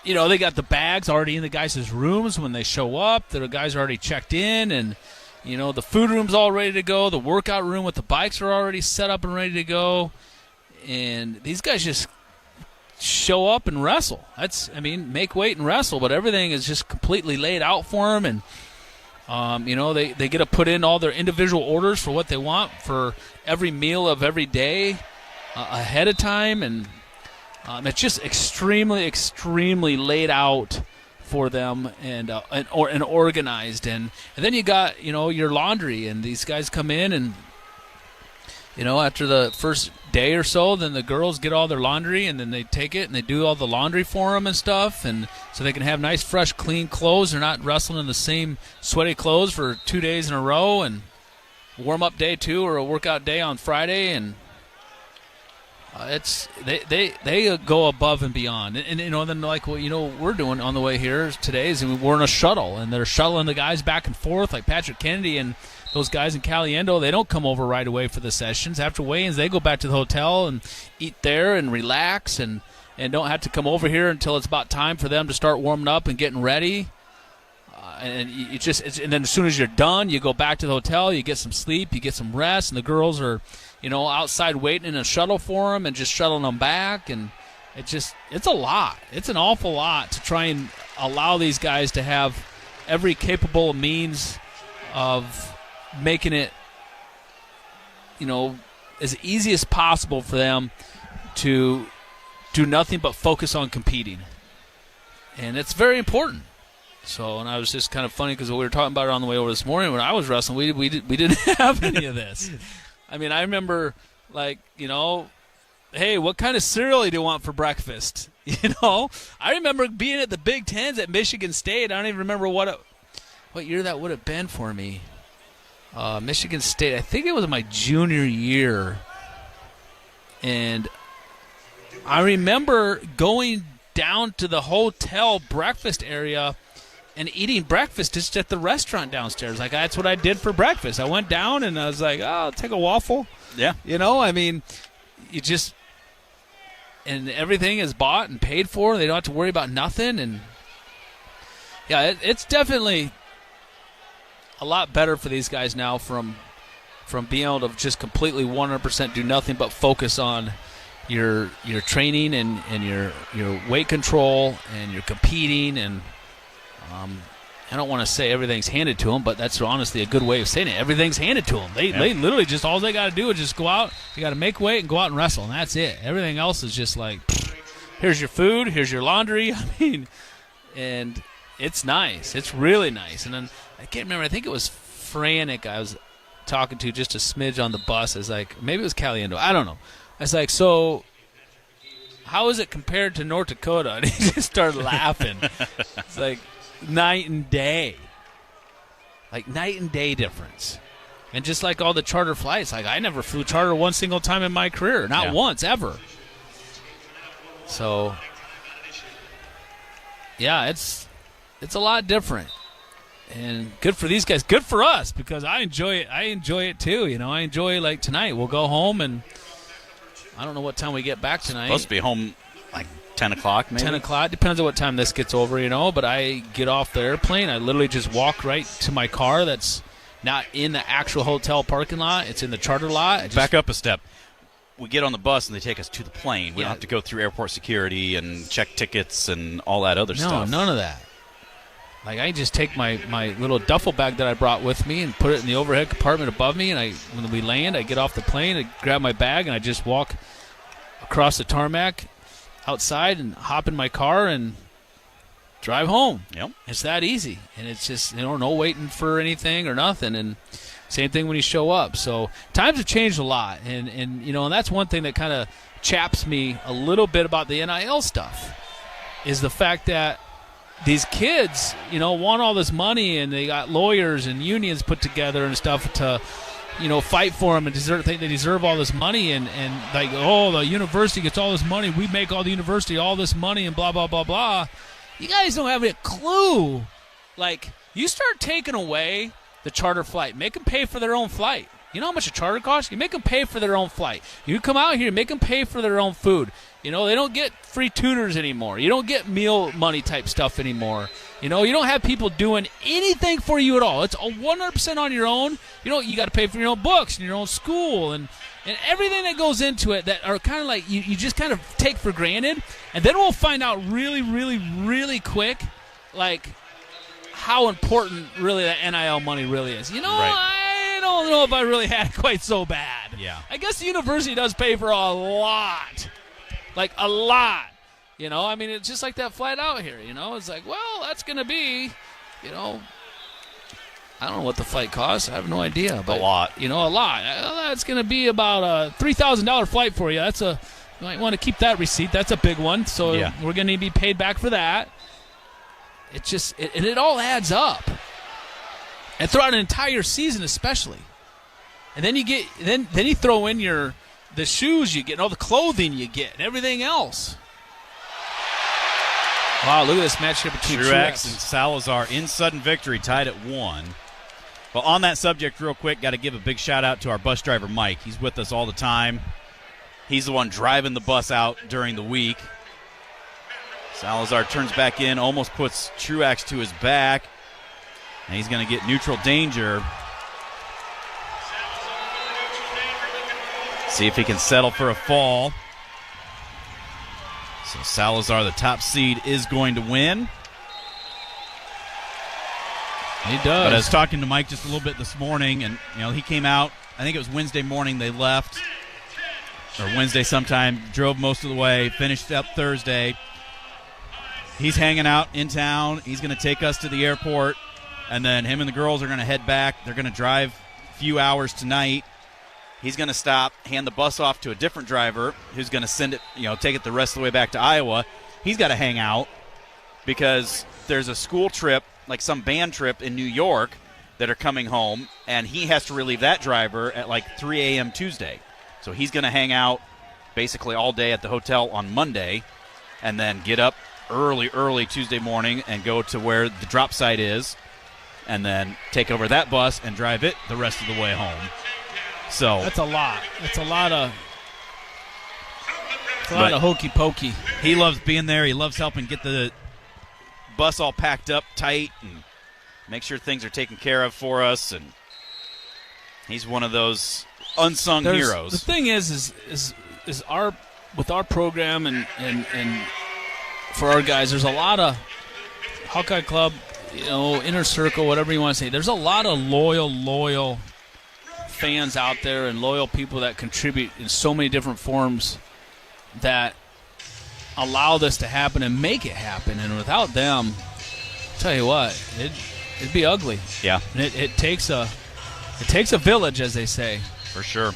they got the bags already in the guys' rooms when they show up. The guys are already checked in, and, the food room's all ready to go. The workout room with the bikes are already set up and ready to go. And these guys just show up and wrestle. Make weight and wrestle, but everything is just completely laid out for them. And, they get to put in all their individual orders for what they want for every meal of every day ahead of time. And it's just extremely, extremely laid out for them and organized. And then you got, your laundry, and these guys come in and, after the first day or so, then the girls get all their laundry, and then they take it and they do all the laundry for them and stuff, and so they can have nice, fresh, clean clothes. They're not wrestling in the same sweaty clothes for 2 days in a row, and warm-up day too, or a workout day on Friday, and they go above and beyond, and then like what we're doing on the way here today is we're in a shuttle, and they're shuttling the guys back and forth, like Patrick Kennedy and those guys in Caliendo. They don't come over right away for the sessions. After weigh-ins, they go back to the hotel and eat there and relax, and don't have to come over here until it's about time for them to start warming up and getting ready. And then as soon as you're done, you go back to the hotel, you get some sleep, you get some rest, and the girls are outside waiting in a shuttle for them and just shuttling them back. And it's a lot. It's an awful lot to try and allow these guys to have every capable means of making it, as easy as possible for them to do nothing but focus on competing. And it's very important. So, and I was just kind of funny because we were talking about it on the way over this morning when I was wrestling. We didn't have any of this. I mean, I remember, hey, what kind of cereal do you want for breakfast? I remember being at the Big Tens at Michigan State. I don't even remember what year that would have been for me. Michigan State, I think it was my junior year. And I remember going down to the hotel breakfast area and eating breakfast just at the restaurant downstairs. Like, that's what I did for breakfast. I went down and I was like, I'll take a waffle. Yeah. And everything is bought and paid for. They don't have to worry about nothing. And, yeah, it's definitely a lot better for these guys now from being able to just completely 100% do nothing but focus on your training and your weight control and your competing. And I don't want to say everything's handed to them, but that's honestly a good way of saying it. Everything's handed to them. They literally just, all they got to do is just go out. They got to make weight and go out and wrestle, and that's it. Everything else is just like, here's your food, here's your laundry. And it's nice. It's really nice. And then I can't remember. I think it was Franek I was talking to just a smidge on the bus. I was like, maybe it was Caliendo. I don't know. I was like, so how is it compared to North Dakota? And he just started laughing. It's like night and day. Like night and day difference. And just like all the charter flights, like I never flew charter one single time in my career. Not once, ever. So, yeah, it's a lot different. And good for these guys. Good for us because I enjoy it. I enjoy it too. I enjoy, like, tonight. We'll go home and I don't know what time we get back tonight. Supposed to be home like 10 o'clock maybe? 10 o'clock. Depends on what time this gets over, But I get off the airplane. I literally just walk right to my car that's not in the actual hotel parking lot. It's in the charter lot. Back up a step. We get on the bus and they take us to the plane. We don't have to go through airport security and check tickets and all that other stuff. No, none of that. Like, I just take my little duffel bag that I brought with me and put it in the overhead compartment above me, and when we land, I get off the plane, I grab my bag, and I just walk across the tarmac outside and hop in my car and drive home. Yep. It's that easy. And it's just, no waiting for anything or nothing. And same thing when you show up. So times have changed a lot. And that's one thing that kind of chaps me a little bit about the NIL stuff is the fact that these kids, want all this money, and they got lawyers and unions put together and stuff to, fight for them and think they deserve all this money, and like, the university gets all this money, we make all the university all this money, and blah, blah, blah, blah. You guys don't have a clue. Like, you start taking away the charter flight, make them pay for their own flight. You know how much a charter costs? You make them pay for their own flight. You come out here, make them pay for their own food. They don't get free tutors anymore. You don't get meal money type stuff anymore. You don't have people doing anything for you at all. It's 100% on your own. You got to pay for your own books and your own school and everything that goes into it that are kind of like you just kind of take for granted. And then we'll find out really, really, really quick, like, how important really that NIL money really is. Right. I don't know if I really had it quite so bad. Yeah. I guess the university does pay for a lot. Like, a lot. It's just like that flight out here, It's like, well, that's going to be, I don't know what the flight costs. I have no idea. But, a lot. A lot. That's going to be about a $3,000 flight for you. You might want to keep that receipt. That's a big one. So we're going to be paid back for that. It just, and it all adds up. And throughout an entire season especially. And then you get, then you throw in the shoes you get and all the clothing you get and everything else. Wow, look at this match here between Truex and Salazar in sudden victory, tied at 1. Well, on that subject real quick, got to give a big shout-out to our bus driver, Mike. He's with us all the time. He's the one driving the bus out during the week. Salazar turns back in, almost puts Truex to his back, and he's going to get neutral danger. See if he can settle for a fall. So Salazar, the top seed, is going to win. He does. But I was talking to Mike just a little bit this morning, and he came out. I think it was Wednesday morning they left, or Wednesday sometime. Drove most of the way, finished up Thursday. He's hanging out in town. He's going to take us to the airport, and then him and the girls are going to head back. They're going to drive a few hours tonight. He's going to stop, hand the bus off to a different driver who's going to send it, take it the rest of the way back to Iowa. He's got to hang out because there's a school trip, like some band trip in New York that are coming home, and he has to relieve that driver at like 3 a.m. Tuesday. So he's going to hang out basically all day at the hotel on Monday and then get up early Tuesday morning and go to where the drop site is and then take over that bus and drive it the rest of the way home. So that's a lot. It's a lot of hokey pokey. He loves being there. He loves helping get the bus all packed up tight and make sure things are taken care of for us. And he's one of those unsung heroes. The thing is our with our program and for our guys, there's a lot of Hawkeye Club, inner circle, whatever you want to say. There's a lot of loyal fans out there and loyal people that contribute in so many different forms that allow this to happen and make it happen. And without them, I'll tell you what, it'd be ugly. Yeah. And it takes a village, as they say. For sure.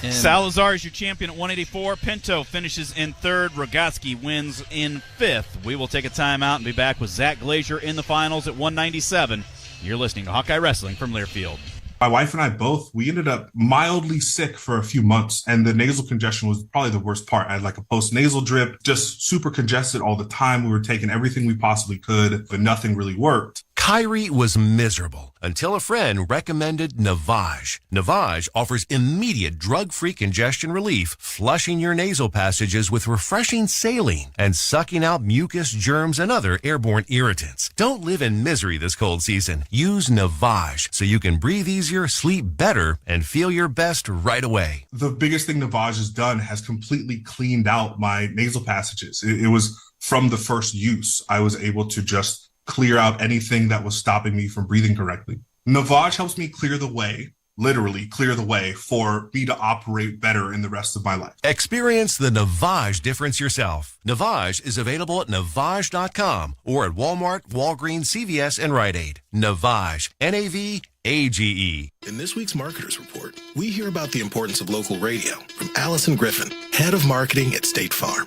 And Salazar is your champion at 184. Pinto finishes in third. Rogotsky wins in fifth. We will take a timeout and be back with Zach Glazier in the finals at 197. You're listening to Hawkeye Wrestling from Learfield. My wife and I both, we ended up mildly sick for a few months, and the nasal congestion was probably the worst part. I had like a post-nasal drip, just super congested all the time. We were taking everything we possibly could, but nothing really worked. Kyrie was miserable until a friend recommended Navage. Navage offers immediate drug-free congestion relief, flushing your nasal passages with refreshing saline and sucking out mucus, germs, and other airborne irritants. Don't live in misery this cold season. Use Navage so you can breathe easier, sleep better, and feel your best right away. The biggest thing Navage has done has completely cleaned out my nasal passages. It was from the first use. I was able to just clear out anything that was stopping me from breathing correctly. Navage helps me clear the way, literally clear the way, for me to operate better in the rest of my life. Experience the Navage difference yourself. Navage is available at Navage.com or at Walmart, Walgreens, CVS, and Rite Aid. Navage, N-A-V-A-G-E. In this week's Marketers Report, we hear about the importance of local radio from Allison Griffin, head of marketing at State Farm.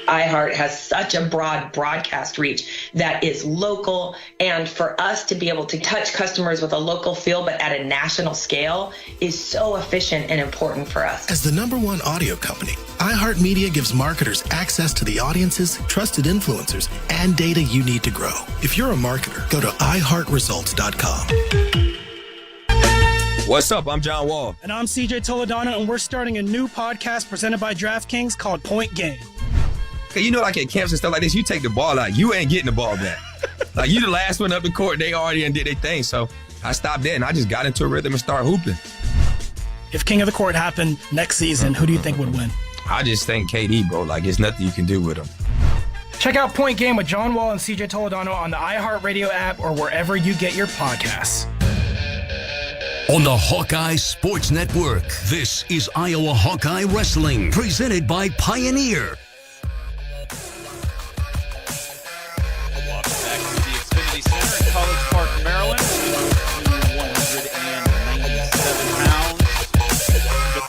iHeart has such a broad broadcast reach that is local, and for us to be able to touch customers with a local feel but at a national scale is so efficient and important for us. As the #1 audio company, iHeartMedia gives marketers access to the audiences, trusted influencers, and data you need to grow. If you're a marketer, go to iHeartResults.com. What's up? I'm John Wall. And I'm CJ Toledano, and we're starting a new podcast presented by DraftKings called Point Game. Okay, like at camps and stuff like this, you take the ball out, you ain't getting the ball back. Like, you the last one up in court, they already did their thing. So I stopped there and I just got into a rhythm and started hooping. If King of the Court happened next season, who do you think would win? I just think KD, bro. Like, there's nothing you can do with him. Check out Point Game with John Wall and CJ Toledano on the iHeartRadio app or wherever you get your podcasts. On the Hawkeye Sports Network, this is Iowa Hawkeye Wrestling, presented by Pioneer.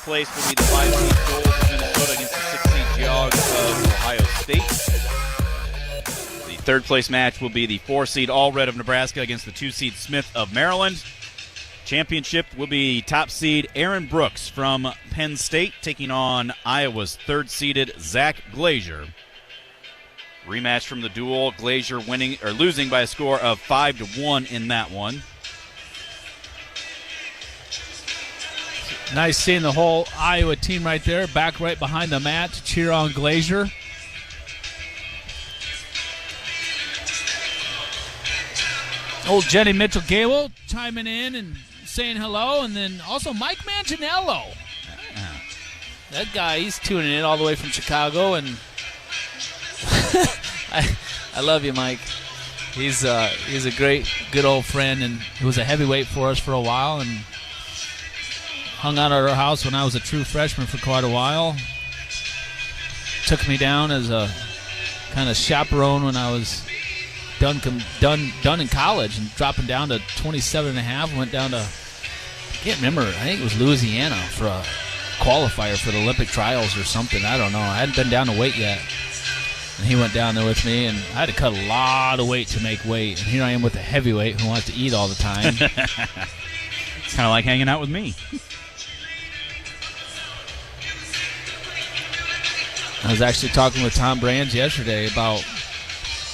Place will be the 5-seed Gold of Minnesota against the 6-seed Geauga of Ohio State. The third place match will be the 4-seed All Red of Nebraska against the 2-seed Smith of Maryland. Championship will be top seed Aaron Brooks from Penn State taking on Iowa's third-seeded Zach Glazier. Rematch from the duel, Glazier losing by a score of 5-1 in that one. Nice seeing the whole Iowa team right there, back right behind the mat to cheer on Glazier. Old Jenny Mitchell-Gable chiming in and saying hello, and then also Mike Manganiello. That guy, he's tuning in all the way from Chicago, and I love you, Mike. He's a good old friend, and he was a heavyweight for us for a while, and hung out at our house when I was a true freshman for quite a while. Took me down as a kind of chaperone when I was done in college and dropping down to 27.5. Went down to, I can't remember, I think it was Louisiana for a qualifier for the Olympic trials or something. I don't know. I hadn't been down to weight yet. And he went down there with me, and I had to cut a lot of weight to make weight. And here I am with a heavyweight who wants to eat all the time. It's kind of like hanging out with me. I was actually talking with Tom Brands yesterday about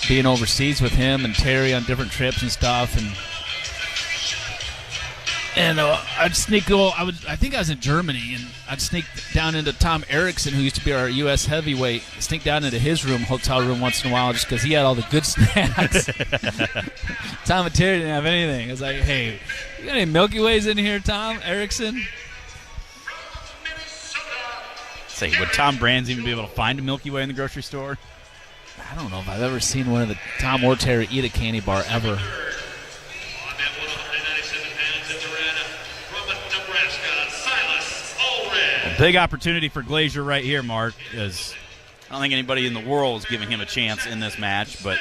being overseas with him and Terry on different trips and stuff, and I'd sneak. I think I was in Germany, and I'd sneak down into Tom Erickson, who used to be our U.S. heavyweight. Sneak down into his hotel room once in a while, just because he had all the good snacks. Tom and Terry didn't have anything. I was like, "Hey, you got any Milky Ways in here, Tom Erickson?" Say, would Tom Brands even be able to find a Milky Way in the grocery store? I don't know if I've ever seen one of the Tom or Terry eat a candy bar ever. A big opportunity for Glazier right here, Mark, because I don't think anybody in the world is giving him a chance in this match, but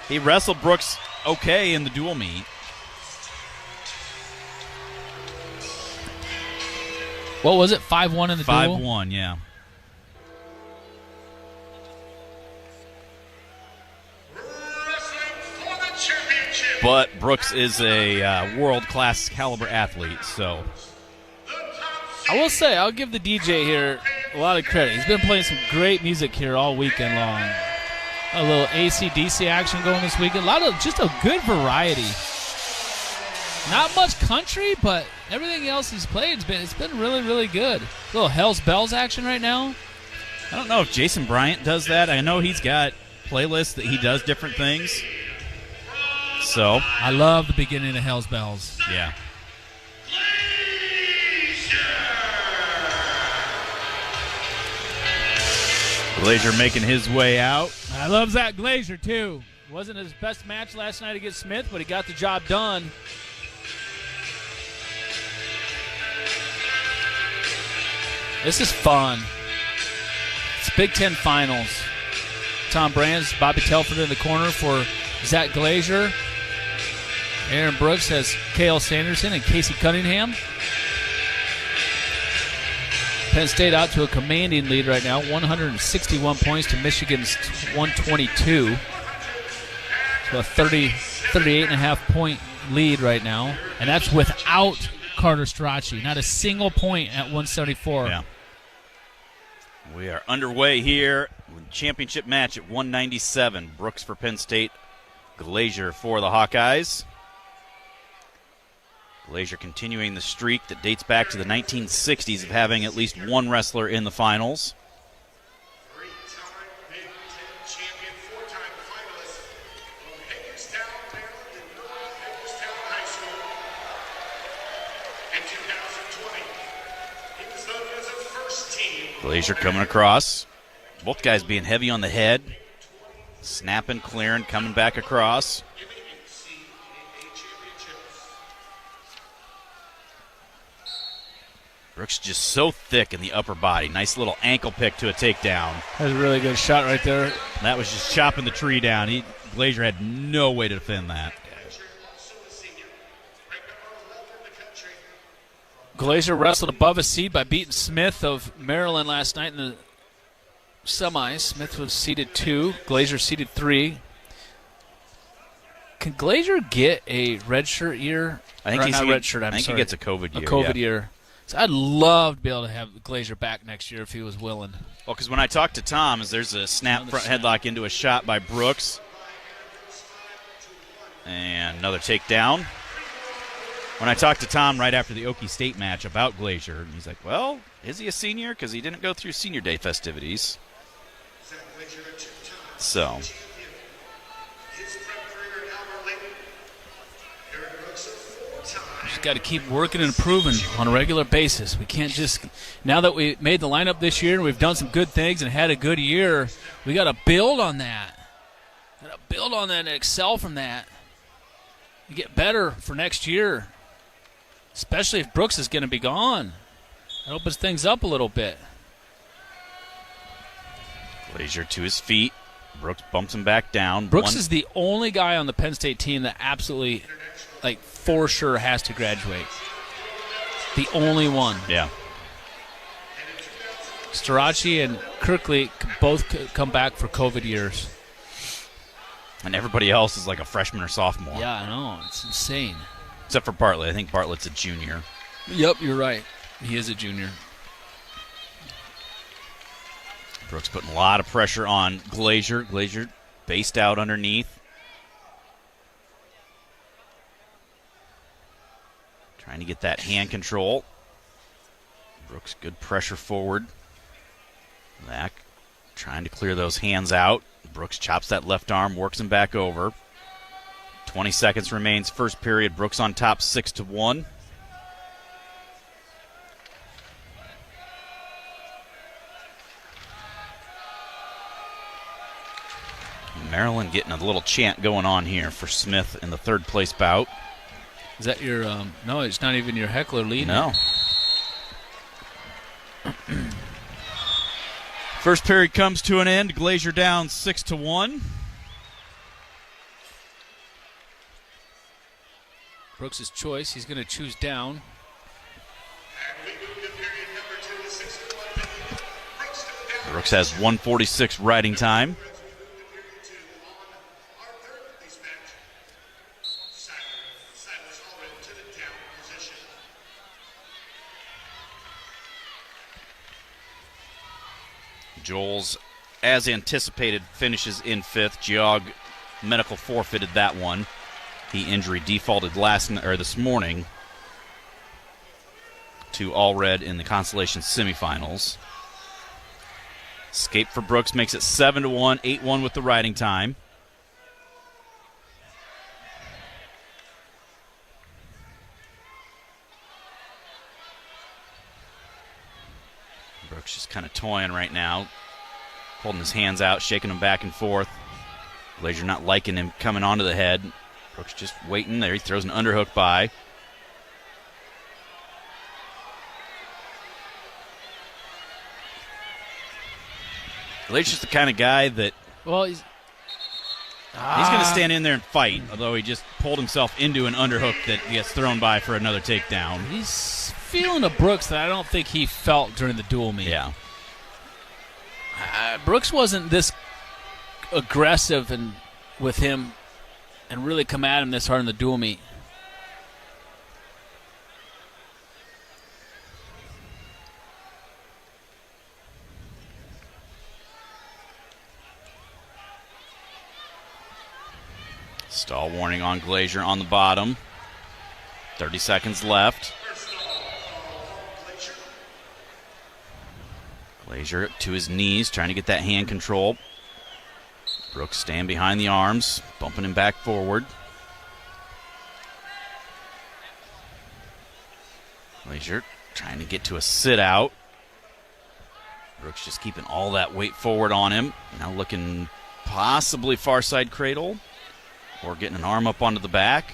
he wrestled Brooks okay in the dual meet. What was it, 5-1 in the duel? 5-1, yeah. But Brooks is a world-class caliber athlete, so. I will say, I'll give the DJ here a lot of credit. He's been playing some great music here all weekend long. A little AC/DC action going this weekend. Just a good variety. Not much country, but everything else he's played, it's been really, really good. A little Hell's Bells action right now. I don't know if Jason Bryant does that. I know he's got playlists that he does different things. So I love the beginning of Hell's Bells. Yeah. Glazier making his way out. I love Zach Glazier, too. Wasn't his best match last night against Smith, but he got the job done. This is fun. It's Big Ten Finals. Tom Brands, Bobby Telford in the corner for Zach Glazier. Aaron Brooks has Cale Sanderson and Casey Cunningham. Penn State out to a commanding lead right now, 161 points to Michigan's 122. So a 38.5 point lead right now. And that's without Carter Strachey. Not a single point at 174. Yeah. We are underway here with the championship match at 197. Brooks for Penn State, Glazier for the Hawkeyes. Glazier continuing the streak that dates back to the 1960s of having at least one wrestler in the finals. Glazier coming across. Both guys being heavy on the head. Snapping, clearing, coming back across. Brooks just so thick in the upper body. Nice little ankle pick to a takedown. That's a really good shot right there. That was just chopping the tree down. Glazier had no way to defend that. Glazier wrestled above his seed by beating Smith of Maryland last night in the semis. Smith was seeded 2. Glazier seeded 3. Can Glazier get a redshirt year? I think he gets a COVID year. A COVID year. So I'd love to be able to have Glazier back next year if he was willing. Well, because when I talked to Tom, there's a snap front headlock into a shot by Brooks. And another takedown. When I talked to Tom right after the Okie State match about Glazier, he's like, well, is he a senior? Because he didn't go through senior day festivities. So. Just got to keep working and improving on a regular basis. We can't just, now that we made the lineup this year and we've done some good things and had a good year, we got to build on that. Gotta build on that and excel from that. You get better for next year, especially if Brooks is going to be gone. That opens things up a little bit. Glazier to his feet. Brooks bumps him back down. Brooks is the only guy on the Penn State team that absolutely, for sure has to graduate. The only one. Yeah. Starachi and Kirkley both come back for COVID years. And everybody else is like a freshman or sophomore. Yeah, I know. It's insane. Except for Bartlett. I think Bartlett's a junior. Yep, you're right. He is a junior. Brooks putting a lot of pressure on Glazier. Glazier based out underneath. Trying to get that hand control. Brooks, good pressure forward. Back, trying to clear those hands out. Brooks chops that left arm, works him back over. 20 seconds remains, first period. Brooks on top, 6-1. Maryland getting a little chant going on here for Smith in the third place bout. Is that your, no, it's not even your heckler lead. No. First period comes to an end. Glazier down 6-1. Brooks' choice. He's going to choose down. Brooks has 1:46 riding time. Joels, as anticipated, finishes in fifth. Geog Medical forfeited that one. He injury defaulted this morning to All Red in the Constellation semifinals. Escape for Brooks makes it 7-1, 8-1 with the riding time. Brooks just kind of toying right now, holding his hands out, shaking them back and forth. Glazier not liking him coming onto the head. Brooks just waiting there. He throws an underhook by. Glazier's the kind of guy that he's going to stand in there and fight, although he just pulled himself into an underhook that gets thrown by for another takedown. He's feeling a Brooks that I don't think he felt during the dual meet. Yeah. Brooks wasn't this aggressive and with him and really come at him this hard in the dual meet. Stall warning on Glazier on the bottom. 30 seconds left. Glazier to his knees, trying to get that hand control. Brooks staying behind the arms, bumping him back forward. Glazier trying to get to a sit out. Brooks just keeping all that weight forward on him. Now looking possibly far side cradle or getting an arm up onto the back.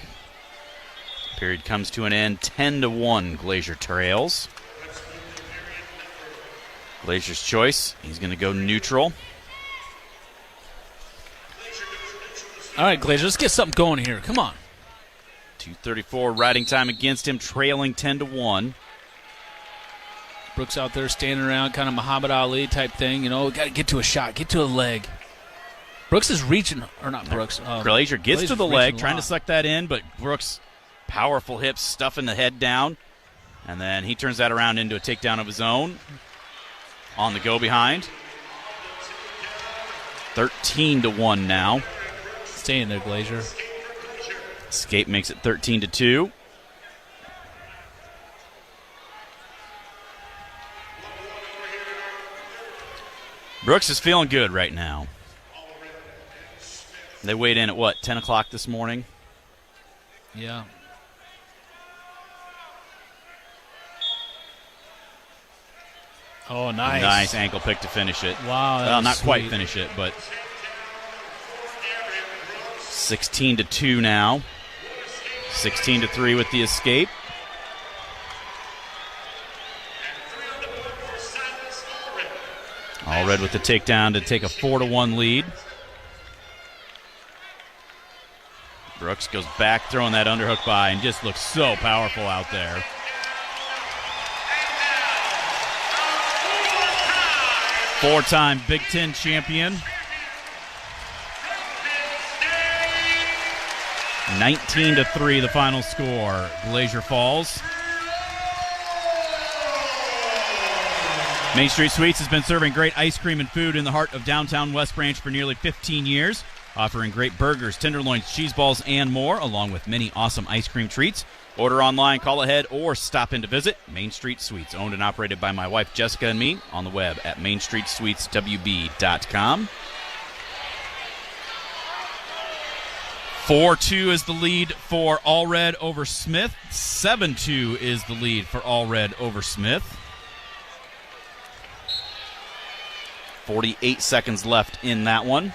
Period comes to an end, 10-1. Glazier trails. Glazier's choice. He's going to go neutral. All right, Glazier, let's get something going here. Come on. 2:34 riding time against him, trailing 10-1. Brooks out there standing around, kind of Muhammad Ali type thing. You know, got to get to a shot, get to a leg. Brooks is reaching, or not Brooks. Glazier gets to the leg, trying to suck suck that in, but Brooks, powerful hips, stuffing the head down. And then he turns that around into a takedown of his own. On the go behind. 13-1 now. Stay in there, Glazier. Escape makes it 13-2. Brooks is feeling good right now. They weighed in at 10 o'clock this morning? Yeah. Oh, nice. Nice ankle pick to finish it. Wow. Well, not quite finish it, but 16-2 now. 16-3 with the escape. Allred with the takedown to take a 4-1 lead. Brooks goes back, throwing that underhook by, and just looks so powerful out there. Four-time Big Ten champion. 19-3 the final score. Glacier Falls. Main Street Sweets has been serving great ice cream and food in the heart of downtown West Branch for nearly 15 years, offering great burgers, tenderloins, cheese balls, and more, along with many awesome ice cream treats. Order online, call ahead, or stop in to visit. Main Street Sweets, owned and operated by my wife Jessica and me, on the web at mainstreetsweetswb.com. 4-2 is the lead for Allred over Smith. 7-2 is the lead for Allred over Smith. 48 seconds left in that one.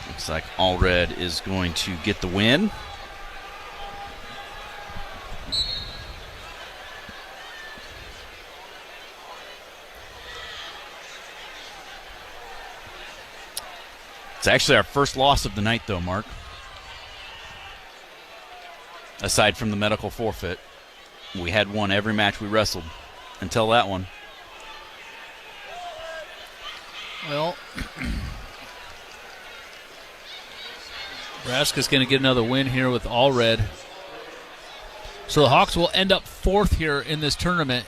Looks like Allred is going to get the win. It's actually our first loss of the night, though, Mark. Aside from the medical forfeit. We had one every match we wrestled until that one. Well, Nebraska's going to get another win here with Allred. So the Hawks will end up fourth here in this tournament.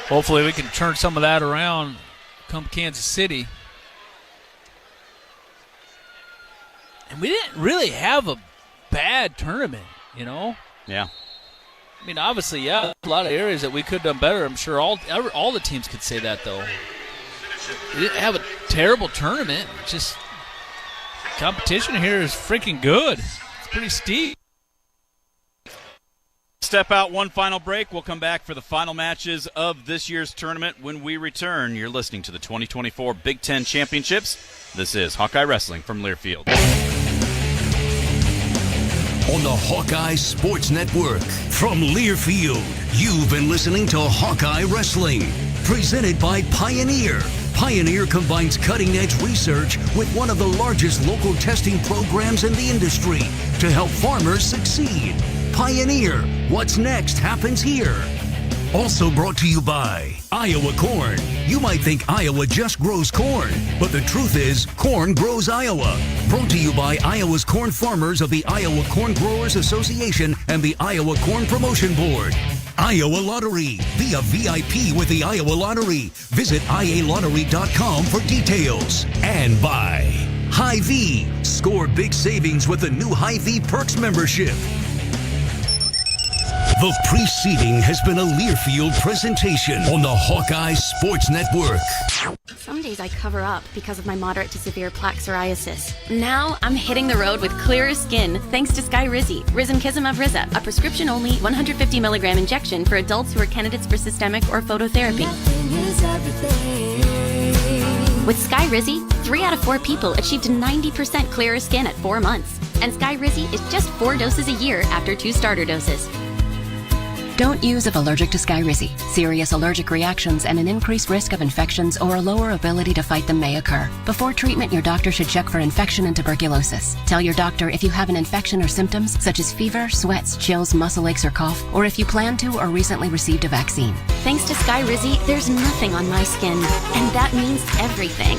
Hopefully we can turn some of that around come Kansas City. And we didn't really have a bad tournament, you know? Yeah. I mean, obviously, yeah, a lot of areas that we could have done better. I'm sure all the teams could say that, though. We didn't have a terrible tournament. Just competition here is freaking good. It's pretty steep. Step out, one final break. We'll come back for the final matches of this year's tournament. When we return, you're listening to the 2024 Big Ten Championships. This is Hawkeye Wrestling from Learfield. On the Hawkeye Sports Network from Learfield, you've been listening to Hawkeye Wrestling, presented by Pioneer. Pioneer combines cutting-edge research with one of the largest local testing programs in the industry to help farmers succeed. Pioneer, what's next happens here. Also brought to you by Iowa Corn. You might think Iowa just grows corn, but the truth is, corn grows Iowa. Brought to you by Iowa's corn farmers of the Iowa Corn Growers Association and the Iowa Corn Promotion Board. Iowa Lottery. Be a VIP with the Iowa Lottery. Visit ialottery.com for details. And by Hy-Vee. Score big savings with the new Hy-Vee Perks membership. The preceding has been a Learfield presentation on the Hawkeye Sports Network. Some days I cover up because of my moderate to severe plaque psoriasis. Now I'm hitting the road with clearer skin thanks to Skyrizi, Risankizumab Riza, a prescription-only 150 milligram injection for adults who are candidates for systemic or phototherapy. With Skyrizi, 3 out of 4 people achieved 90% clearer skin at 4 months. And Skyrizi is just 4 doses a year after 2 starter doses. Don't use if allergic to Skyrizi. Serious allergic reactions and an increased risk of infections or a lower ability to fight them may occur. Before treatment, your doctor should check for infection and tuberculosis. Tell your doctor if you have an infection or symptoms such as fever, sweats, chills, muscle aches, or cough, or if you plan to or recently received a vaccine. Thanks to Skyrizi, there's nothing on my skin, and that means everything.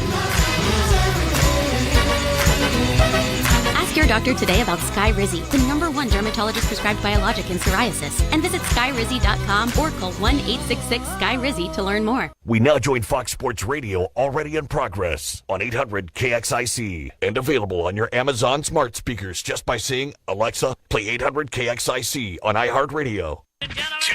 Ask your doctor today about Skyrizi, the #1 dermatologist prescribed biologic in psoriasis, and visit skyrizi.com or call 1-866-SKY-RIZZI to learn more. We now join Fox Sports Radio, already in progress on 800 KXIC and available on your Amazon smart speakers just by saying, Alexa, play 800 KXIC on iHeartRadio.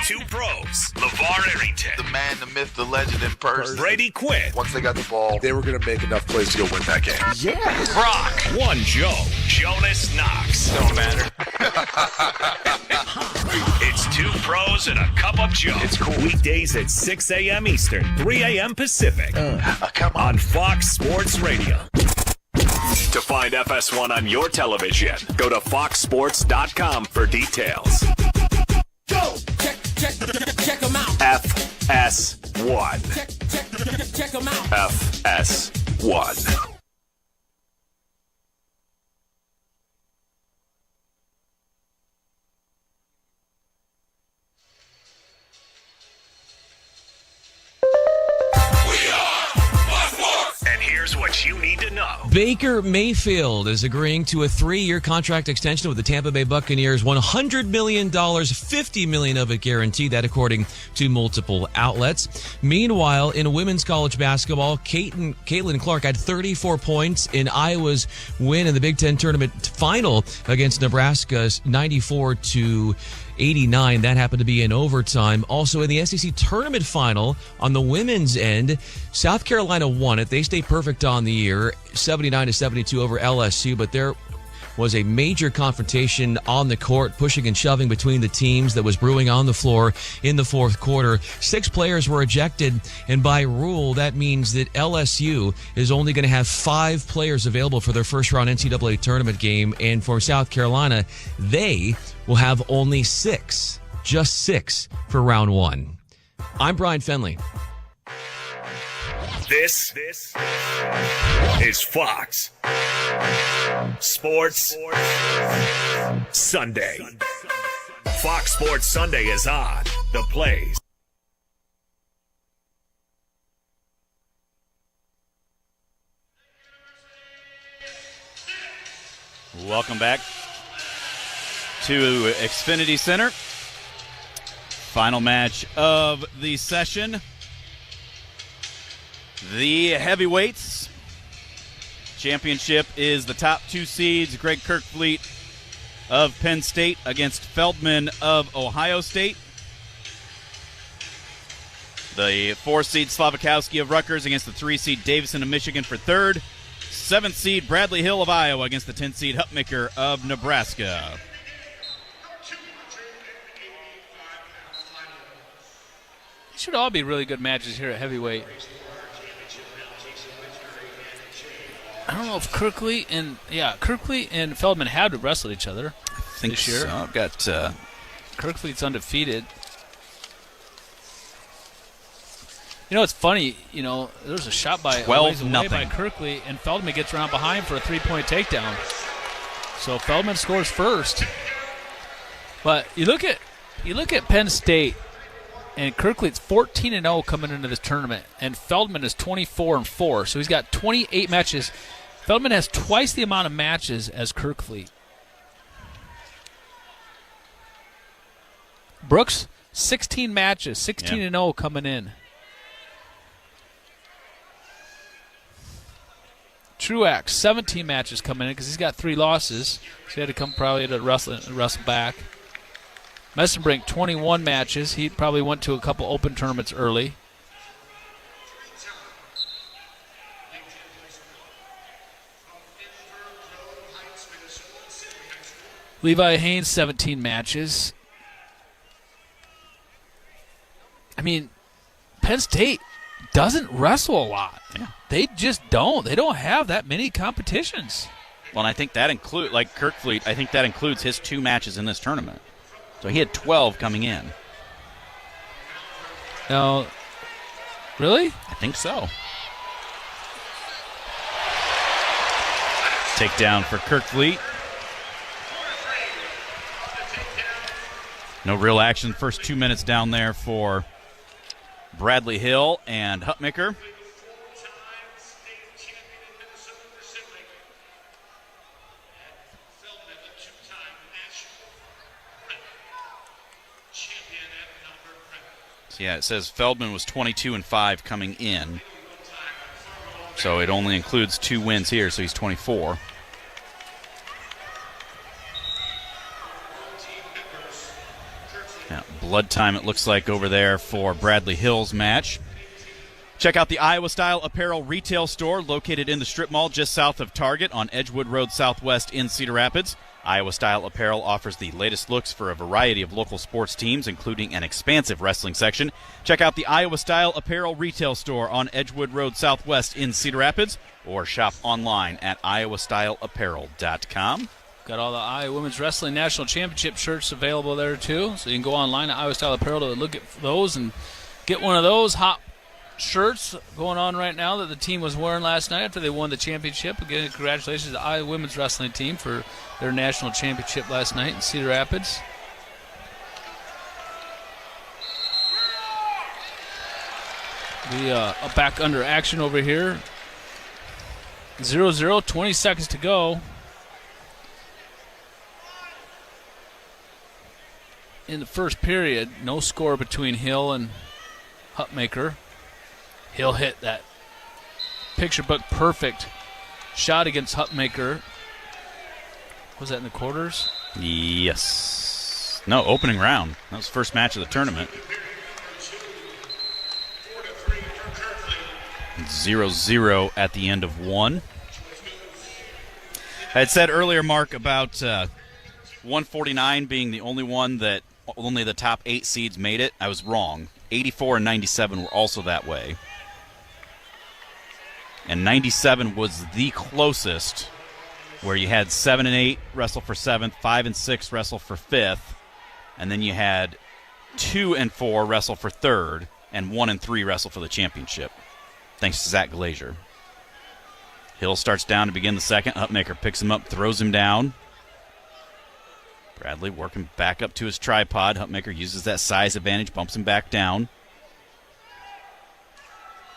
Two pros, LeVar Arrington, the man, the myth, the legend in person. Brady Quinn. Once they got the ball, they were going to make enough plays to go win that game. Yeah. Brock, One Joe, Jonas Knox. Don't matter. It's Two pros and a cup of Joe. It's cool. Weekdays at 6 a.m. Eastern, 3 a.m. Pacific. Come on. Fox Sports Radio. To find FS1 on your television, go to foxsports.com for details. Go! Check them out. FS1. Check them out. FS1. Here's what you need to know. Baker Mayfield is agreeing to a 3-year contract extension with the Tampa Bay Buccaneers. $100 million, $50 million of it guaranteed. That according to multiple outlets. Meanwhile, in women's college basketball, Caitlin Clark had 34 points in Iowa's win in the Big Ten tournament final against Nebraska's 94-89. That happened to be in overtime. Also in the SEC tournament final on the women's end, South Carolina won it. They stayed perfect on the year, 79-72 over LSU, but there was a major confrontation on the court, pushing and shoving between the teams that was brewing on the floor in the fourth quarter. 6 players were ejected, and by rule, that means that LSU is only going to have 5 players available for their first-round NCAA tournament game, and for South Carolina, they will have only 6, just 6 for round 1. I'm Brian Fenley. This is Fox Sports Sunday. Fox Sports Sunday is on the plays. Welcome back to Xfinity Center. Final match of the session. The heavyweights championship is the top 2 seeds, Greg Kirkfleet of Penn State against Feldman of Ohio State. The 4 seed Slavikowski of Rutgers against the 3 seed Davison of Michigan for third. 7th seed Bradley Hill of Iowa against the 10 seed Hupmaker of Nebraska. These should all be really good matches here at heavyweight. I don't know if Kirkley and Feldman have to wrestle each other. I think this year. So. I've got Kirkfleet's undefeated. You know, it's funny. You know, there's a shot by 12-0 by Kirkley, and Feldman gets around behind for a 3-point takedown. So Feldman scores first. But you look at Penn State, and Kirkfleet's 14-0 coming into this tournament, and Feldman is 24-4. So he's got 28 matches. Feldman has twice the amount of matches as Kirkfleet. Brooks, 16 matches, 16-0 coming in. Truax, 17 matches coming in because he's got 3 losses, so he had to come probably to wrestle back. Messenbrink, 21 matches. He probably went to a couple open tournaments early. Levi Haynes, 17 matches. I mean, Penn State doesn't wrestle a lot. Yeah. They just don't. They don't have that many competitions. Well, and I think that includes, like Kirkfleet, I think that includes his 2 matches in this tournament. So he had 12 coming in. Now, really? I think so. Takedown for Kirkfleet. No real action. First 2 minutes down there for Bradley Hill and Hupmaker. So yeah, it says Feldman was 22-5 coming in. So it only includes 2 wins here, so he's 24. Now, blood time, it looks like, over there for Bradley Hill's match. Check out the Iowa Style Apparel retail store located in the strip mall just south of Target on Edgewood Road Southwest in Cedar Rapids. Iowa Style Apparel offers the latest looks for a variety of local sports teams, including an expansive wrestling section. Check out the Iowa Style Apparel retail store on Edgewood Road Southwest in Cedar Rapids, or shop online at iowastyleapparel.com. Got all the Iowa Women's Wrestling National Championship shirts available there, too. So you can go online at Iowa Style Apparel to look at those and get one of those hot shirts going on right now that the team was wearing last night after they won the championship. Again, congratulations to the Iowa Women's Wrestling team for their national championship last night in Cedar Rapids. We are back under action over here. 0-0, 20 seconds to go. In the first period, no score between Hill and Hutmaker. Hill hit that picture book perfect shot against Hutmaker. Was that in the quarters? Yes. No, opening round. That was the first match of the tournament. 0-0 at the end of one. I had said earlier, Mark, about 149 being the only one that only the top 8 seeds made it. I was wrong. 84 and 97 were also that way. And 97 was the closest, where you had 7 and 8 wrestle for 7th, 5 and 6 wrestle for 5th, and then you had 2 and 4 wrestle for 3rd, and 1 and 3 wrestle for the championship, thanks to Zach Glazier. Hill starts down to begin the second. Hutmaker picks him up, throws him down. Bradley working back up to his tripod. Hutmaker uses that size advantage, bumps him back down.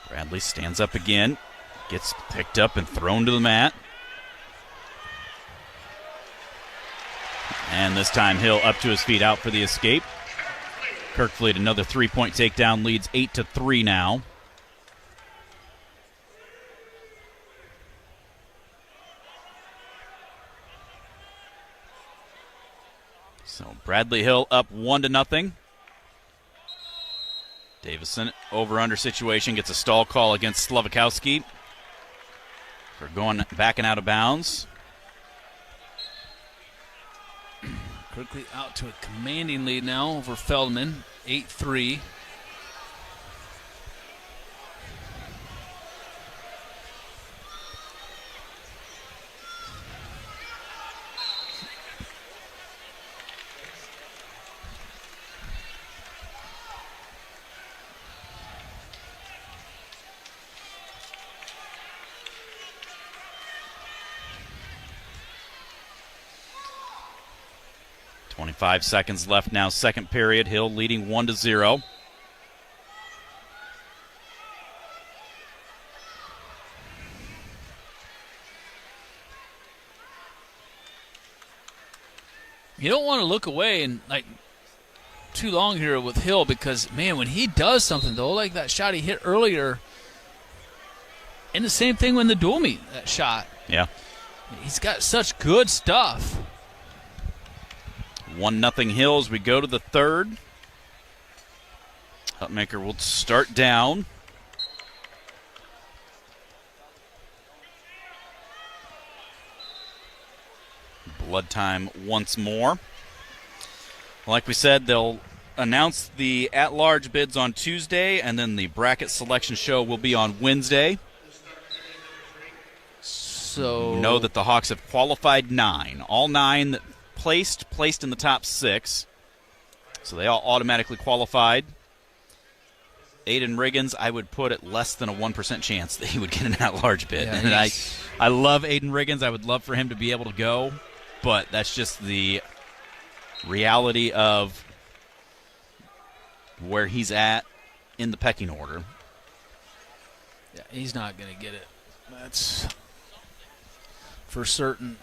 Bradley stands up again, gets picked up and thrown to the mat. And this time Hill up to his feet, out for the escape. Kirkfleet, another 3-point takedown, leads 8-3 now. So Bradley Hill up 1-0. Davison over-under situation, gets a stall call against Slavakowski for backing out of bounds. Quickly out to a commanding lead now over Feldman, 8-3. Five seconds left now, second period. Hill leading 1-0. You don't want to look away and too long here with Hill, because man, when he does something though, like that shot he hit earlier, and the same thing when the dual meet, that shot. Yeah. He's got such good stuff. 1-0 Hills. We go to the third. Hutmaker will start down. Blood time once more. Like we said, they'll announce the at-large bids on Tuesday, and then the bracket selection show will be on Wednesday. So you know that the Hawks have qualified 9. All 9 that placed in the top 6. So they all automatically qualified. Aiden Riggins, I would put at less than a 1% chance that he would get an at-large bid. Yeah, and I love Aiden Riggins. I would love for him to be able to go, but that's just the reality of where he's at in the pecking order. Yeah, he's not going to get it. That's for certain.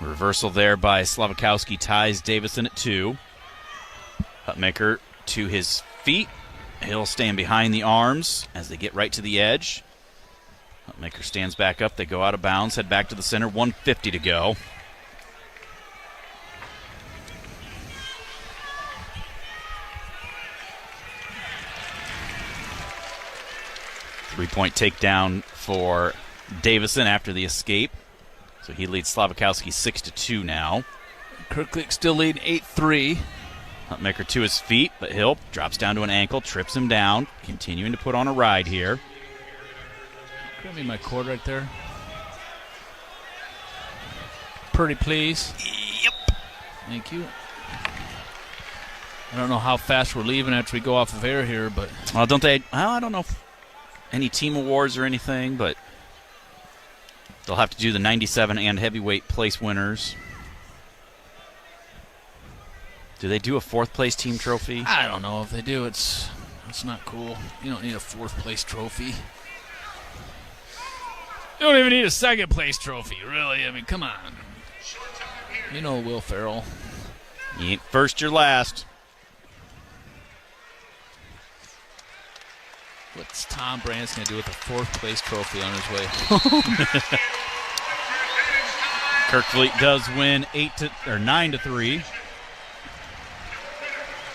Reversal there by Slavakowski ties Davison at 2. Hutmaker to his feet. He'll stand behind the arms as they get right to the edge. Hutmaker stands back up. They go out of bounds, head back to the center. 1:50 to go. Three-point takedown for Davison after the escape. So he leads Slavikowski 6-2 now. Kirklick still leading 8-3. Hutmaker to his feet, but Hill drops down to an ankle, trips him down, continuing to put on a ride here. Grab me my cord right there. Pretty please. Yep. Thank you. I don't know how fast we're leaving after we go off of air here, but... Well, don't they... Well, I don't know if any team awards or anything, but they'll have to do the 97 and heavyweight place winners. Do they do a fourth-place team trophy? I don't know if they do. It's not cool. You don't need a fourth-place trophy. You don't even need a second-place trophy, really. I mean, come on. You know Will Ferrell. You ain't first, you're last. What's Tom Brands going to do with a fourth-place trophy on his way? Kirkfleet does win 9-3.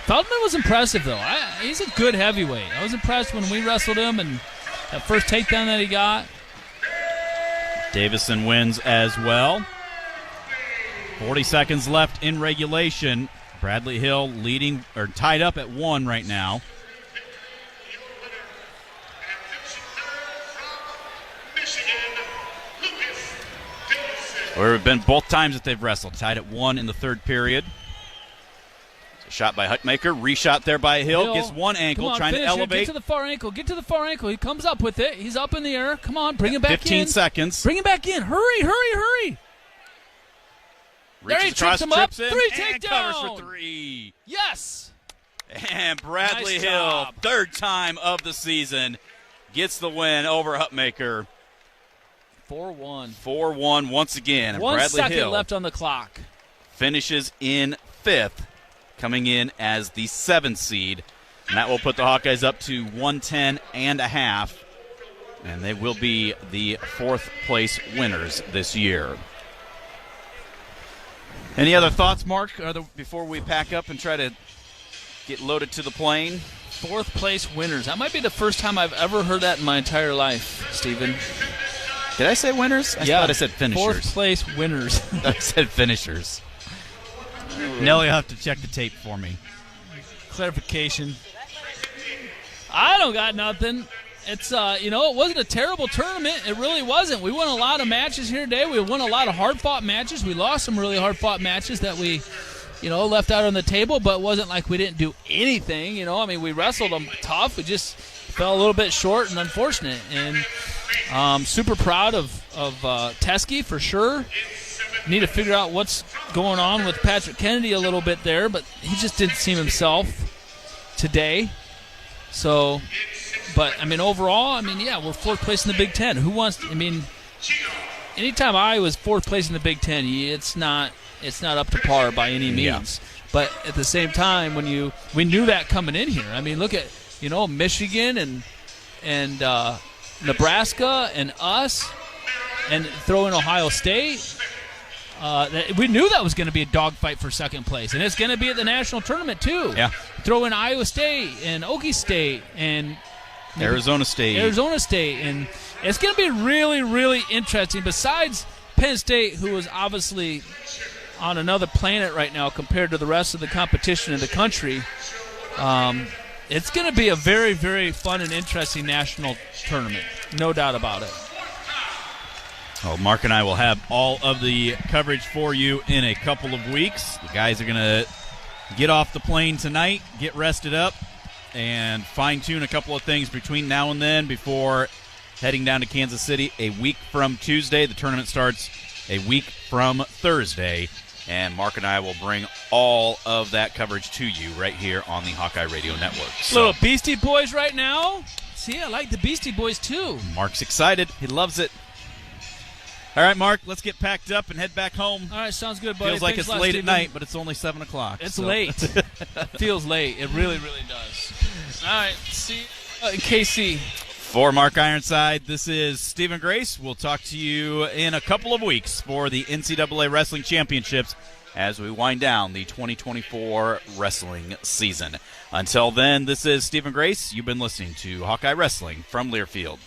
Feldman was impressive, though. He's a good heavyweight. I was impressed when we wrestled him and that first takedown that he got. Davison wins as well. 40 seconds left in regulation. Bradley Hill leading or tied up at 1 right now. Or have been both times that they've wrestled. Tied at 1 in the third period. So shot by Hutmaker. Reshot there by Hill. Gets one ankle, trying to elevate. Get to the far ankle. Get to the far ankle. He comes up with it. He's up in the air. Come on, bring him back 15 in. 15 seconds. Bring him back in. Hurry, hurry, hurry. There he trips him up. 3 takedown. Covers for 3. Yes. And Bradley Nice Hill, job. third time of the season, gets the win over Hutmaker. 4-1. 4-1 once again. And 1 Bradley second Hill left on the clock. finishes in 5th, coming in as the 7th seed. And that will put the Hawkeyes up to 110.5. And they will be the 4th place winners this year. Any other thoughts, Mark, before we pack up and try to get loaded to the plane? 4th place winners. That might be the first time I've ever heard that in my entire life, Stephen. Did I say winners? I thought I said finishers. 4th place winners. I said finishers. Nelly, you'll have to check the tape for me. Clarification. I don't got nothing. It's, it wasn't a terrible tournament. It really wasn't. We won a lot of matches here today. We won a lot of hard-fought matches. We lost some really hard-fought matches that we, left out on the table, but it wasn't like we didn't do anything. We wrestled them tough. We just fell a little bit short and unfortunate. And super proud of Teskey for sure. Need to figure out what's going on with Patrick Kennedy a little bit there, but he just didn't seem himself today. So, but, overall, we're 4th place in the Big Ten. Who wants, anytime I was 4th place in the Big Ten, it's not up to par by any means. Yeah. But at the same time, we knew that coming in here. Look at, Michigan and Nebraska and us, and throw in Ohio State. We knew that was going to be a dogfight for 2nd place, and it's going to be at the national tournament too. Yeah. Throw in Iowa State and Okie State and Arizona State, and it's going to be really, really interesting. Besides Penn State, who is obviously on another planet right now compared to the rest of the competition in the country, it's going to be a very, very fun and interesting national tournament. No doubt about it. Well, Mark and I will have all of the coverage for you in a couple of weeks. The guys are going to get off the plane tonight, get rested up, and fine-tune a couple of things between now and then before heading down to Kansas City a week from Tuesday. The tournament starts a week from Thursday, and Mark and I will bring all of that coverage to you right here on the Hawkeye Radio Network. Little Beastie Boys right now. See, I like the Beastie Boys too. Mark's excited. He loves it. All right, Mark, let's get packed up and head back home. All right, sounds good, buddy. Feels like Thanks it's a lot, late Stephen. at night, but it's only 7 o'clock. It's late. Feels late. It really, really does. All right, see you in KC. For Mark Ironside, this is Stephen Grace. We'll talk to you in a couple of weeks for the NCAA Wrestling Championships as we wind down the 2024 wrestling season. Until then, this is Stephen Grace. You've been listening to Hawkeye Wrestling from Learfield.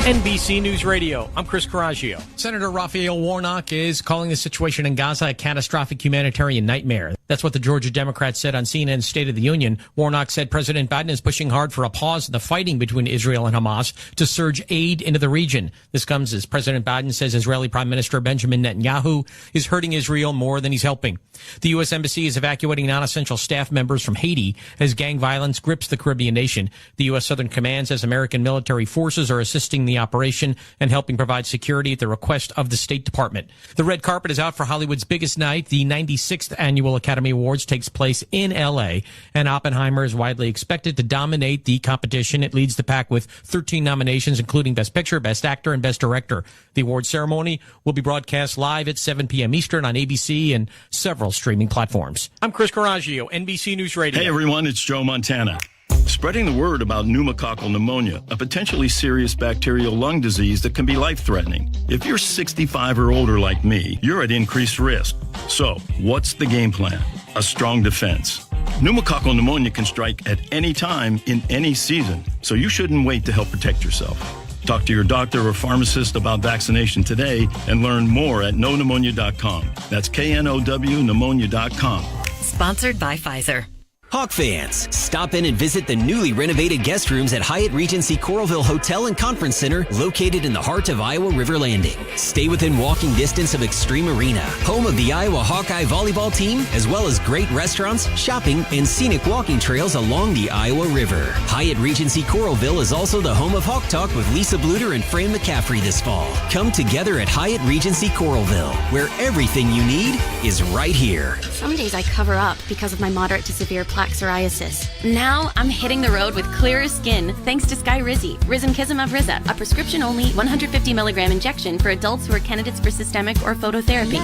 NBC News Radio, I'm Chris Coraggio. Senator Raphael Warnock is calling the situation in Gaza a catastrophic humanitarian nightmare. That's what the Georgia Democrats said on CNN's State of the Union. Warnock said President Biden is pushing hard for a pause in the fighting between Israel and Hamas to surge aid into the region. This comes as President Biden says Israeli Prime Minister Benjamin Netanyahu is hurting Israel more than he's helping. The U.S. Embassy is evacuating non-essential staff members from Haiti as gang violence grips the Caribbean nation. The U.S. Southern Command says American military forces are assisting the operation and helping provide security at the request of the State Department. The red carpet is out for Hollywood's biggest night. The 96th Annual Academy Awards takes place in L.A., and Oppenheimer is widely expected to dominate the competition. It leads the pack with 13 nominations, including Best Picture, Best Actor, and Best Director. The award ceremony will be broadcast live at 7 p.m. Eastern on ABC and several streaming platforms. I'm Chris Coraggio, NBC News Radio. Hey everyone, it's Joe Montana. Spreading the word about pneumococcal pneumonia, a potentially serious bacterial lung disease that can be life-threatening. If you're 65 or older like me, you're at increased risk. So, what's the game plan? A strong defense. Pneumococcal pneumonia can strike at any time in any season, so you shouldn't wait to help protect yourself. Talk to your doctor or pharmacist about vaccination today and learn more at knowpneumonia.com. That's KNOW pneumonia.com. Sponsored by Pfizer. Hawk fans, stop in and visit the newly renovated guest rooms at Hyatt Regency Coralville Hotel and Conference Center, located in the heart of Iowa River Landing. Stay within walking distance of Extreme Arena, home of the Iowa Hawkeye volleyball team, as well as great restaurants, shopping, and scenic walking trails along the Iowa River. Hyatt Regency Coralville is also the home of Hawk Talk with Lisa Bluter and Fran McCaffrey this fall. Come together at Hyatt Regency Coralville, where everything you need is right here. Some days I cover up because of my moderate to severe plaque psoriasis. Now I'm hitting the road with clearer skin thanks to Skyrizi, Risankizumab Riza, a prescription-only 150 milligram injection for adults who are candidates for systemic or phototherapy.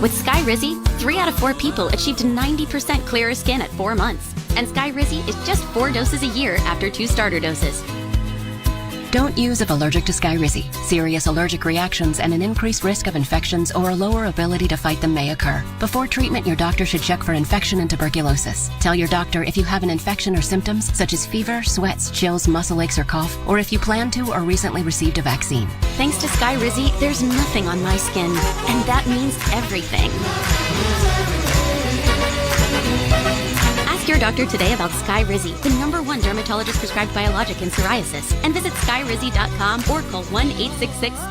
With Skyrizi, 3 out of 4 people achieved 90% clearer skin at 4 months. And Skyrizi is just 4 doses a year after 2 starter doses. Don't use if allergic to Skyrizi. Serious allergic reactions and an increased risk of infections or a lower ability to fight them may occur. Before treatment, your doctor should check for infection and tuberculosis. Tell your doctor if you have an infection or symptoms such as fever, sweats, chills, muscle aches, or cough, or if you plan to or recently received a vaccine. Thanks to Skyrizi, there's nothing on my skin, and that means everything. Ask your doctor today about Skyrizi, the #1 dermatologist prescribed biologic in psoriasis, and visit skyrizi.com or call 1-866-SKY.